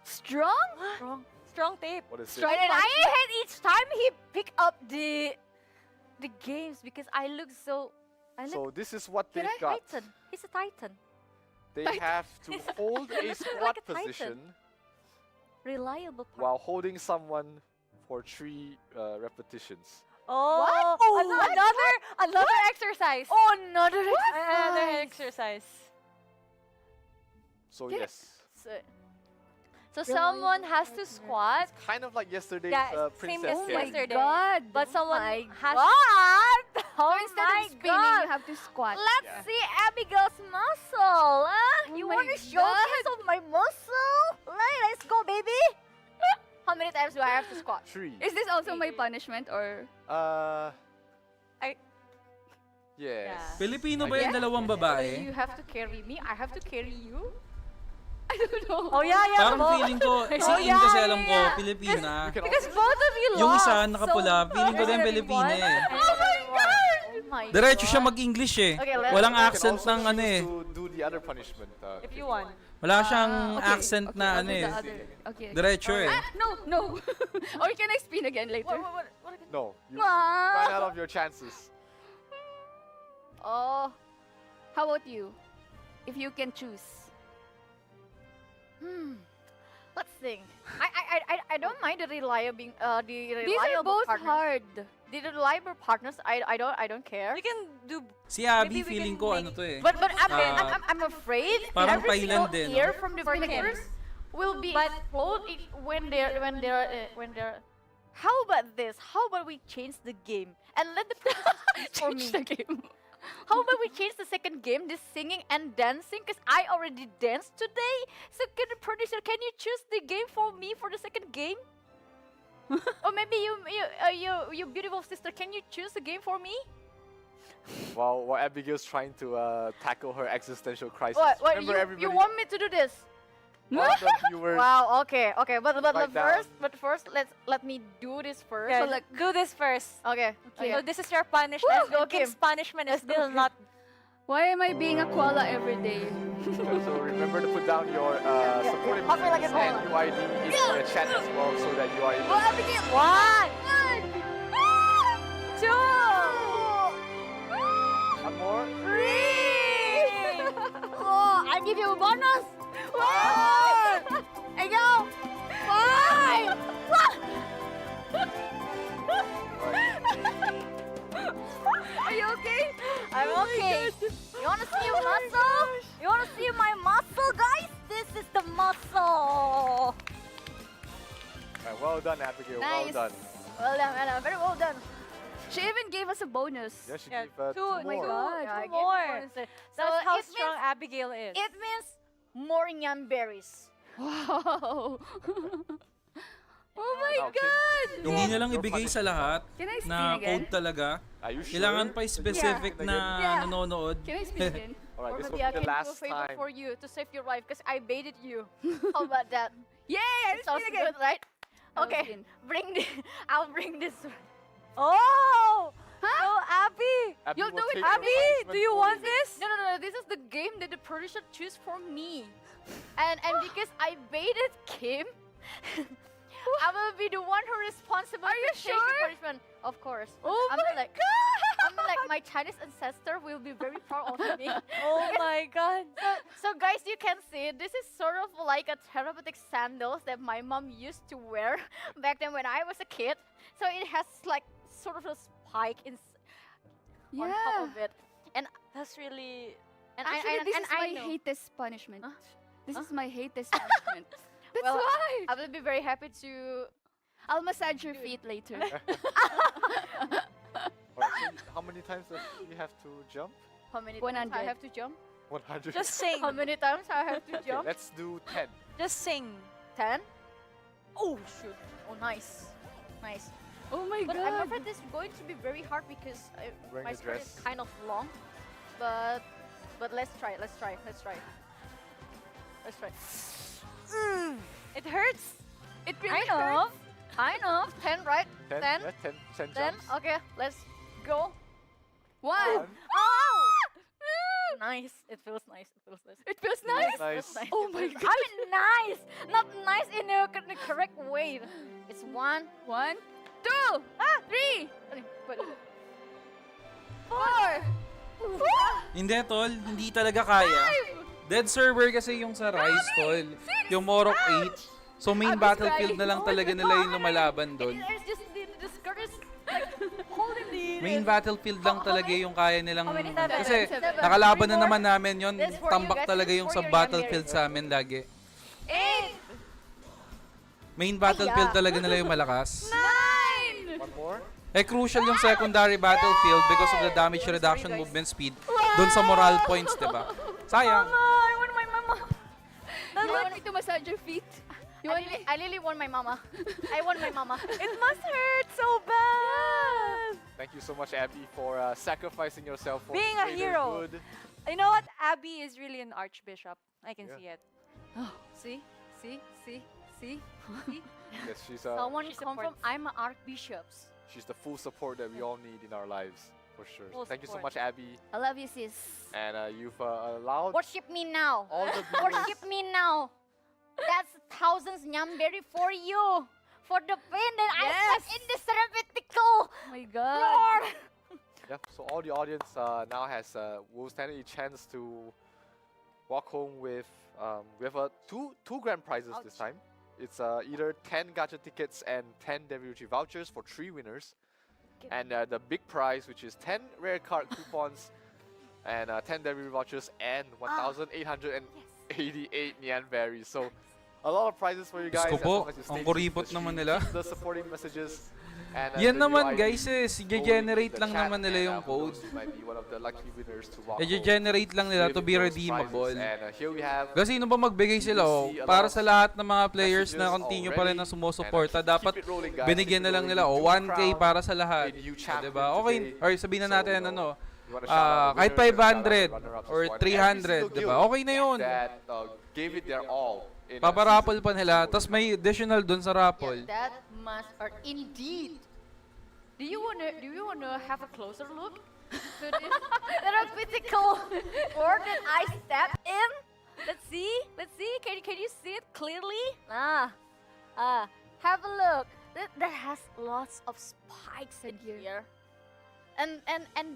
Strong? Strong. Strong tape. What is it? And I hate each time he pick up the games because I look so. I look. So this is what Can they've I got. Titan? He's a Titan. They have to hold a squat a Titan. position Reliable partner. while holding someone for 3 repetitions. Oh, What? another exercise. Oh, another Another exercise. exercise. So Can I- yes, So someone has to squat, kind of like yesterday's Yeah, same princess as game. yesterday. God. but someone my has. God! So Oh instead my of spinning, God! you have to squat. Let's Yeah. see Abigail's muscle. Oh You my want to show me some of my muscle? Let's go, baby. How many times do I have to squat? 3. Is this also my punishment or? Yes. Pilipino ba I yung guess. dalawang babae? You have to carry me. I have to carry you. I don't know. Oh yeah, yeah. Parang feeling ko, si In kasi alam ko, Pilipina. You can Because also both of you Yung lost. isa nakapula, feeling ko there's din gonna be Pilipina one, eh. and there's gonna be one. Oh my Diretso God. siya mag-English eh. Okay, let's Walang go. you can accent also ng ano choose eh. to do the other punishment. If you want. Wala siyang Okay, accent okay, na I'll ano do eh. the other. Okay. Diretso eh. No. Or can I spin again later? No, you Ah. ran out of your chances. Oh. How about you? If you can choose. Let's think. I don't mind the reliable These are both partners. hard. The reliable partners. I don't care. We can do. Si Abby Maybe we feeling can ko make- ano to eh. But Ah. I'm afraid Parang every single Thailand din, no? ear from the For him. fingers will be But- explode when they're. How about this? How about we change the game and let the producer for me? Change the game. How about we change the second game, this singing and dancing? Cause I already danced today. So can the producer, can you choose the game for me for the second game? Or maybe you beautiful sister, can you choose the game for me? While Abigail's trying to tackle her existential crisis. What? Remember everybody, You want me to do this? all the viewers. Wow. Okay. But Write down. first, let me do this first. Yeah, So like, do this first. okay. So this is your punishment. Woo! And Kim's punishment is still Kim. not. Why am I being a koala every day? So remember to put down your support I'll feel like images a and koala. UID in the chat as well, so that you are able. Well, Abigail. One, two, One more. three. Oh, I give you a bonus. One. There you go. Five. Are you okay? I'm okay. You wanna see your muscle? You wanna see my muscle, guys? This is the muscle. Right, well done, Abigail. Nice. Well done. Well done, very well done. She even gave us a bonus. Yeah, she Yeah, gave two- two oh my more. God. Yeah, I gave you more. bonus. So That's how it strong means, Abigail is. it means more yam berries. Wow. Oh my Okay. God. Hindi na lang ibigay sa lahat Can I spin na again? code talaga. Are you sure? Kailangan pa specific Yeah. na Yeah. nanonood. Can I spin again? Alright, Or this will maybe I be the can do last a favor time. for you to save your life because I baited you. How about that? Yay! It sounds spin again. good, right? I'll Okay, spin. I'll bring this one. Oh! Oh, Abby! Abby You'll will do it, take your Abby, punishment do you for want this? No. This is the game that the producer choose for me. And because I baited Kim, I will be the one who responsible Are you to take the sure? punishment. Of course. Oh I'm my like, I'm like my Chinese ancestor will be very proud of me. Oh my God! So guys, you can see this is sort of like a therapeutic sandals that my mom used to wear back then when I was a kid. So it has like sort of a spike on top of it, and that's really. And Actually, this is I my know. hatest punishment. Huh? This Huh? is my hatest punishment. That's Well, why. I will be very happy to. I'll massage your feet later. Alright, so how many times do you have to jump? How many times I 100. have to jump? 100. Just sing. How many times I have to Okay, jump? let's do 10. Just sing. 10? Oh shoot! Oh nice, nice. Oh my But god. I'm afraid this is going to be very hard because Wearing my the skirt is dress. kind of long. But let's try. Let's try. Let's try. Let's try. It hurts. It I really know. hurts. I know. 10, right? 10? 10. Yeah, 10 10. jumps. Okay, let's go. 1. One. Nice. It feels nice. It feels nice. It feels nice. Nice. Oh my god. I mean nice, not nice in the correct way. It's 1, 1, 2, 3, but 4. Hindi, tol. Hindi talaga kaya. Dead server kasi yung sa Rise, tol. Yung Morok 8. So main I was battlefield crying. na lang Oh talaga my nila yung God. lumalaban doon. there's just the skirt is like holding the. Main battlefield lang How talaga many? yung kaya nilang... How many times? Kasi Seven. nakalaban Three na more. naman namin yon. That's for you Tambak guys. talaga That's yung for sa your battlefield Yamir. sa amin lagi. 8, Main battlefield yeah. talaga nila yung malakas. 9. One more. Eh, crucial yung secondary battlefield because of the damage Sorry, reduction guys. movement speed. Doon sa moral points, diba? Sayang. I want my mama. You want me to massage your feet? You want me? I really want my mama. I want my mama. It must hurt so bad. Thank you so much, Abby, for sacrificing yourself for Being a greater hero. good. You know what? Abby is really an archbishop. I can Yeah. see it. See? See? See? See? See? Yes, she's Someone She come from supports. I'm an archbishop. she's the full support that we all need in our lives, for sure. Full Thank you so support. much, Abby, I love you, sis. and you've allowed Worship me now. all the viewers. Worship me now. That's thousands nyamberry for you. For the pain that I Yes. stuck in this reticule. Oh my god. Lord. Yep. So all the audience now has will stand a chance to walk home with we have two grand prizes this time. It's either 10 gacha tickets and 10 Deviruchi vouchers for 3 winners, and the big prize, which is 10 rare card coupons and 10 Deviruchi vouchers and 1,888 Nyan berries. So a lot of prizes for you guys. Gusto as po, long as you ang stay kuripot tuned to the naman stream, nila. keep the supporting messages. And, Yan the naman UID guys going in generate the lang chat, naman nila and, yung for code. those who might be one of the lucky winners to walk home I-generate lang nila to with be those redeemable. prizes. And here we have Kasi sino ba magbigay sila You oh? see a Para lot sa of lahat ng mga players na messages continue pa rin na already, sumusuporta, and, dapat keep it rolling, guys. binigyan Keep na it lang rolling. nila We oh, do 1K crown para sa lahat. a new O, champion diba? Okay, today. or sabihin na So, natin you know, ano, you wanna shout out the kahit winners, you wanna shout out 500 the runner-ups or as well. And every 300, single diba? guild Okay na yun. that gave it their all in a Paparaffle season. pa nila, So, tapos may additional dun sa raffle. Yeah, that must are indeed. Do you wanna have a closer look to this therapeutic word that I stepped in? Let's see. Let's see. Can you see it clearly? Have a look. That has lots of spikes in here. And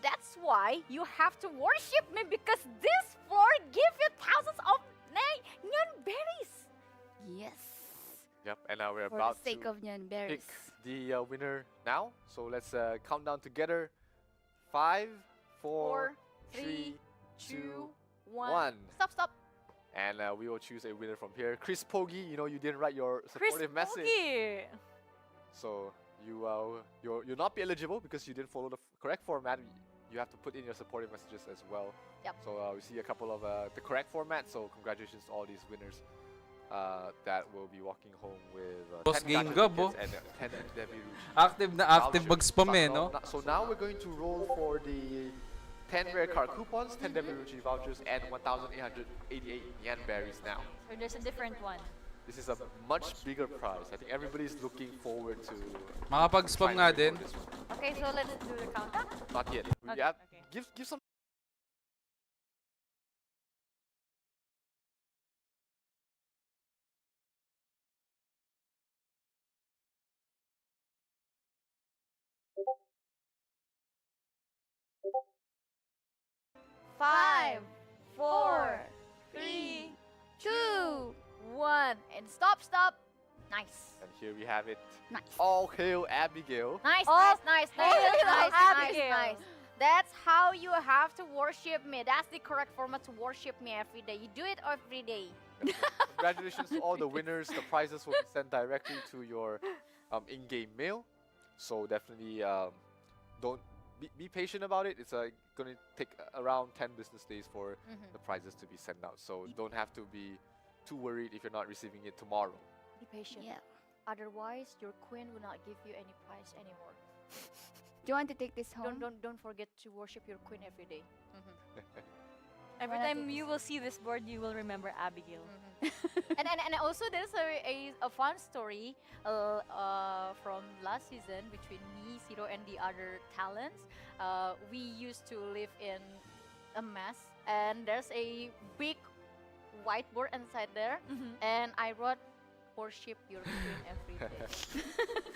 that's why you have to worship me, because this floor gives you thousands of nyan berries. Yes. Yep, and we're For about the sake to of Nyan pick berries. the winner now. So let's count down together. 5, 4, 3, 2, 1. Stop. And we will choose a winner from here. Chris Pogi, you know you didn't write your Chris supportive message, Pookie. so you'll not be eligible because you didn't follow the correct format. You have to put in your supportive messages as well. Yep. So we see a couple of the correct format. So congratulations to all these winners that will be walking home with Boss 10 game gacha gab, tickets and 10 Deviruchi Active na active vouchers. mag-spam eh, no? So now we're going to roll for the 10 rare card coupons, 10 Deviruchi vouchers, and 1,888 Nyan berries now. So there's a different one. This is a much bigger prize. I think everybody's looking forward to Makapag-spam trying nga to din. record this one. Okay, so let's do the countdown. Not yet. Okay, Yeah, okay. give some. Five, 4, 3, 2, 1, and stop. Nice. And here we have it. Nice. All hail Abigail. Nice, Oh, nice, hail nice, Abigail. nice. That's how you have to worship me. That's the correct format to worship me every day. You do it every day. Congratulations to all the winners. The prizes will be sent directly to your in-game mail. So definitely don't be patient about it. It's going to take around 10 business days for the prizes to be sent out. So don't have to be too worried if you're not receiving it tomorrow. Be patient. Yeah. Otherwise, your queen will not give you any prize anymore. Do you want to take this home? Don't forget to worship your queen every day. Every time you will see this board, you will remember Abigail. and also there's a fun story from last season between me, Zero, and the other talents. We used to live in a mess, and there's a big whiteboard inside there, and I wrote, "Worship your queen every day."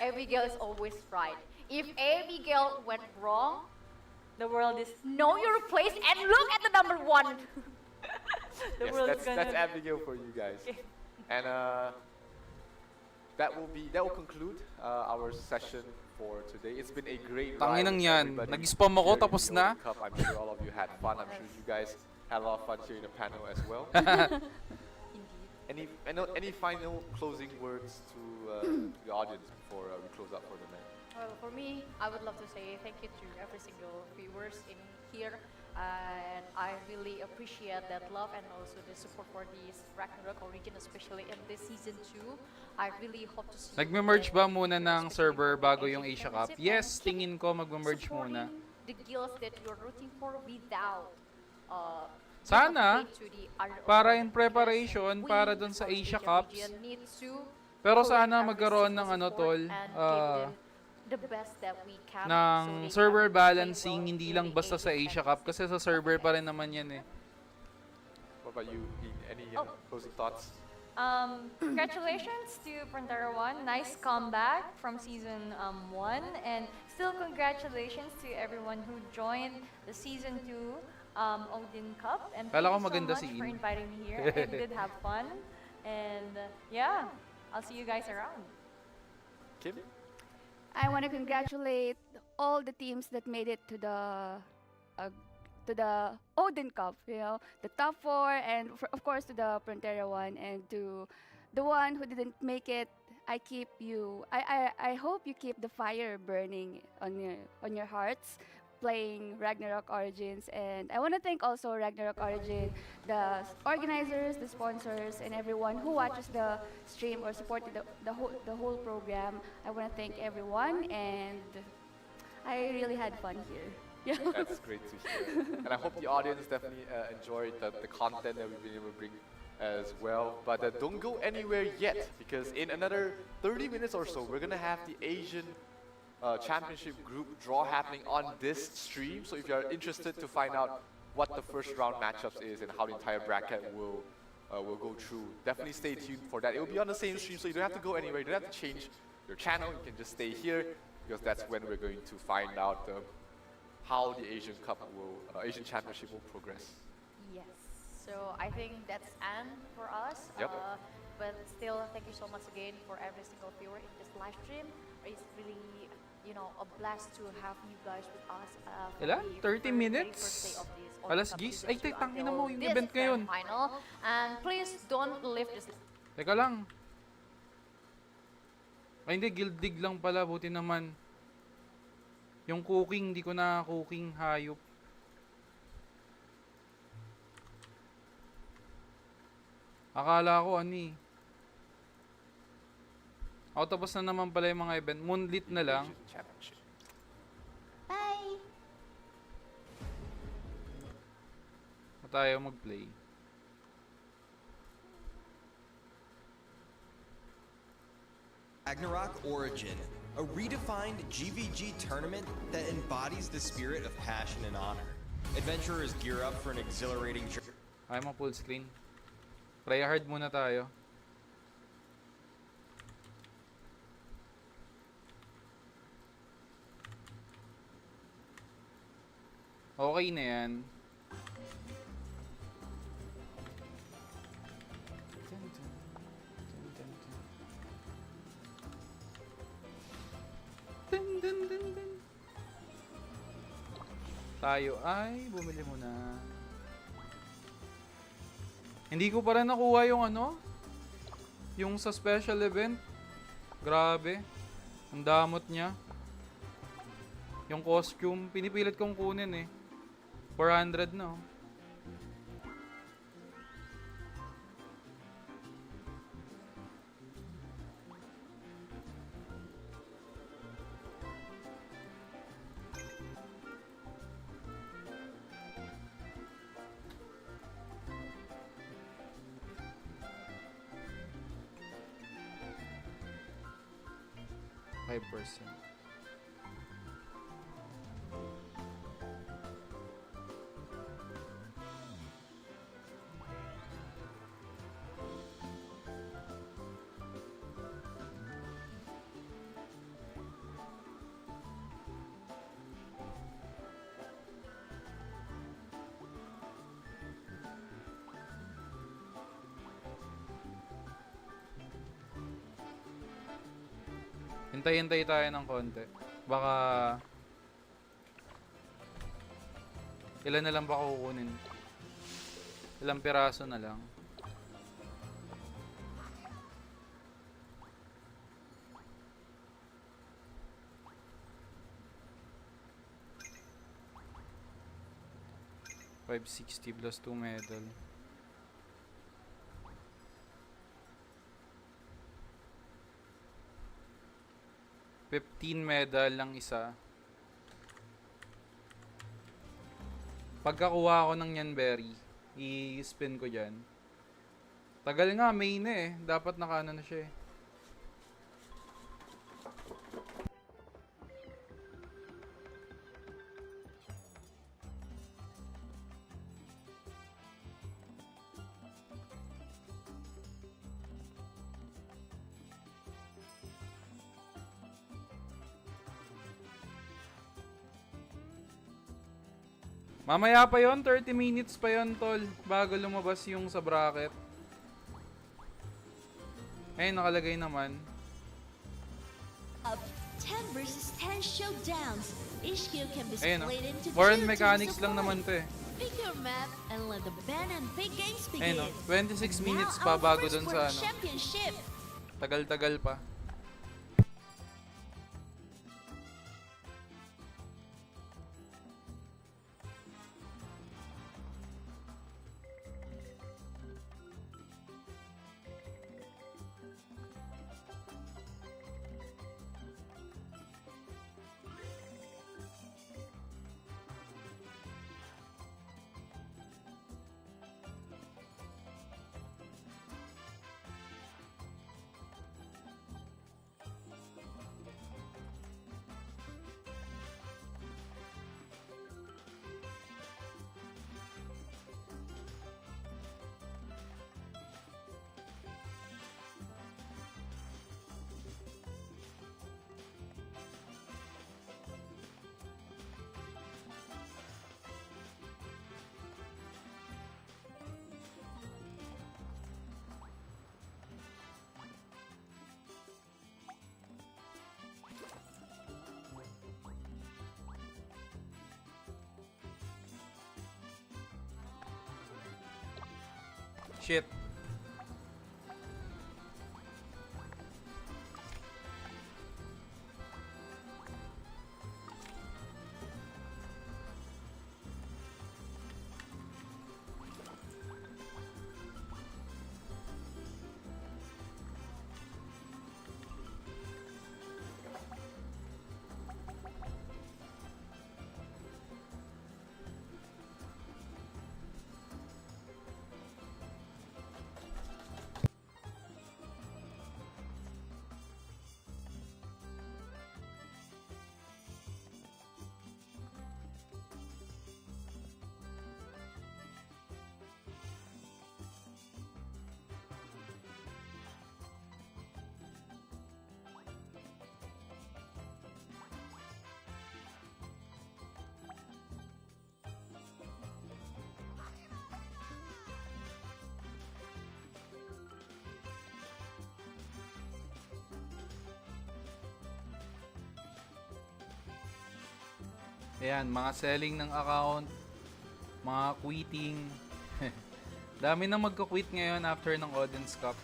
Abigail is always right. If Abigail went wrong, The world is know your place and look at the number 1. Yes, that's Abigail for you guys. And that will conclude our session for today. It's been a great ride. Tanginang yan. Nag-spam ako, here in tapos the na. World Cup. I'm sure all of you had fun. I'm sure you guys had a lot of fun here in the panel as well. Any final closing words to the audience before we close up for the night? Well, for me, I would love to say thank you to every single viewers in here, and I really appreciate that love and also the support for this Ragnarok origin, especially in this season 2. I really hope to see. Nagme-merge ba muna ng server bago yung Asia Cup? Yes, tingin ko magme-merge muna. The guilds that you're rooting for without. Sana, para in preparation, para dun sa Asia Cups. Pero sana magkaroon ng ano tol, the best that we can, ng server balancing, hindi lang basta sa Asia Cup kasi sa server pa rin naman yan eh. What about you? Any closing thoughts? Congratulations to PRONTERA 1. Nice comeback from season 1, and still congratulations to everyone who joined the season 2 ODIN Cup. And thank Kala ko you so maganda much si for In. inviting me here. I did have fun, and yeah, I'll see you guys around. Kim? I want to congratulate all the teams that made it to the ODIN Cup, you know, the top 4, and of course to the PRONTERA 1, and to the one who didn't make it. I hope you keep the fire burning on your hearts, playing Ragnarok Origins. And I want to thank also Ragnarok Origin, the organizers, the sponsors, and everyone who watches the stream or supported the whole program. I want to thank everyone, and I really had fun here. That's great to hear. And I hope the audience definitely enjoyed the content that we've been able to bring as well. But don't go anywhere yet, because in another 30 minutes or so, we're going to have the Asian Championship group draw happening on this stream. So if you are interested to find out what the first round matchups is and how the entire bracket will go through, definitely stay tuned for that. It will be on the same stream, so you don't have to go anywhere. You don't have to change your channel. You can just stay here, because that's when we're going to find out how the Asian Championship will progress. Yes. So I think that's end for us. Yep. But still, thank you so much again for every single viewer in this live stream. It's really, a blast to have you guys with us. Ilan? 30 minutes? Alas 10? Ay, tangina mo yung event ngayon. Final. And please don't leave this. Teka lang. Ay hindi, guildig lang pala. Buti naman. Yung cooking, hindi ko na cooking, hayop. Akala ko ani. Tapos na naman pala yung mga event. Moonlit na lang. Bye! Tayo mag-play. Ragnarok Origin, a redefined GVG tournament that embodies the spirit of passion and honor. Adventurers gear up for an exhilarating journey. Ay mo full screen. Try hard muna tayo. Okay na yan. Tayo ay bumili muna. Hindi ko pa rin nakuha yung ano, yung sa special event. Grabe. Ang damot niya. Yung costume, pinipilit kong kunin eh. 400 na oh. %. Hintay-hintay tayo ng konti. Baka ilan na lang ba kukunin? Ilang piraso na lang. $560 plus 2 medal. 15 medal lang isa. Pagkakuha ko ng Nyanberry, i-spin ko dyan. Tagal nga, May na eh. Dapat nakaano na siya eh. Mamaya pa yon, 30 minutes pa yon tol, bago lumabas yung sa bracket. Ayun, nakalagay naman. Of 10 versus 10 showdowns, each skill can be Ayun, split into foreign two mechanics teams of lang naman to eh. Pick your map and let the ban and big games begin. Ayun, 26 minutes Now, pa our bago first dun for sa ano. championship. Tagal-tagal pa. Shit. Ayan, mga selling ng account, mga quitting. Dami na magka-quit ngayon after ng Odin's Cup.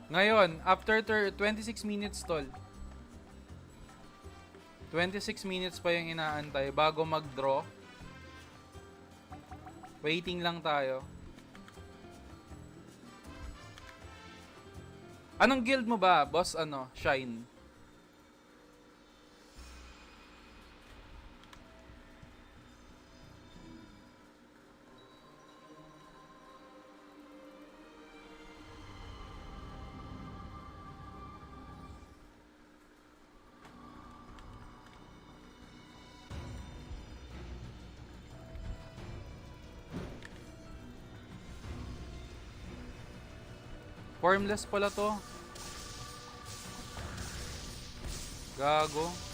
Ngayon, after 26 minutes tol. 26 minutes pa yung inaantay bago mag-draw. Waiting lang tayo. Anong guild mo ba, boss? Ano? Shine. Formless pala to. Gago.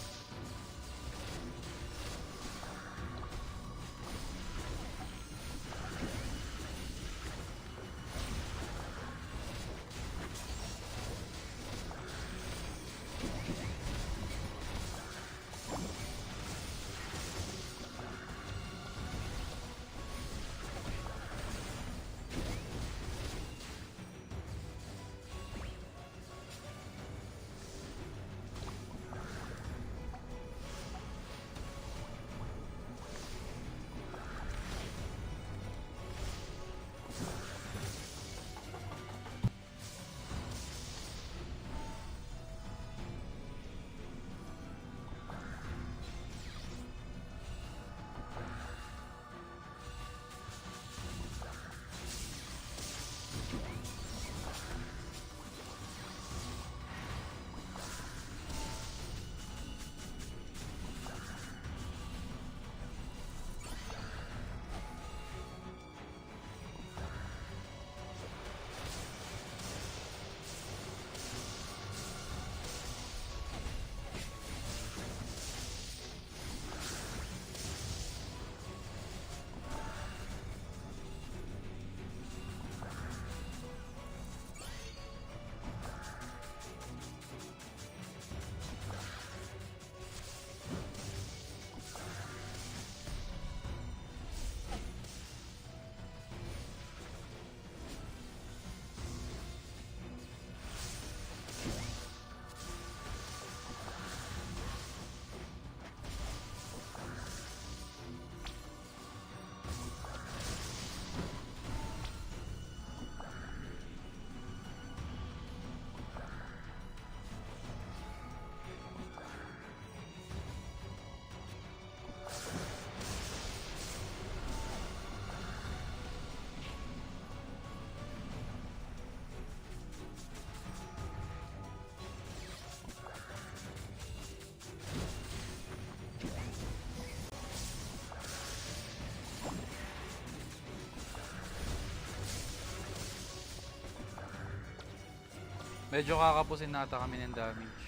Medyo kakapusin nata kami ng damage.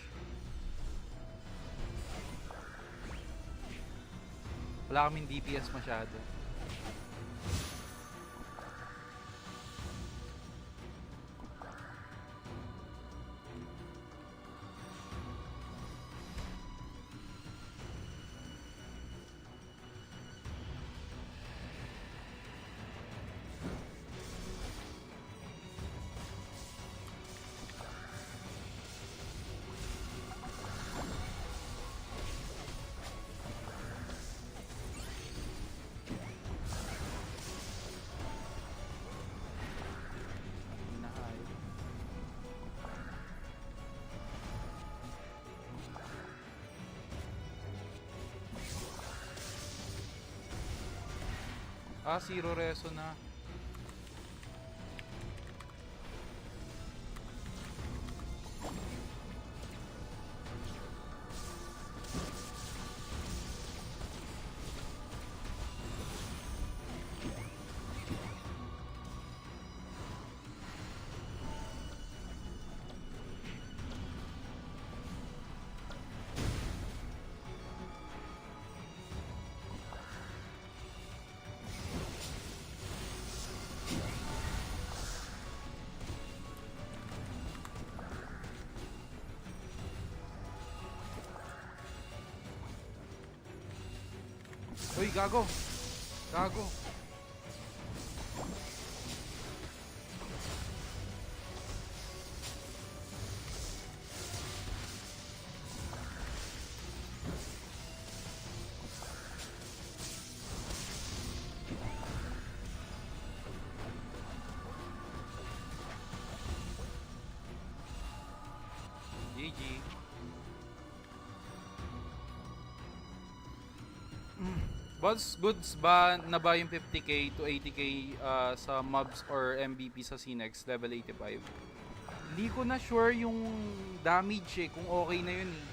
Wala kaming DPS masyado. Ah, zero reso na. Uy, gago. Gago. GG. Boss, goods ba na ba yung 50k to 80k sa mobs or MVP sa CNEX level 85? Hindi ko na sure yung damage eh, kung okay na yun eh.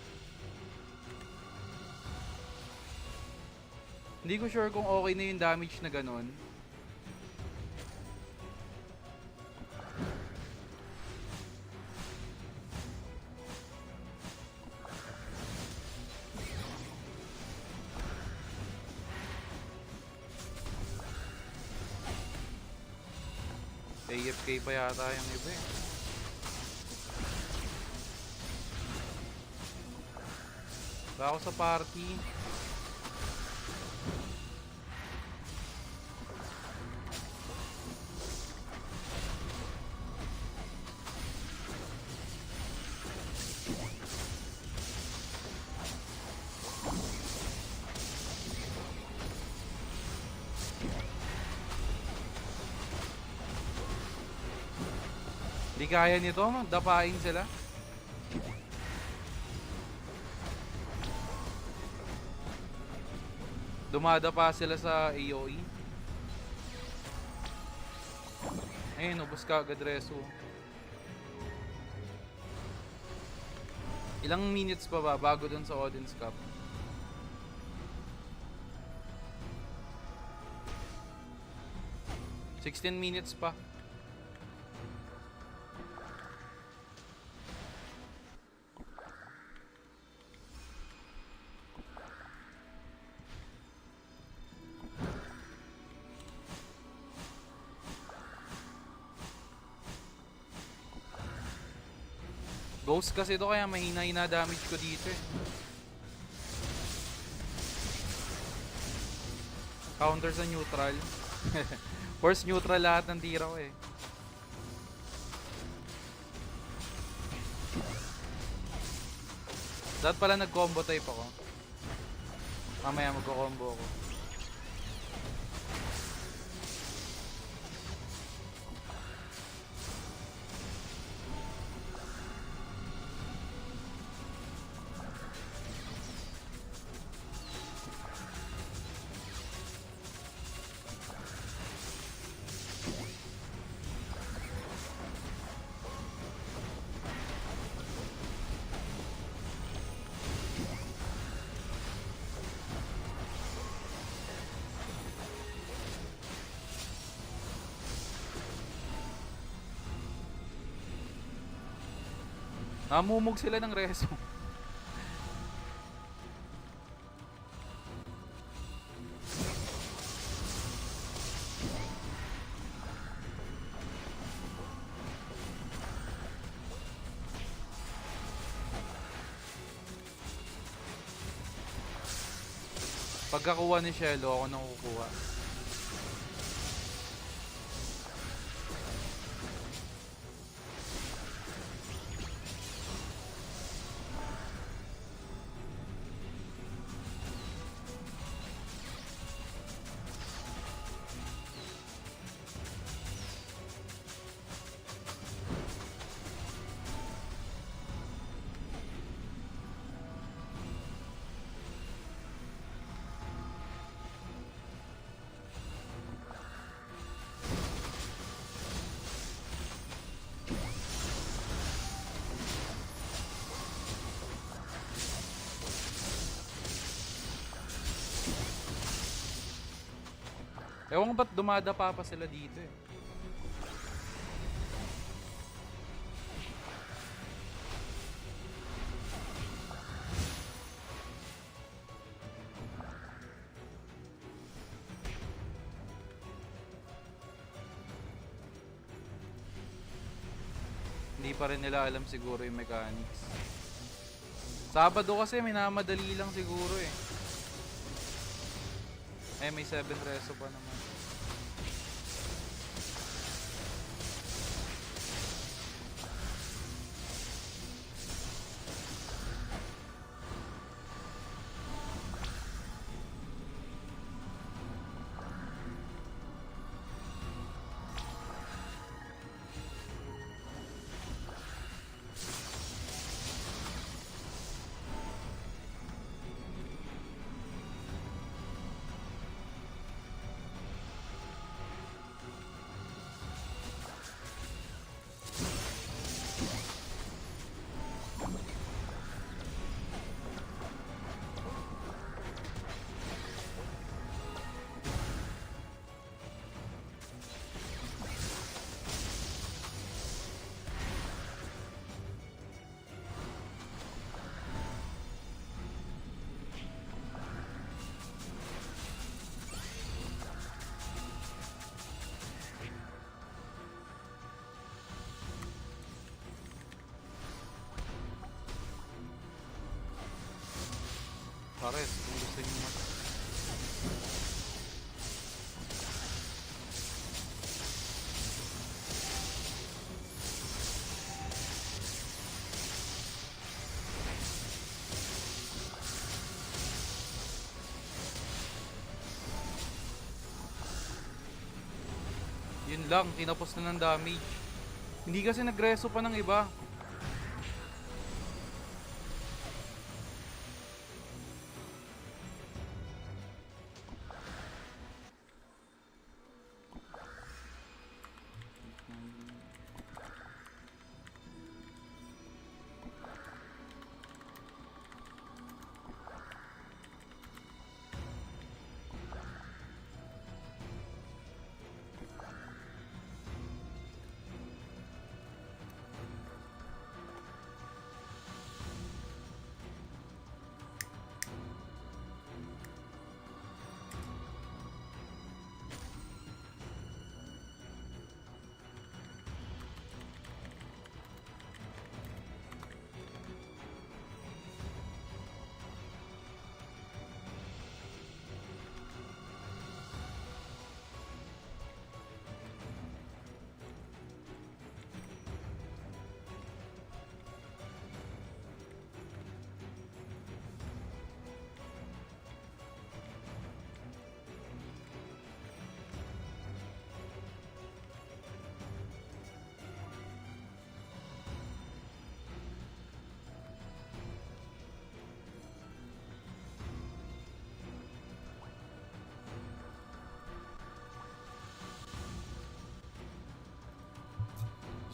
Hindi ko sure kung okay na yung damage na ganun. AFK pa yata yung iba eh. Wala ako sa party. Di kaya nito, dapain sila. Dumadapa sila sa AOE. Ayun, ubos ka agad reso. Ilang minutes pa ba bago dun sa ODINS Cup? $16 minutes pa. Ghost kasi ito kaya mahina-hina damage ko dito eh. Counter sa neutral. Force neutral lahat ng tira ko eh. Dapat pala nag-combo type ako. Mamaya magko-combo ako. Namumog sila ng reso. Pagkakuha ni Shelo, ako nang kukuha. Ewan ko ba't dumadapa pa sila dito eh. Hindi pa rin nila alam siguro yung mechanics. Sabado kasi minamadali lang siguro eh. Eh, may 7 reso pa naman. Pares, kung gusto nyo mas... Yun lang, tinapos na ng damage. Hindi kasi nagreso pa ng iba.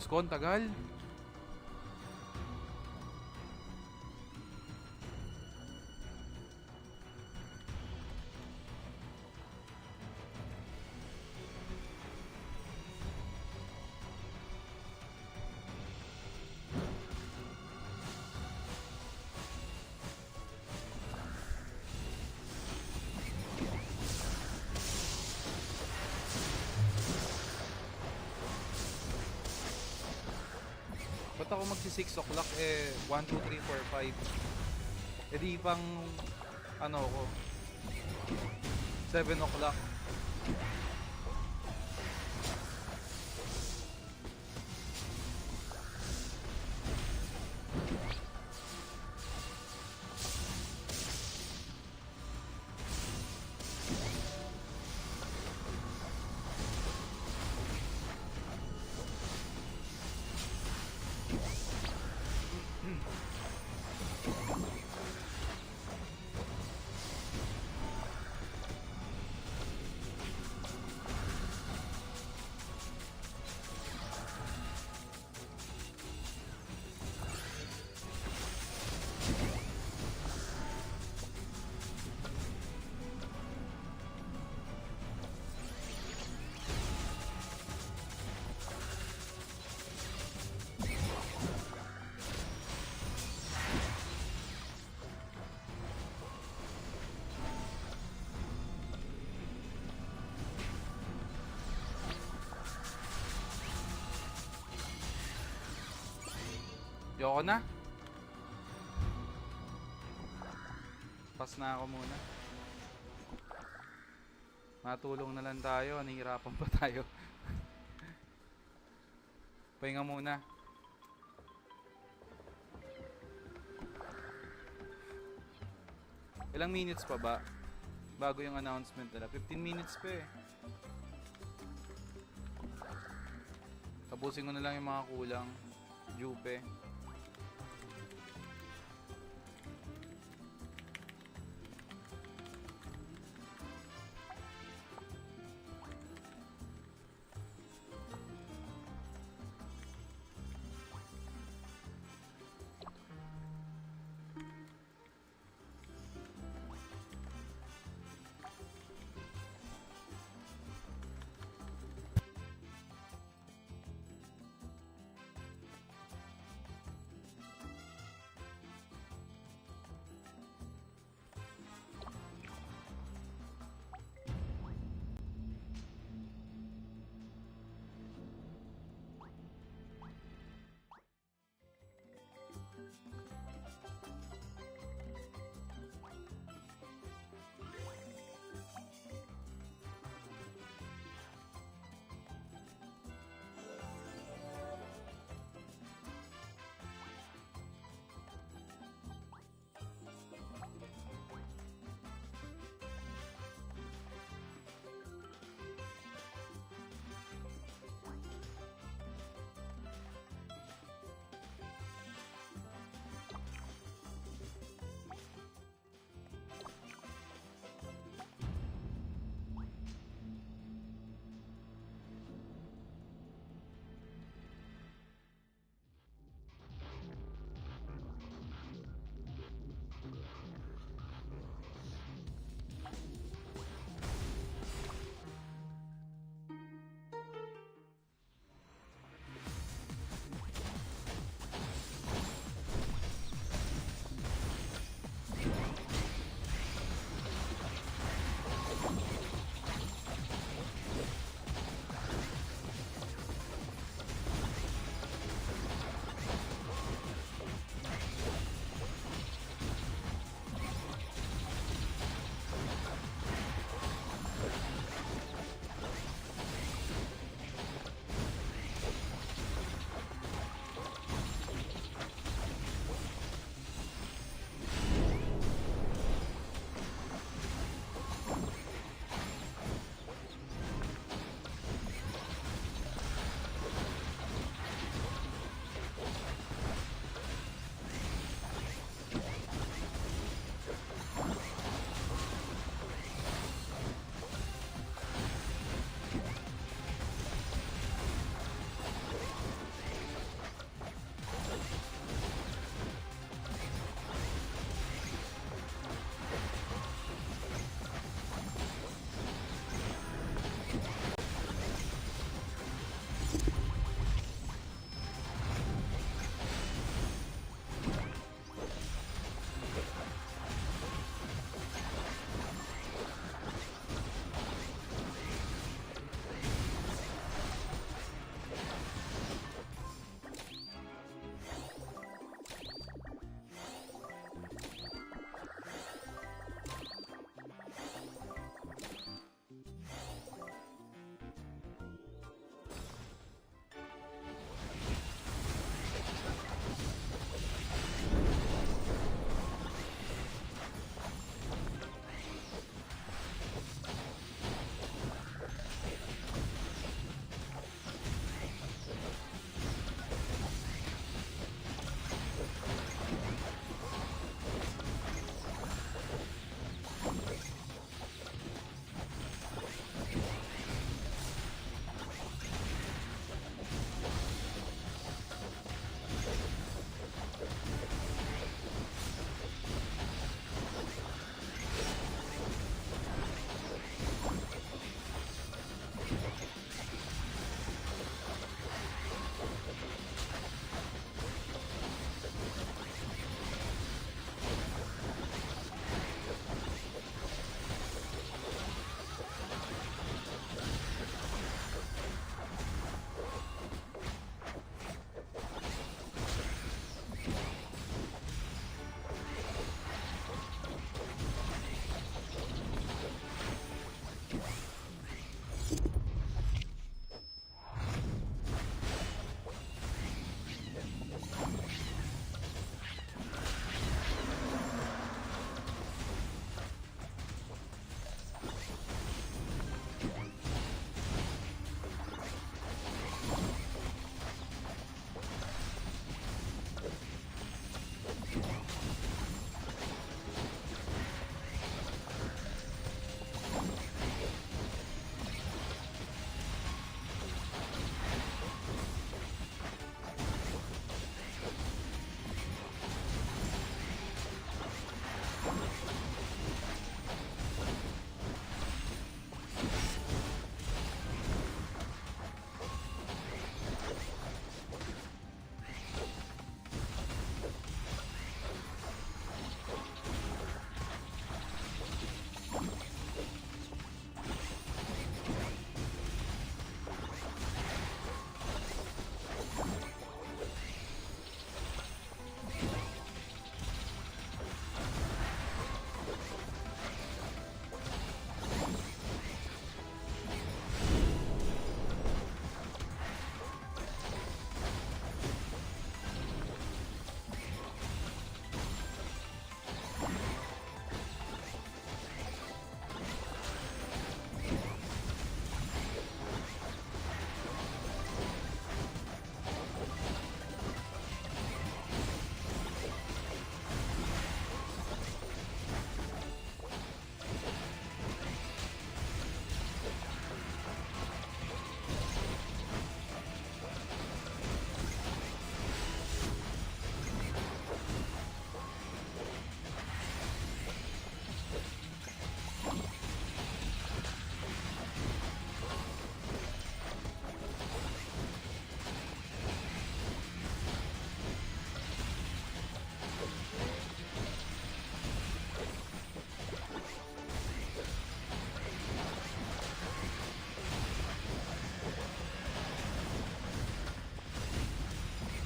Diyos ko, ang tagal. Ba't ako magsi 6 o'clock eh 1, 2, 3, 4, 5 eh di pang ano ko 7 o'clock. Yoko na. Pass na ako muna. Matulong na lang tayo. Nahihirapan pa tayo. Pahinga muna. Ilang minutes pa ba? Bago yung announcement nila. 15 minutes pa eh. Tapusin ko na lang yung mga kulang. Jupe.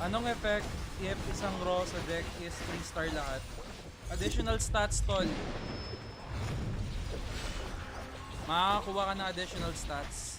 Anong effect if isang raw sa deck is 3-star lahat? Additional stats, tol. Makakakuha ka ng additional stats.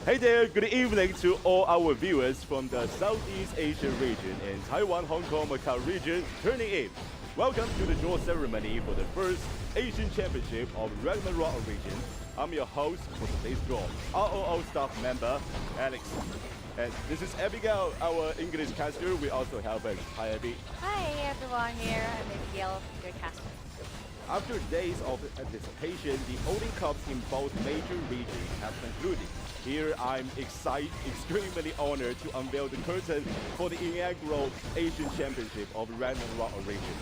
Hey there, good evening to all our viewers from the Southeast Asia region and Taiwan, Hong Kong, Macau region turning in. Welcome to the draw ceremony for the first Asian Championship of Ragnarok region. I'm your host for today's draw, ROO staff member, Alex. And this is Abigail, our English caster. We also have us. Hi, Abby. Hi everyone, here I'm Abigail, your caster. After days of anticipation, the ODINS Cups in both major regions have concluded. Here, I'm extremely honored to unveil the curtain for the inaugural Asian Championship of Ragnarok region.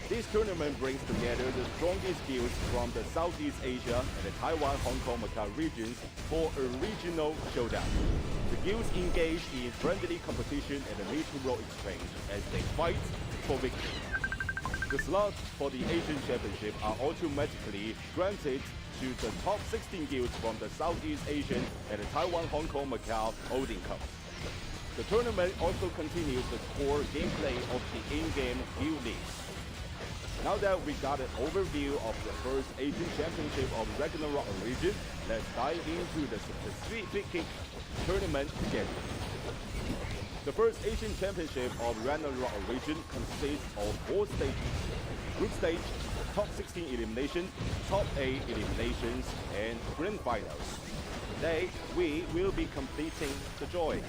This tournament brings together the strongest guilds from the Southeast Asia and the Taiwan, Hong Kong, Macau regions for a regional showdown. The guilds engage in friendly competition and a mutual exchange as they fight for victory. The slots for the Asian Championship are automatically granted to the top 16 guilds from the Southeast Asian and the Taiwan, Hong Kong, Macau ODINS Cups. The tournament also continues the core gameplay of the in-game guild leagues. Now that we got an overview of the first Asian Championship of Ragnarok region, let's dive into the specific tournament schedule. The first Asian Championship of Ragnarok region consists of 4 stages: Group Stage, Top 16 Elimination, Top 8 Eliminations, and Grand Finals. Today, we will be completing the joy.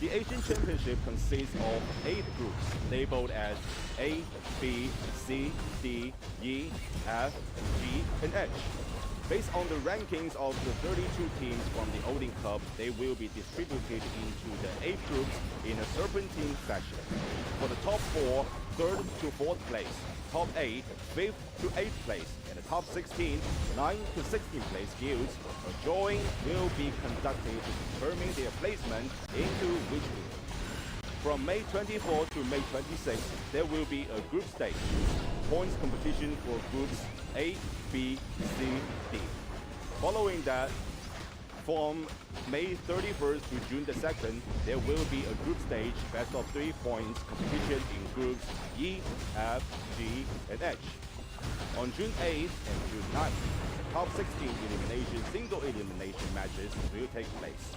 The Asian Championship consists of 8 groups labeled as A, B, C, D, E, F, G, and H. Based on the rankings of the 32 teams from the ODINS Cup, they will be distributed into the 8 groups in a serpentine fashion. For the top 4, 3rd to 4th place, top 8, 5th to 8th place, and the top 16, 9th to 16th place guilds, a drawing will be conducted to determine their placement into which group. From May 24 to May 26, there will be a group stage. Points competition for groups A, B, C, D. Following that, from May 31st to June the 2nd, there will be a group stage best of 3 points competition in groups E, F, G, and H. On June 8th and June 9th, the top 16 elimination single elimination matches will take place.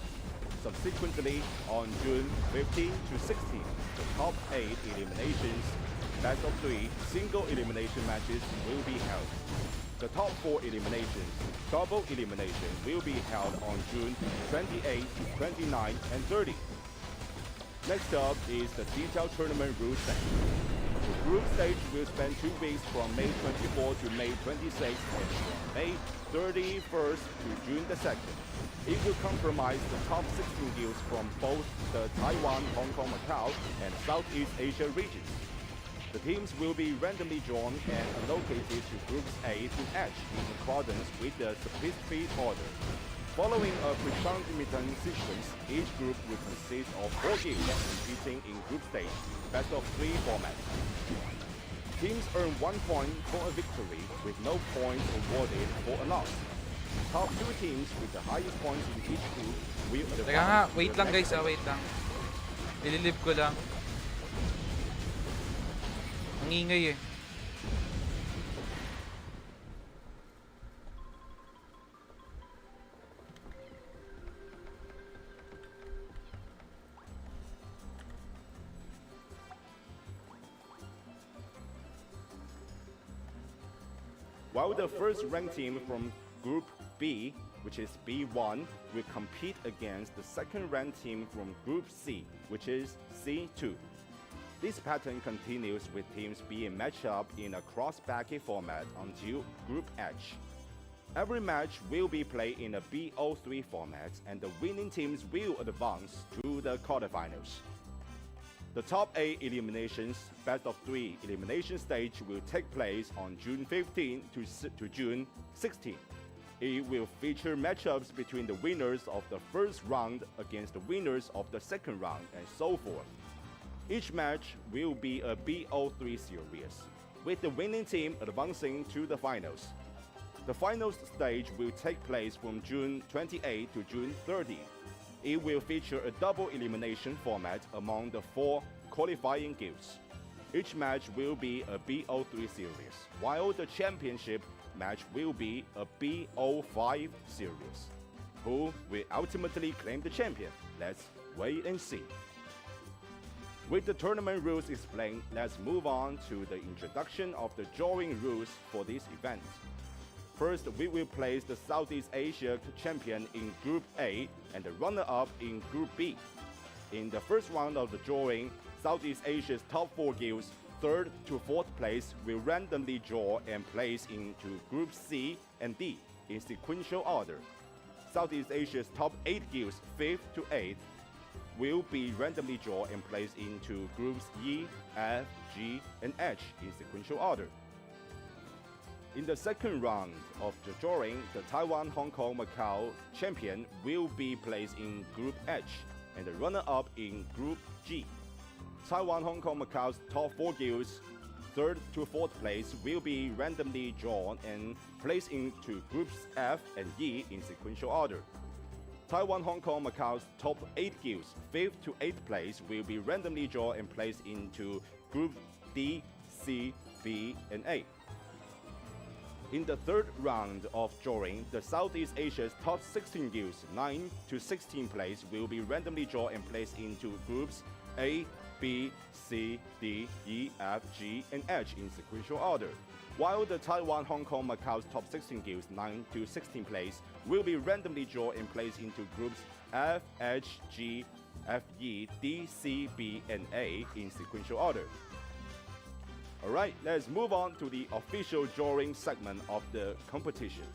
Subsequently, on June 15 to 16, the top 8 eliminations best of 3 single elimination matches will be held. The top 4 eliminations, double elimination, will be held on June 28, 29, and 30. Next up is the detailed tournament rules stage. The group stage will spend 2 weeks from May 24 to May 26 and from May 31st to June the 2nd. It will comprise the top 16 guilds from both the Taiwan, Hong Kong, Macau, and Southeast Asia regions. The teams will be randomly drawn and allocated to groups A to H in accordance with the specified order. Following a predetermined sequence, each group will consist of 4 guilds competing in group stage, best of 3 format. Teams earn 1 point for a victory, with no points awarded for a loss. Top 2 teams with the highest points in each group will advance. Teka nga, wait lang guys, wait lang. Ililip ko lang. Ang ingay eh. while the first ranked team from Group B, which is B1, will compete against the second ranked team from Group C, which is C2. This pattern continues with teams being matched up in a cross-bracket format until Group H. Every match will be played in a BO3 format, and the winning teams will advance to the quarterfinals. The top 8 eliminations, best of 3 elimination stage will take place on June 15 to June 16. It will feature matchups between the winners of the first round against the winners of the second round, and so forth. Each match will be a BO3 series, with the winning team advancing to the finals. The finals stage will take place from June 28 to June 30. It will feature a double elimination format among the 4 qualifying guilds. Each match will be a BO3 series, while the championship match will be a BO5 series. Who will ultimately claim the champion? Let's wait and see. With the tournament rules explained, let's move on to the introduction of the drawing rules for this event. First, we will place the Southeast Asia champion in Group A and the runner-up in Group B. In the first round of the drawing, Southeast Asia's top 4 guilds, 3rd to 4th place, will randomly draw and place into Group C and D in sequential order. Southeast Asia's top 8 guilds, 5th to 8th, will be randomly drawn and placed into Groups E, F, G, and H in sequential order. In the second round of the drawing, the Taiwan, Hong Kong, Macau champion will be placed in Group H and the runner-up in Group G. Taiwan, Hong Kong, Macau's top 4 guilds, 3rd to 4th place, will be randomly drawn and placed into Groups F and E in sequential order. Taiwan, Hong Kong, Macau's top 8 guilds, 5th to 8th place, will be randomly drawn and placed into Group D, C, B, and A. In the third round of drawing, the Southeast Asia's top 16 guilds, 9 to 16 place, will be randomly drawn and placed into Groups A, B, C, D, E, F, G, and H in sequential order. While the Taiwan, Hong Kong, Macau's top 16 guilds, 9 to 16 place, will be randomly drawn and placed into Groups F, H, G, F, E, D, C, B, and A in sequential order. Alright, let's move on to the official drawing segment of the competition.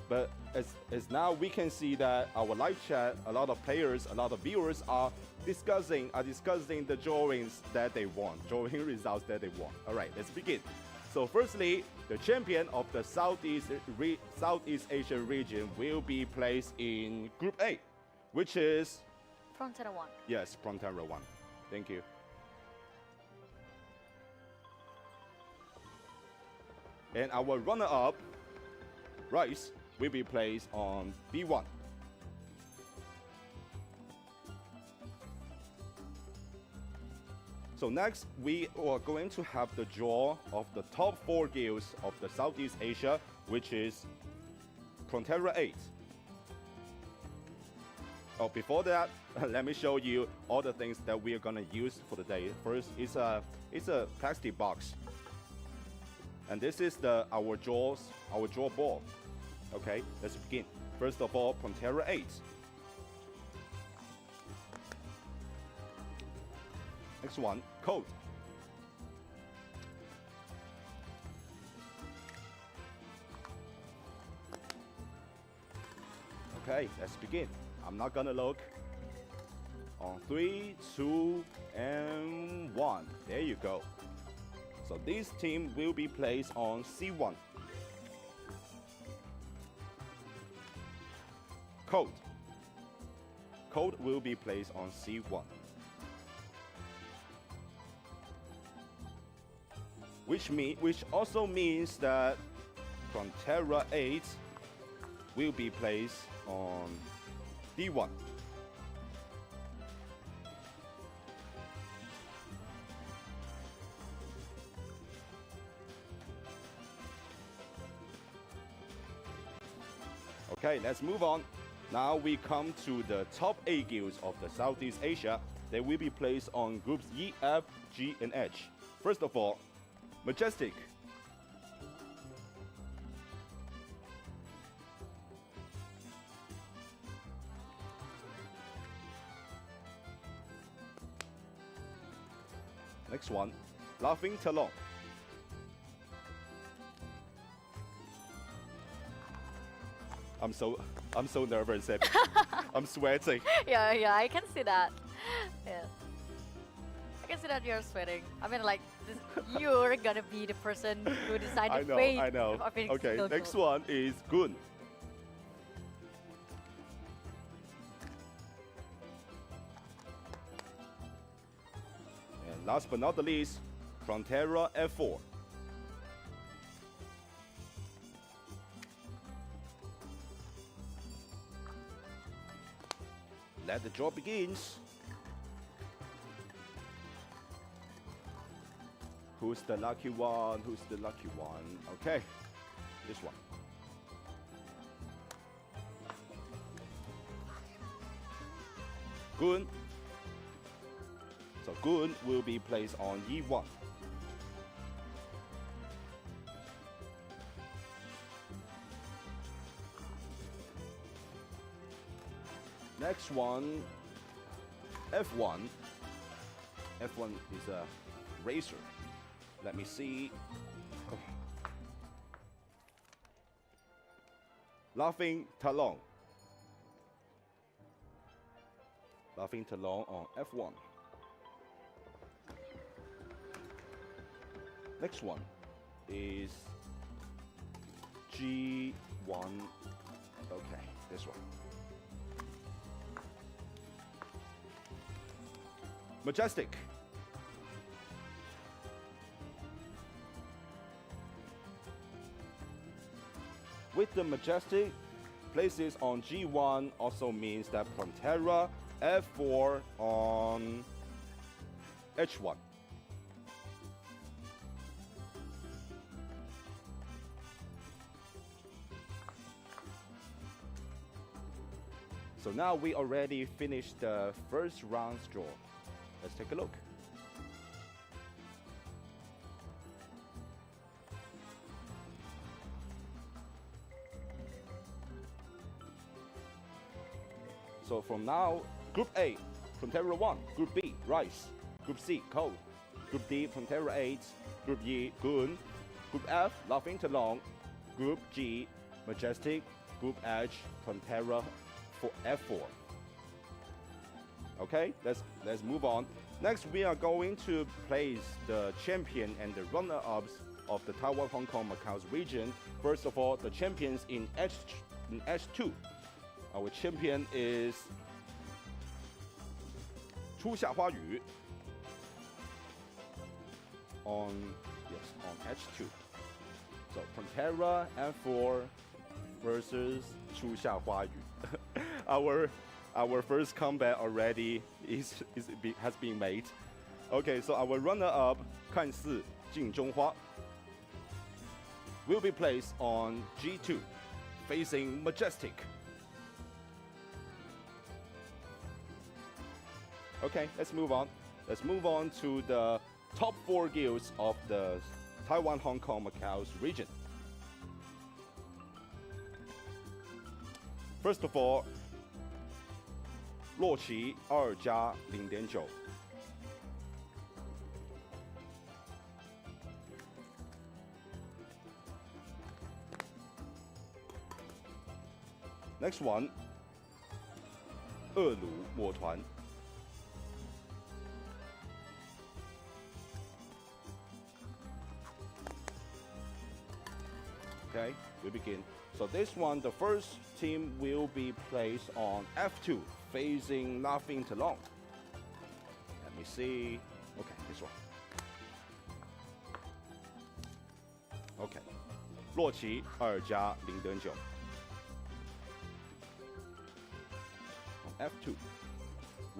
But as now we can see that our live chat, a lot of players, a lot of viewers are discussing the drawings that they want, drawing results that they want. Alright, let's begin. So firstly, the champion of the Southeast Asian region will be placed in Group A, which is PRONTERA 1. Yes, PRONTERA 1. Thank you. And our runner-up, Rice, will be placed on B1. So next, we are going to have the draw of the top 4 guilds of the Southeast Asia, which is PRONTERA 8. Oh, before that, let me show you all the things that we are gonna use for the day. First, it's a plastic box. And this is our draw ball. Okay, let's begin. First of all, PRONTERA 8. Next one, code. Okay, let's begin. I'm not gonna look. On 3, 2, and 1. There you go. So this team will be placed on C1. Code. Code will be placed on C1. Which also means that PRONTERA 8 will be placed on D1. Okay, let's move on. Now we come to the top 8 guilds of the Southeast Asia. They will be placed on groups E, F, G, and H. First of all, Majestic. Next one, Laughing Talon. I'm so nervous. I'm sweating. Yeah, I can see that. Yeah. I can see that you're sweating. I mean, like, you're gonna be the person who decided fate. I know. of every Okay, single next goal. one is Gun. And last but not the least, Frontera F4. Let the draw begins. Who's the lucky one? Who's the lucky one? Okay, this one. Gun. So Gun will be placed on E1. Next one, F1. F1 is a racer. Let me see. Oh. Laughing Talon. Laughing Talon on F1. Next one is G1. Okay, this one. Majestic. With the Majestic, places on G1 also means that Prontera F4 on H1. So now we already finished the first round's draw. Let's take a look. So from now, Group A, Prontera 1, Group B, Rice, Group C, Cold, Group D, Prontera 8, Group E, Gun, Group F, Laughing Talon, Group G, Majestic, Group H, Prontera for F4. Okay, let's move on. Next, we are going to place the champion and the runner-ups of the Taiwan, Hong Kong, Macau's region. First of all, the champions in H2. Our champion is 初夏花雨 on H2. So Prontera F4 versus 初夏花雨. Our first combat already has been made. Okay, so our runner-up 看似镜中花 will be placed on G2, facing Majestic. Okay, let's move on. Let's move on to the top 4 guilds of the Taiwan, Hong Kong, Macau's region. First of all, 洛奇2加 0.9. Next one, 恶鲁墨团. Okay, we begin. So this one, the first team will be placed on F2, facing Laughing Talon. Let me see. Okay, this one. Okay, 洛奇2加 0.9. On F2,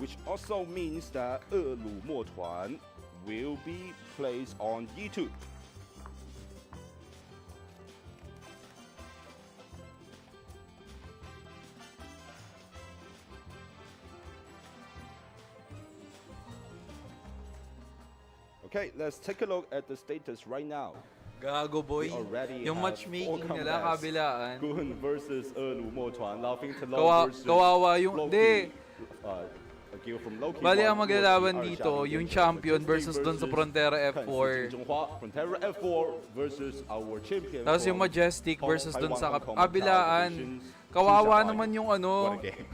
which also means that 恶鲁墨团 will be placed on E2. Okay, let's take a look at the status right now. Gago boy. We already Yung have matchmaking four nila combats. kabilaan. Gun versus 恶鲁墨团, Laughing Talon versus Kawawa yung... Loki, Di. A guild from Loki Bali, ang One maglalaban will be dito, our yung champion champion versus dun sa Frontera F4. Frontera F4 versus our champion. Tapos yung from Majestic versus dun sa Taiwan, Hong Kong, kabilaan. Macau Kawawa divisions. naman yung What ano, a game.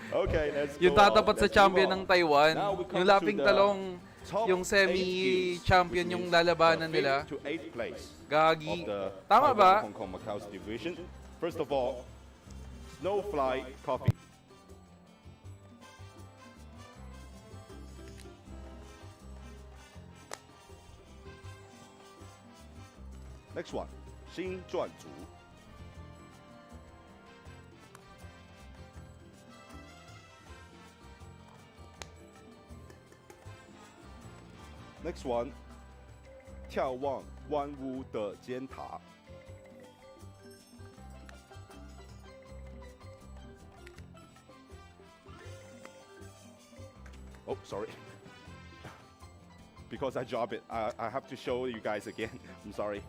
Okay, let's yung go on. tatapat sa Let's champion move ng on. Taiwan. Now we come Yung to laping the talong, top yung 8 semi-champion games, yung which lalabanan means nila. the 5th to 8th place Gagi. of the Tama Taiwan, ba? Hong Kong, Macau division. First of all, Snowfly Coffee. Next one, 新传族. Next one, 眺望湾屋的尖塔. Oh, sorry. Because I dropped it, I have to show you guys again. I'm sorry.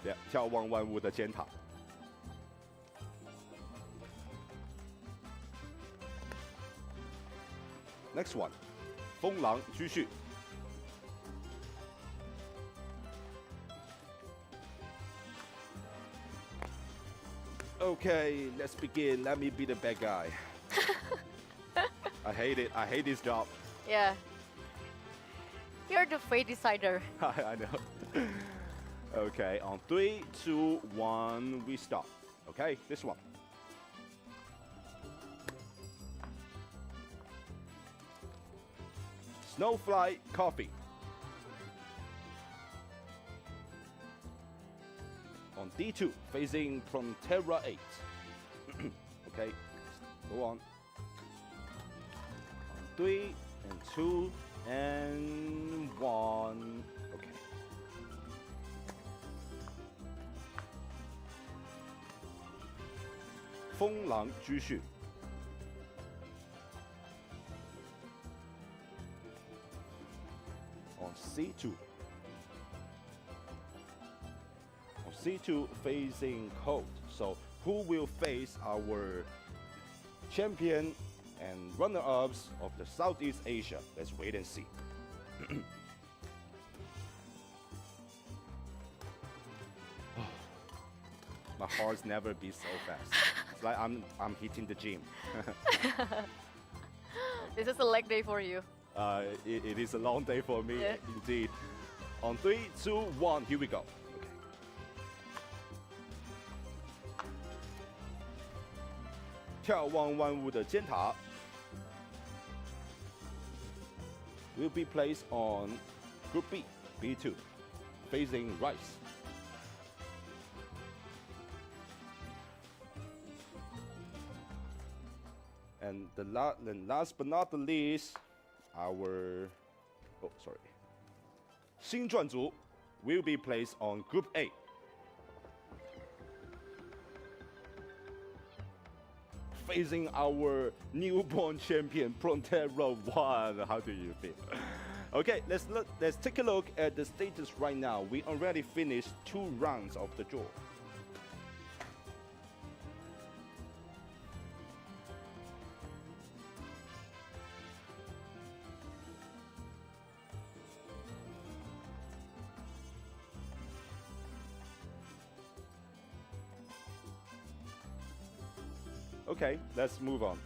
Yeah, 眺望万物的尖塔. Next one, 风狼居序. Okay, let's begin. Let me be the bad guy. I hate it. I hate this job. Yeah. You're the fate decider. I know. Okay, on 3, 2, 1, we stop. Okay, this one. Snowfly Coffee. On D2, facing PRONTERA 8. Okay, go on. On 3, and 2, and 1. Okay. Feng Lang Jushu. On C2. On C2 facing Cold. So who will face our champion and runner-ups of the Southeast Asia? Let's wait and see. My heart's never beats so fast. It's like I'm hitting the gym. This is a leg day for you. It is a long day for me, Yeah. indeed. On 3, 2, 1, here we go. Okay. 眺望万物的尖塔 will be placed on Group B, B2, facing Rice. And last but not the least, our 新传族 will be placed on Group A. Facing our newborn champion, PRONTERA 1. How do you feel? Okay, let's take a look at the status right now. We already finished 2 rounds of the draw. Okay, let's move on.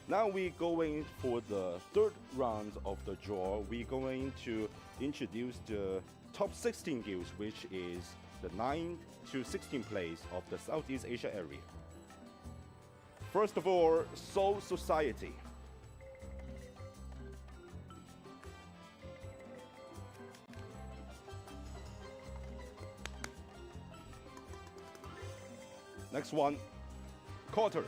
Now we're going for the 3rd round of the draw. We're going to introduce the top 16 guilds, which is the 9th to 16th place of the Southeast Asia area. First of all, Soul Society. Next one, Quarter.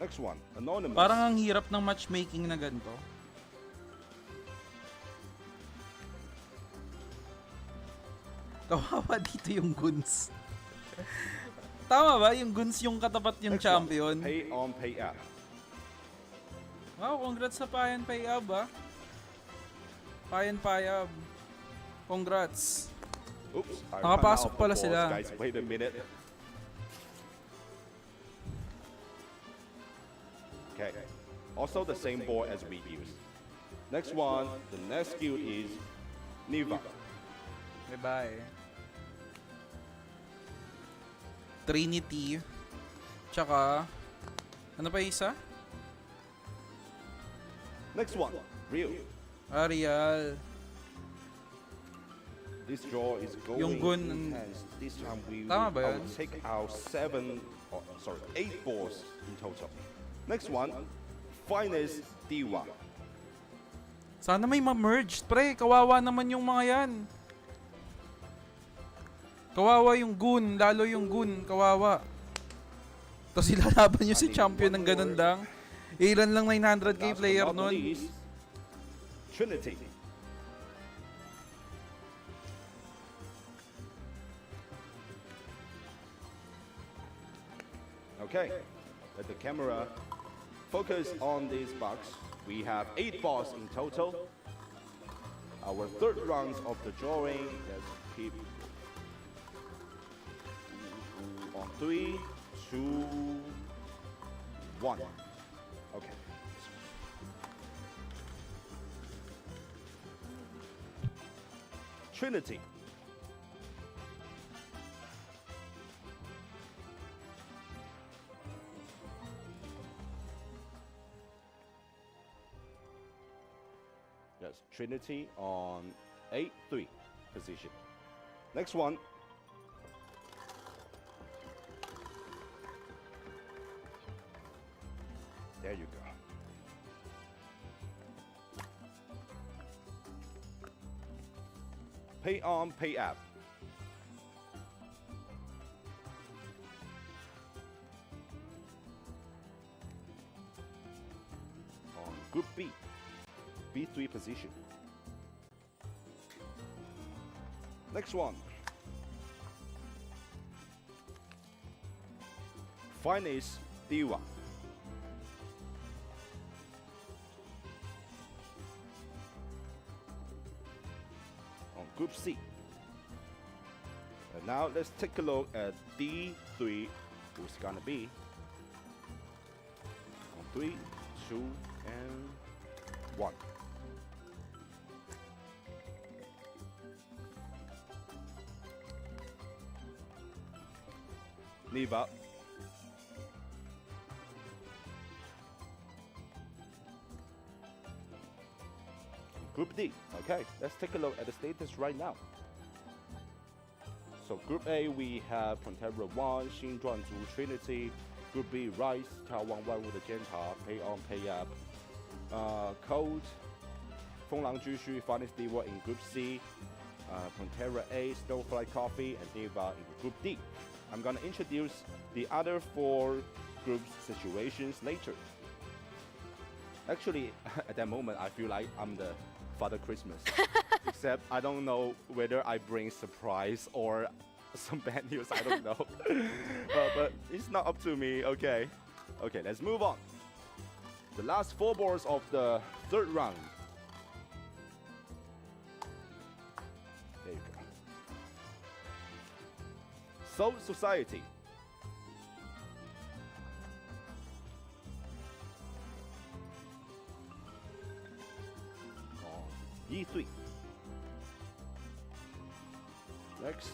Next one, Anonymous. Parang ang hirap ng matchmaking na ganito. Kawawa dito yung Guns. Tama ba? Yung Guns yung katapat yung Next champion. One, pay on, pay out. Wow, congrats sa Payan Payab ah. Payan Payab. Congrats. Oops, I ran Nakapasok out of pala balls, sila. guys. Wait a minute. Okay. Also the same board as we used. Next one, the next guild is Niva. Bye-bye. Trinity. Tsaka, ano pa isa? Next one, Rio. Arial. This draw is going Yung gun, intense. This time we tama ba will yun? take out 8 balls in total. Next one, Finest Diwa. Sana may ma-merge, pre. Kawawa naman yung mga yan. Kawawa yung gun, lalo yung gun. Kawawa. Tapos ilalaban nyo si champion ng ganun lang. Ilan lang 900k player nun. Trinity. Okay, let the camera focus on this box. We have 8 balls in total. Our third round of the drawing. Let's keep on 3, 2, 1. Okay. Trinity. Yes, Trinity on 8-3 position. Next one. There you go. Pay on, pay up. On Group B, B3 position. Next one. Finest Diwa. On Group C. And now let's take a look at D3, who's gonna be on 3, 2, and 1. Niva. Group D. Okay, let's take a look at the status right now. So Group A, we have PRONTERA 1, Xingzhuanzu, Trinity. Group B, Rice, Tao Wang Wang with the Genta, Pay On, Pay Up. Cold, Fenglang Jushu, Finest Diva in Group C. PRONTERA A, Snowfly Coffee, and Diva in Group D. I'm gonna introduce the other 4 groups situations later. Actually, at that moment, I feel like I'm the Father Christmas. Except I don't know whether I bring surprise or some bad news, I don't know. But it's not up to me, okay. Okay, let's move on. The last 4 balls of the third round. There you go. Soul Society. E3. Next.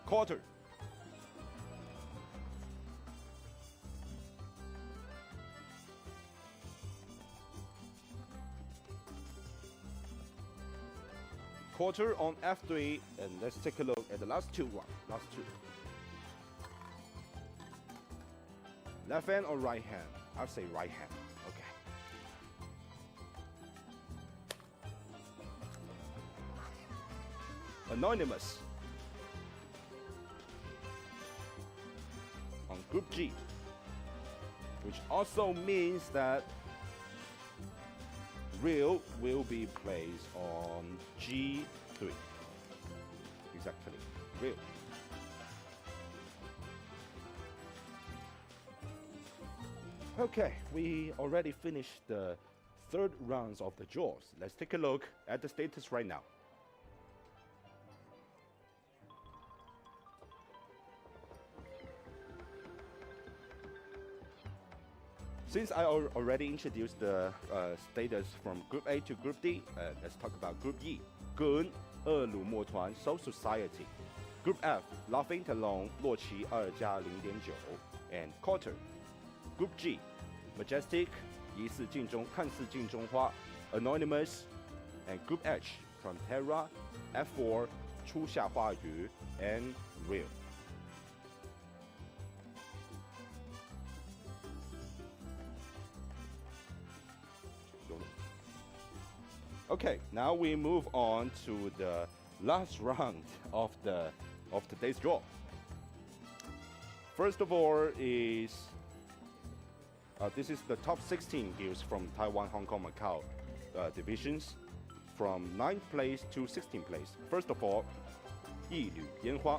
Quarter. Quarter on F3, and let's take a look at the last 2 one. Last 2. Left hand or right hand? I'll say right hand. Okay. Anonymous. On Group G, which also means that Real will be placed on G3. Exactly, Real. Okay, we already finished the third rounds of the draws. Let's take a look at the status right now. Since I already introduced the status from Group A to Group D, let's talk about Group E. Gun, 恶鲁墨团 Soul Society. Group F, Laughing Talon 洛奇2加 0.9 and Quarter. Group G, Majestic 疑似镜中看似镜中花 Anonymous and Group H, PRONTERA F4 初夏花语 and Real. Okay, now we move on to the last round of today's draw. First of all is this is the top 16 guilds from Taiwan, Hong Kong, Macau divisions from 9th place to 16th place. First of all, 一缕烟花.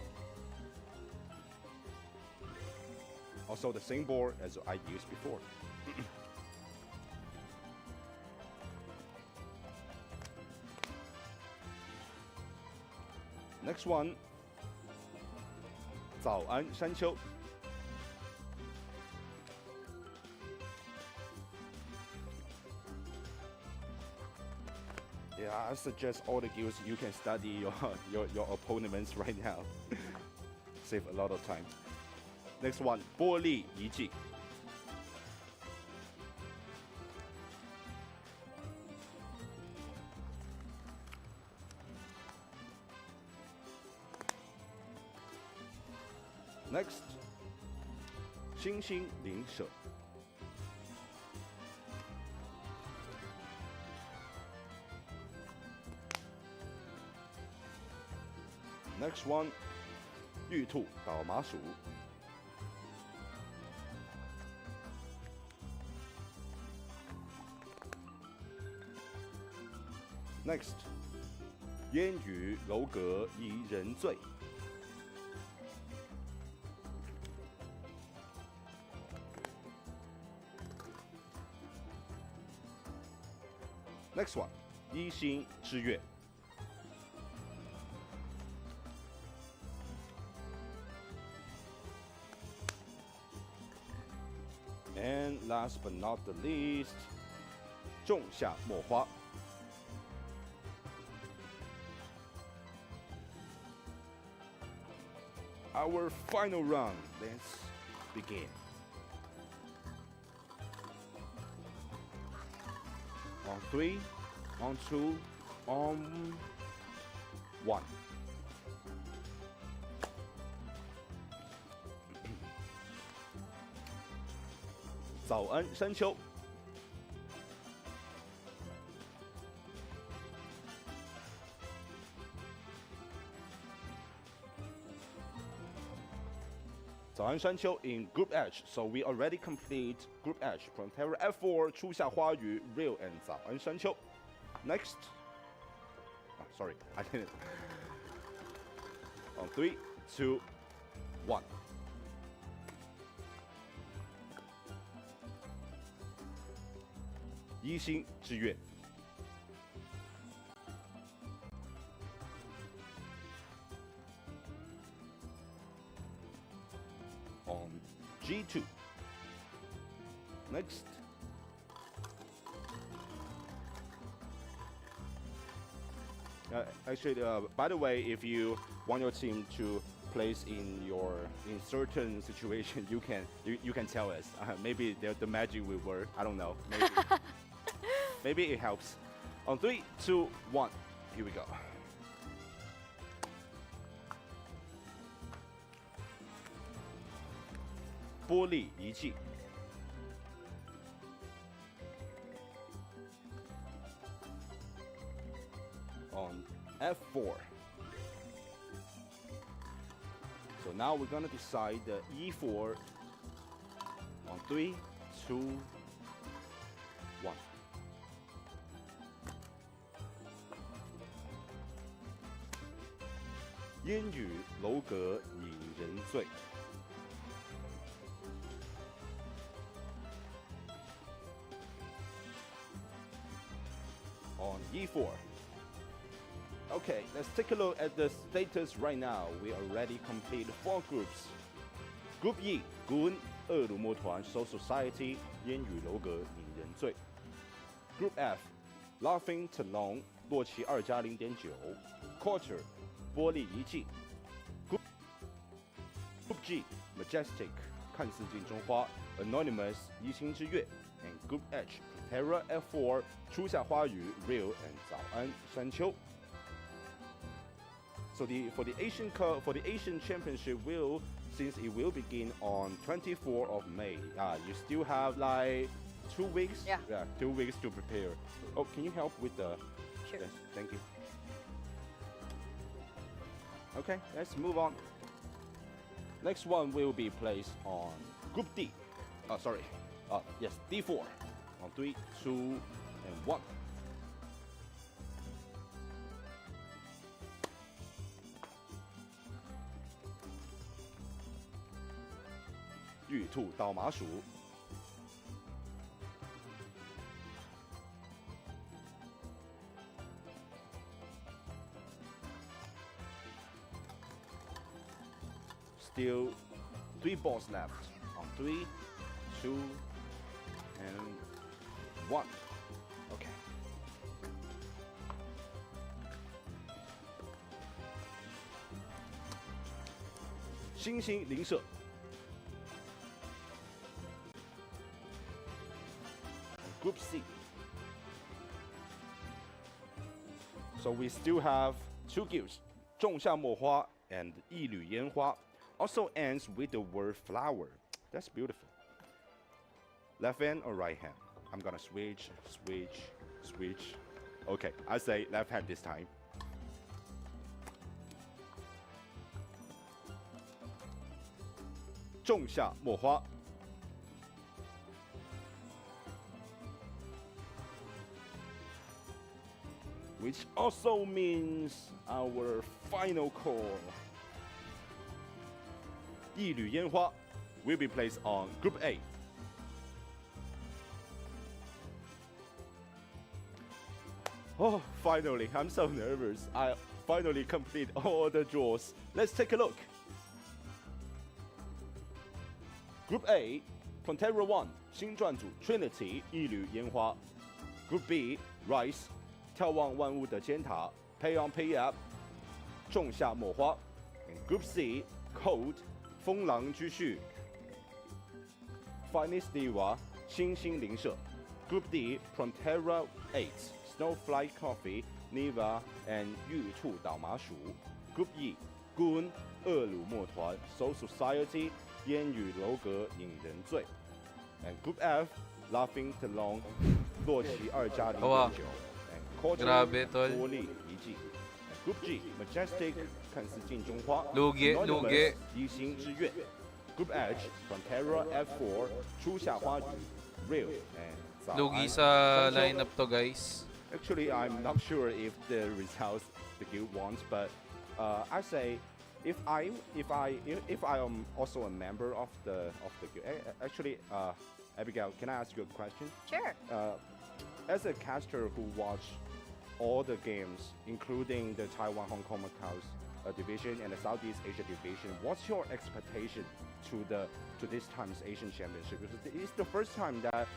Also the same board as I used before. Next one, 早安山丘. Yeah, I suggest all the guilds you can study your opponents right now. Save a lot of time. Next one, 玻璃遗迹. Next, 星星灵舍. Next one, 玉兔倒麻薯. Next, 烟雨楼阁宜人醉. Next one, 一心之月. And last but not the least, 仲夏墨花. Our final round, let's begin. On 3, on 2, on 1. Zao An Shanqiu. Zao An Shanqiu in Group H. So we already complete Group H. PRONTERA F4, 初夏花语 Real and Zao An Shanqiu. Next. Oh, sorry, I didn't. On 3, 2, 1. Yi Xin Zhi Yue. On G2. Next. Actually, by the way, if you want your team to place in certain situation, you can tell us. Maybe the magic will work. I don't know. Maybe. Maybe it helps. On 3, 2, 1. Here we go. Boli Yiqi. On F4. So now we're gonna decide the E4 on 3, 2, 1. Yan yu lou ge yi ren zui. on E4. Okay, let's take a look at the status right now. We already completed 4 groups. Group E, 古恩、恶鲁墨团、Soul Society、烟雨楼阁、引人醉。Group F, Laughing Talon、洛奇2+0.9、Culture、玻璃遗迹。Group G, Majestic、看似镜中花、Anonymous、一星之月。And Group H, Terra F4、初夏花语、Real and 早安山丘。So for the Asian Championship since it will begin on 24th of May, you still have like 2 weeks. Yeah. 2 weeks to prepare. Oh, can you help with the? Sure. Yes, thank you. Okay, let's move on. Next one will be placed on Group D. Yes, D4. On 3, 2, and 1. 玉兔倒麻薯。Still 3 balls left. On 3, 2, and 1. Okay. 星星灵社。Group C. So we still have 2 guilds, 仲夏墨花 and 一缕烟花. Also ends with the word flower. That's beautiful. Left hand or right hand? I'm gonna switch. Okay, I say left hand this time. 仲夏墨花。Which also means our final call. 一缕烟花 will be placed on Group A. Oh, finally, I'm so nervous. I finally complete all the draws. Let's take a look. Group A, PRONTERA 1, 新传组 Trinity 一缕烟花. Group B, Rise, 眺望万物的尖塔 Pay on Pay Up, 仲夏墨花. And Group C, Cold, 风狼居序 Finest Diva, 星星灵社. Group D, PRONTERA 8, Snowflake Coffee, Neva, and 玉兔倒麻薯. Group E, Goon, 恶鲁墨团 Soul Society, 烟雨楼阁引人醉. And Group F, Laughing Talon, 洛奇2+0.9. And Culture, Grabe, tol. 玻璃遗迹. And Group G, Majestic, 看似镜中花 Lugi, Anonymous, lugi. 一星之月. Group H, PRONTERA F4, 初夏花语 Real, and 早安 Lugi sa 山丘. lineup to, guys. Actually, I'm not sure if the results the guild wants, but I say if I am also a member of the guild. Actually, Abigail, can I ask you a question? Sure. As a caster who watch all the games, including the Taiwan, Hong Kong, Macau's division and the Southeast Asia division, what's your expectation to this time's Asian Championship? Because it's the first time that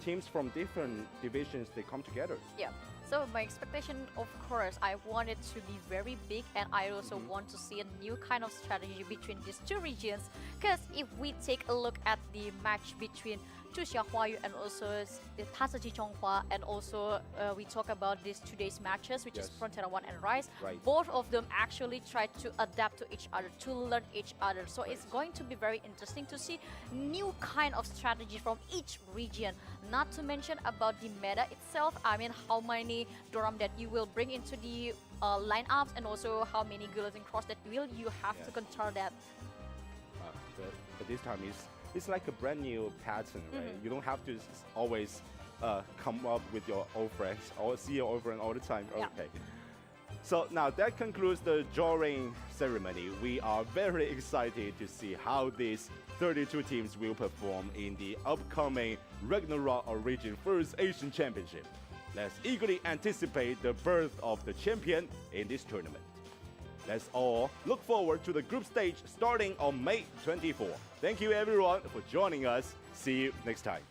teams from different divisions they come together. Yeah. So my expectation, of course, I want it to be very big, and I also want to see a new kind of strategy between these 2 regions. Because if we take a look at the match between 朱夏花语 and also 他是季中花, and also we talk about these 2 days matches, which is PRONTERA 1 and Rise. Right. Both of them actually try to adapt to each other, to learn each other. So it's going to be very interesting to see new kind of strategy from each region. Not to mention about the meta itself. I mean, how many Doram that you will bring into the lineups, and also how many Guilds and Cross that will you have to control that. But this time it's like a brand new pattern, right? You don't have to always come up with your old friends or see your old friend all the time. Yeah. Okay. So now that concludes the drawing ceremony. We are very excited to see how these 32 teams will perform in the upcoming Ragnarok Origin First Asian Championship. Let's eagerly anticipate the birth of the champion in this tournament. Let's all look forward to the group stage starting on May 24. Thank you everyone for joining us. See you next time.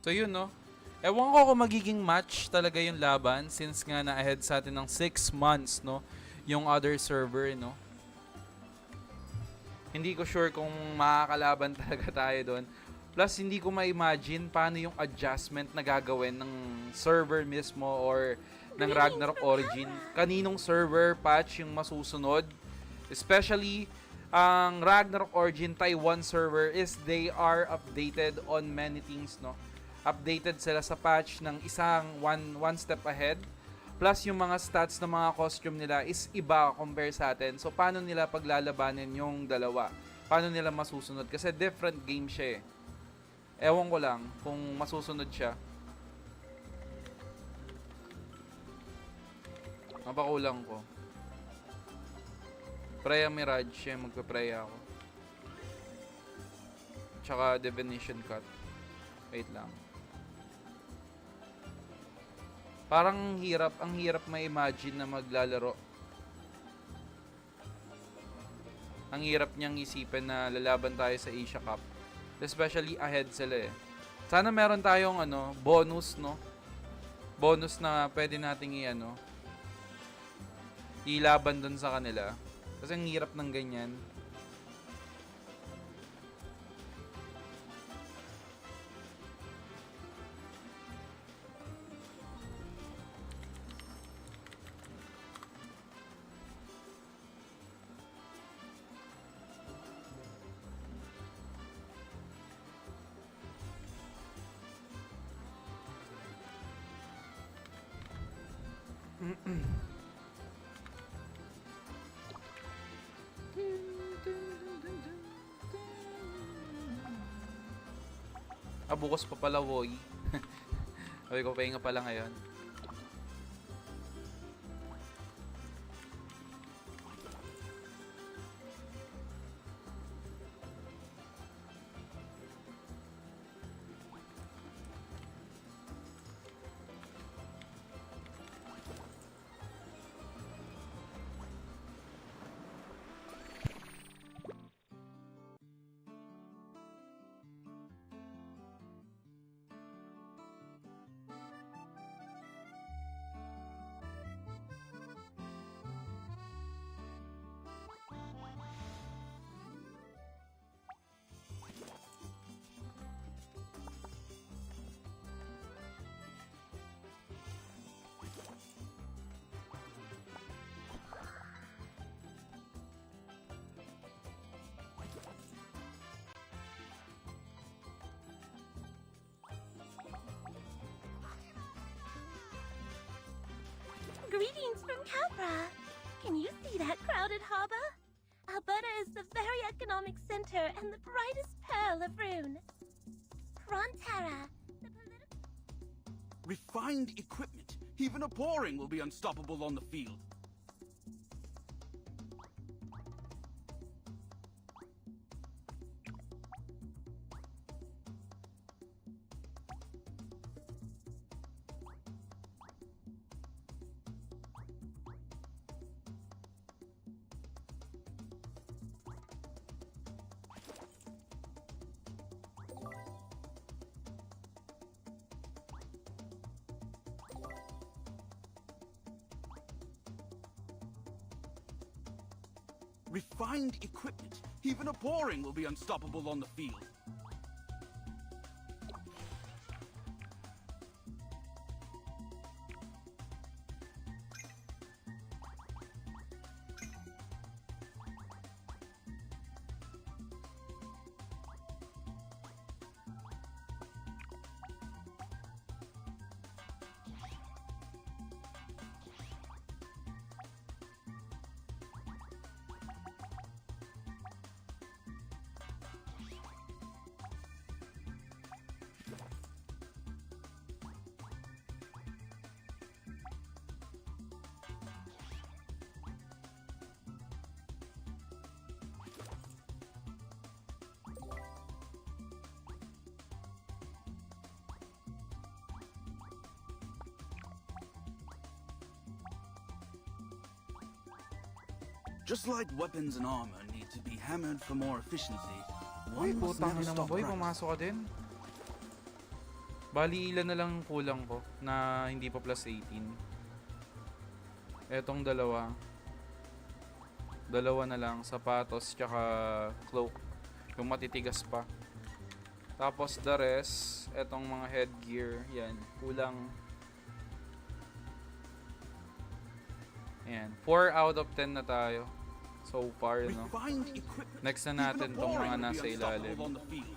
So yun no. Ewan ko kung magiging match talaga yung laban since nga na ahead sa atin ng 6 months no yung other server no. Hindi ko sure kung makakalaban talaga tayo doon. Plus hindi ko ma-imagine paano yung adjustment na gagawin ng server mismo or ng Ragnarok Origin. Kaninong server patch yung masusunod. Especially ang Ragnarok Origin Taiwan server is they are updated on many things no. Updated sila sa patch ng isang one step ahead. Plus yung mga stats ng mga costume nila is iba compare sa atin. So paano nila paglalabanin yung dalawa? Paano nila masusunod? Kasi different game siya eh. Ewan ko lang kung masusunod siya. Mapakulang ko. Preya Mirage, magpe-preya ako. Tsaka Divination Cut. Wait lang. Parang ang hirap ma-imagine na maglalaro. Ang hirap niyang isipin na lalaban tayo sa Asia Cup. Especially ahead sila eh. Sana meron tayong bonus no. Bonus na pwede nating ilaban dun sa kanila. Kasi ang hirap ng ganyan. Bukas pa pala, woy. Sabi ko, pahinga pala ngayon. Greetings from Capra. Can you see that crowded harbor? Alberta is the very economic center and the brightest pearl of Rune. PRONTERA, the political... Refined equipment. Even a boring will be unstoppable on the field. Refined equipment. Even a boring will be unstoppable on the field. Just like weapons and armor need to be hammered for more efficiency, Uy, one must putang never ina mo stop boy, practicing. pumasok ka din. Bali, ilan na lang kulang ko na hindi pa plus 18. Etong dalawa. Dalawa na lang, sapatos tsaka cloak. Yung matitigas pa. Tapos the rest, etong mga headgear, yan, kulang. Ayan, 4 out of 10 na tayo. So far, no? Refined equipment. Next na natin Even the tong boring mga will be nasa ilalim. unstoppable on the field.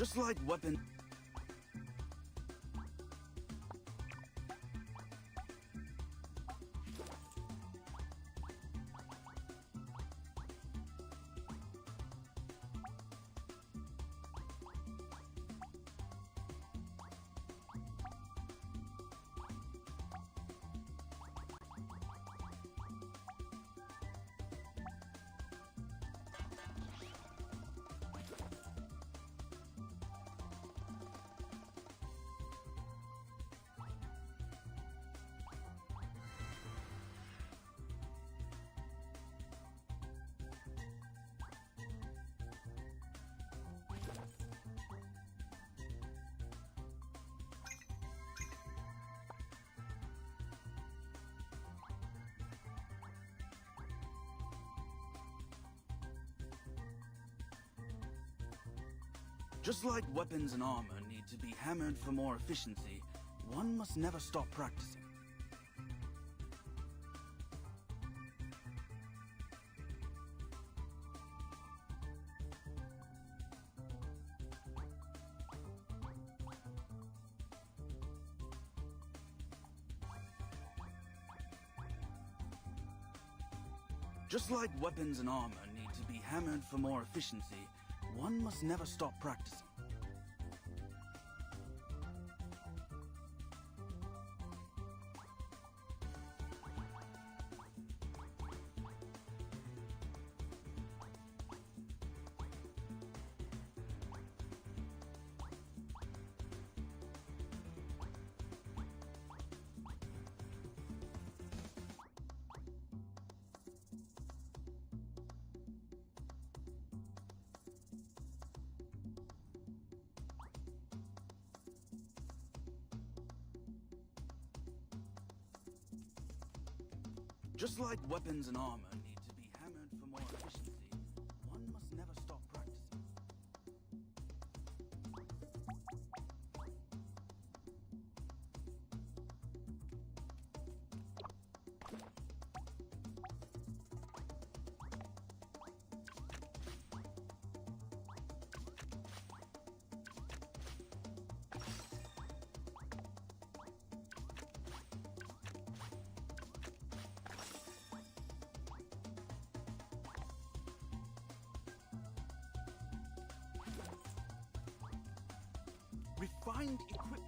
Just like weapon. Just like weapons and armor need to be hammered for more efficiency, one must never stop practicing. Just like weapons and armor need to be hammered for more efficiency, one must never stop practicing. Just like weapons and armor need to be hammered for more refined equipment,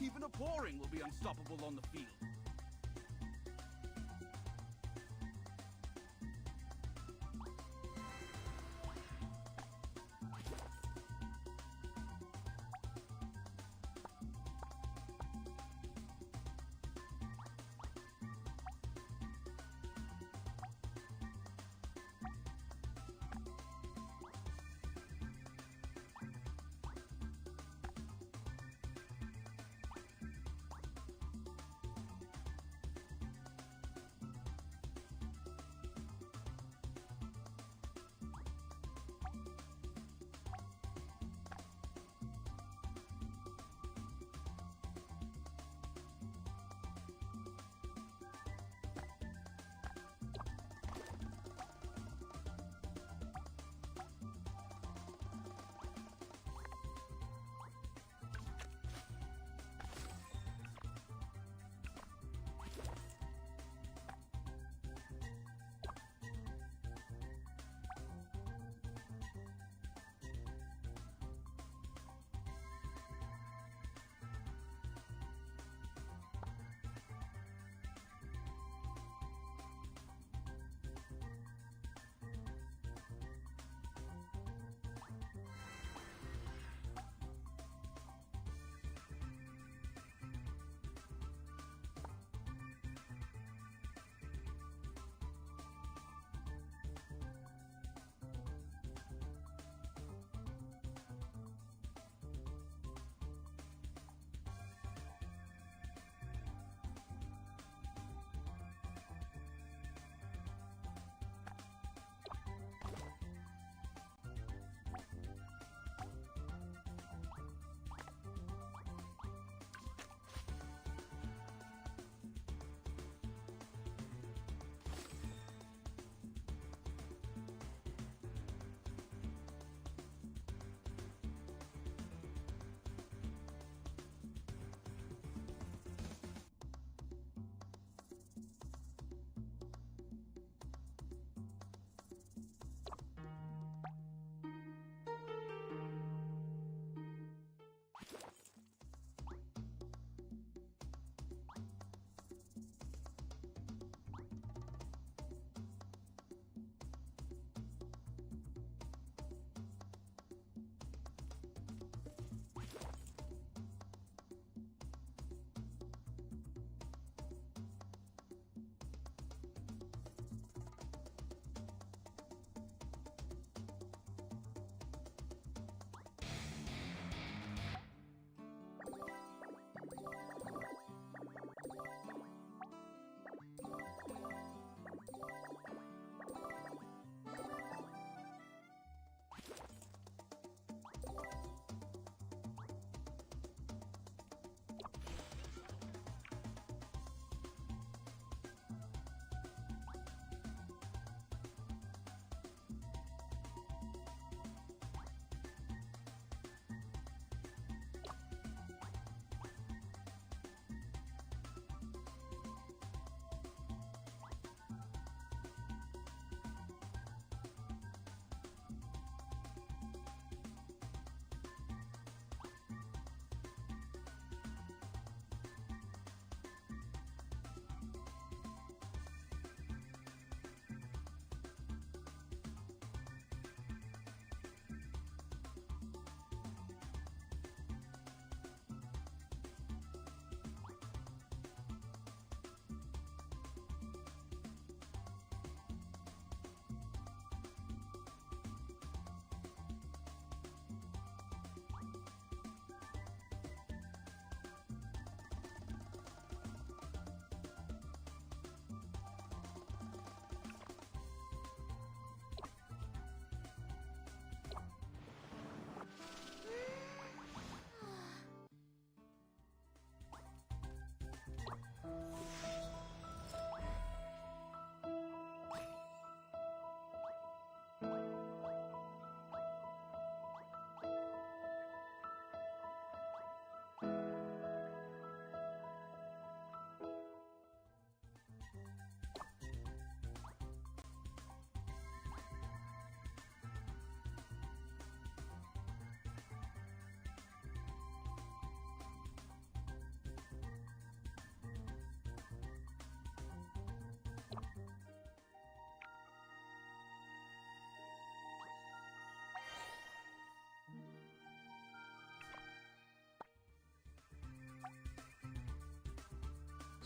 even a pouring will be unstoppable on the field.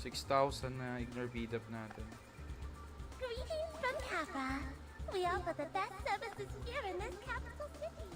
6,000 na ignore beat up natin. Greetings from Capra. We offer the best services here in this capital city.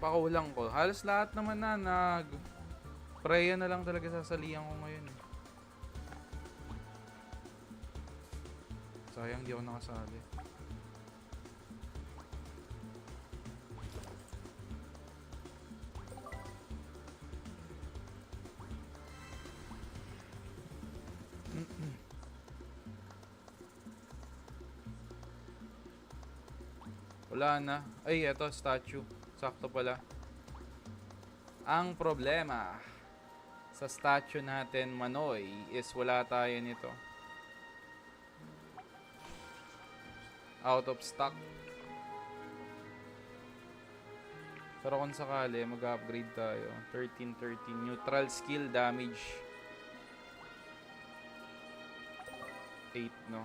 Napakawalang ko. Halos lahat naman na Preya na lang talaga sasalihan ko ngayon. Sayang di ako nakasali. Wala na. Ay, eto, statue. Sakto pala. Ang problema sa statue natin, Manoy, is wala tayo nito. Out of stock. Pero kung sakali, mag-upgrade tayo. 13-13. Neutral skill damage. 8, no?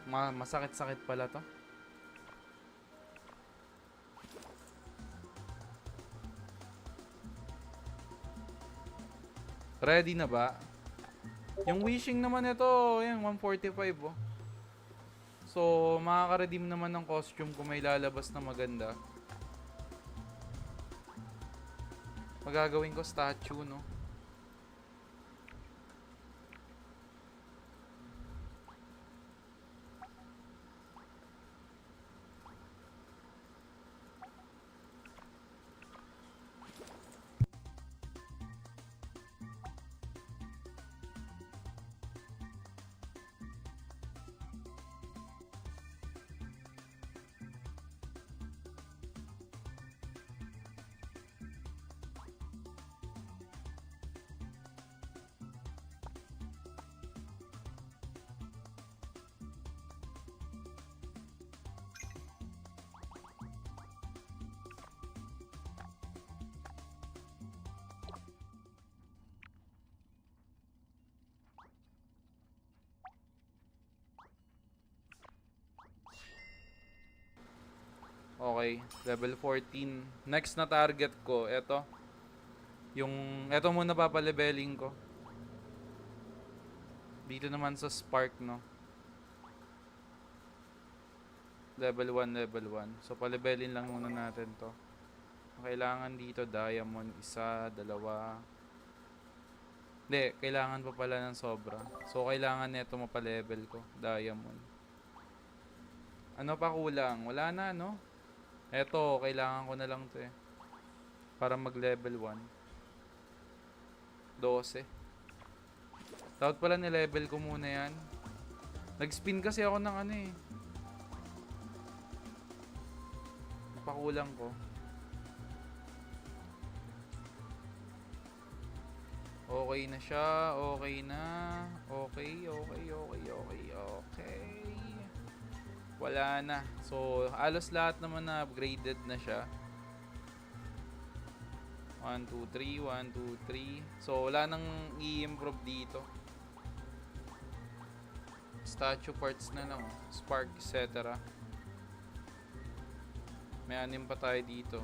Masakit-sakit pala to. Ready na ba? Yung wishing naman ito, yan, 145 oh. So, makaka-redeem naman ng costume kung may lalabas na maganda. Magagawin ko statue, no? Okay, level 14. Next na target ko, eto. Eto muna papaleveling ko. Dito naman sa Spark, no? Level 1, level 1. So, palevelin lang muna natin to. Kailangan dito, diamond, 1, 2. Hindi, kailangan pa pala ng sobra. So, kailangan neto mapalevel ko, diamond. Ano pa kulang? Wala na, no? Eto, kailangan ko na lang to eh. Para mag-level 1. 12. Dapat pala ni-level ko muna yan. Nag-spin kasi ako ng ano eh. Pakulang ko. Okay na siya. Okay na. Okay. Wala na. So, halos lahat naman na upgraded na siya. 1, 2, 3, 1, 2, 3. So, wala nang i-improve dito. Statue parts na lang. Spark, etc. May 6 pa tayo dito.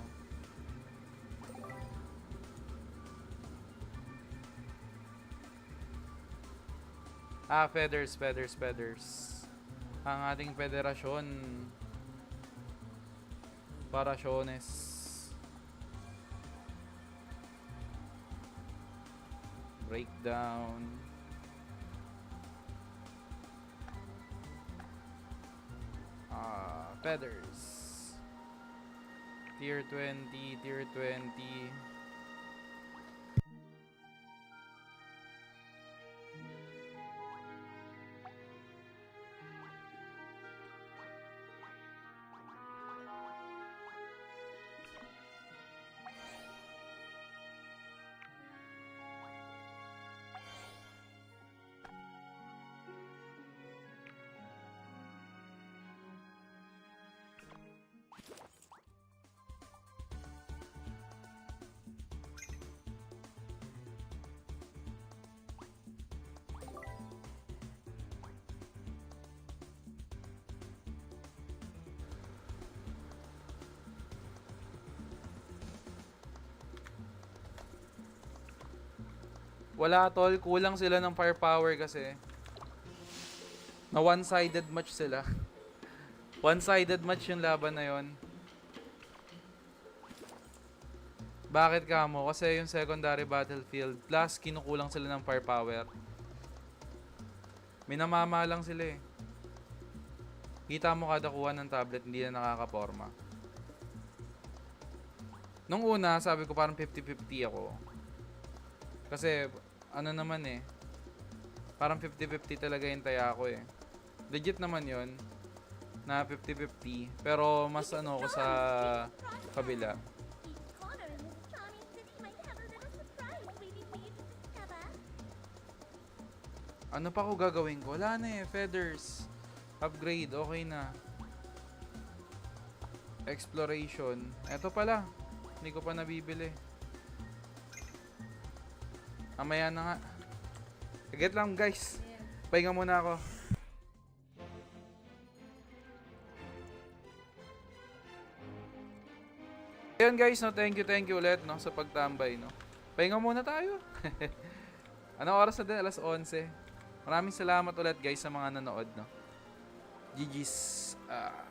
Ah, feathers. Ang ating federasyon. Parasyones. Breakdown. Feathers. Tier 20, tier 20. Wala tol, kulang sila ng firepower kasi. Na one-sided match sila. One-sided match yung laban na yon. Bakit kamo? Kasi yung secondary battlefield plus kinukulang sila ng firepower. Minamama lang sila eh. Kita mo kada kuha ng tablet hindi na nakakaporma. Nung una sabi ko parang 50-50 ako. Kasi ano naman eh, parang 50-50 talaga yung taya ko eh. Legit naman yon na 50-50, pero mas ano ko sa kabila. Ano pa ko gagawin ko? Wala na eh, feathers. Upgrade, okay na. Exploration. Eto pala, hindi ko pa nabibili. Mamaya na nga. Get lang guys. Pahinga muna ako. Ayun guys, no, thank you ulit no sa pagtambay no. Pahinga muna tayo. Anong oras na din? Alas 11. Maraming salamat ulit guys sa mga nanood no. GG's.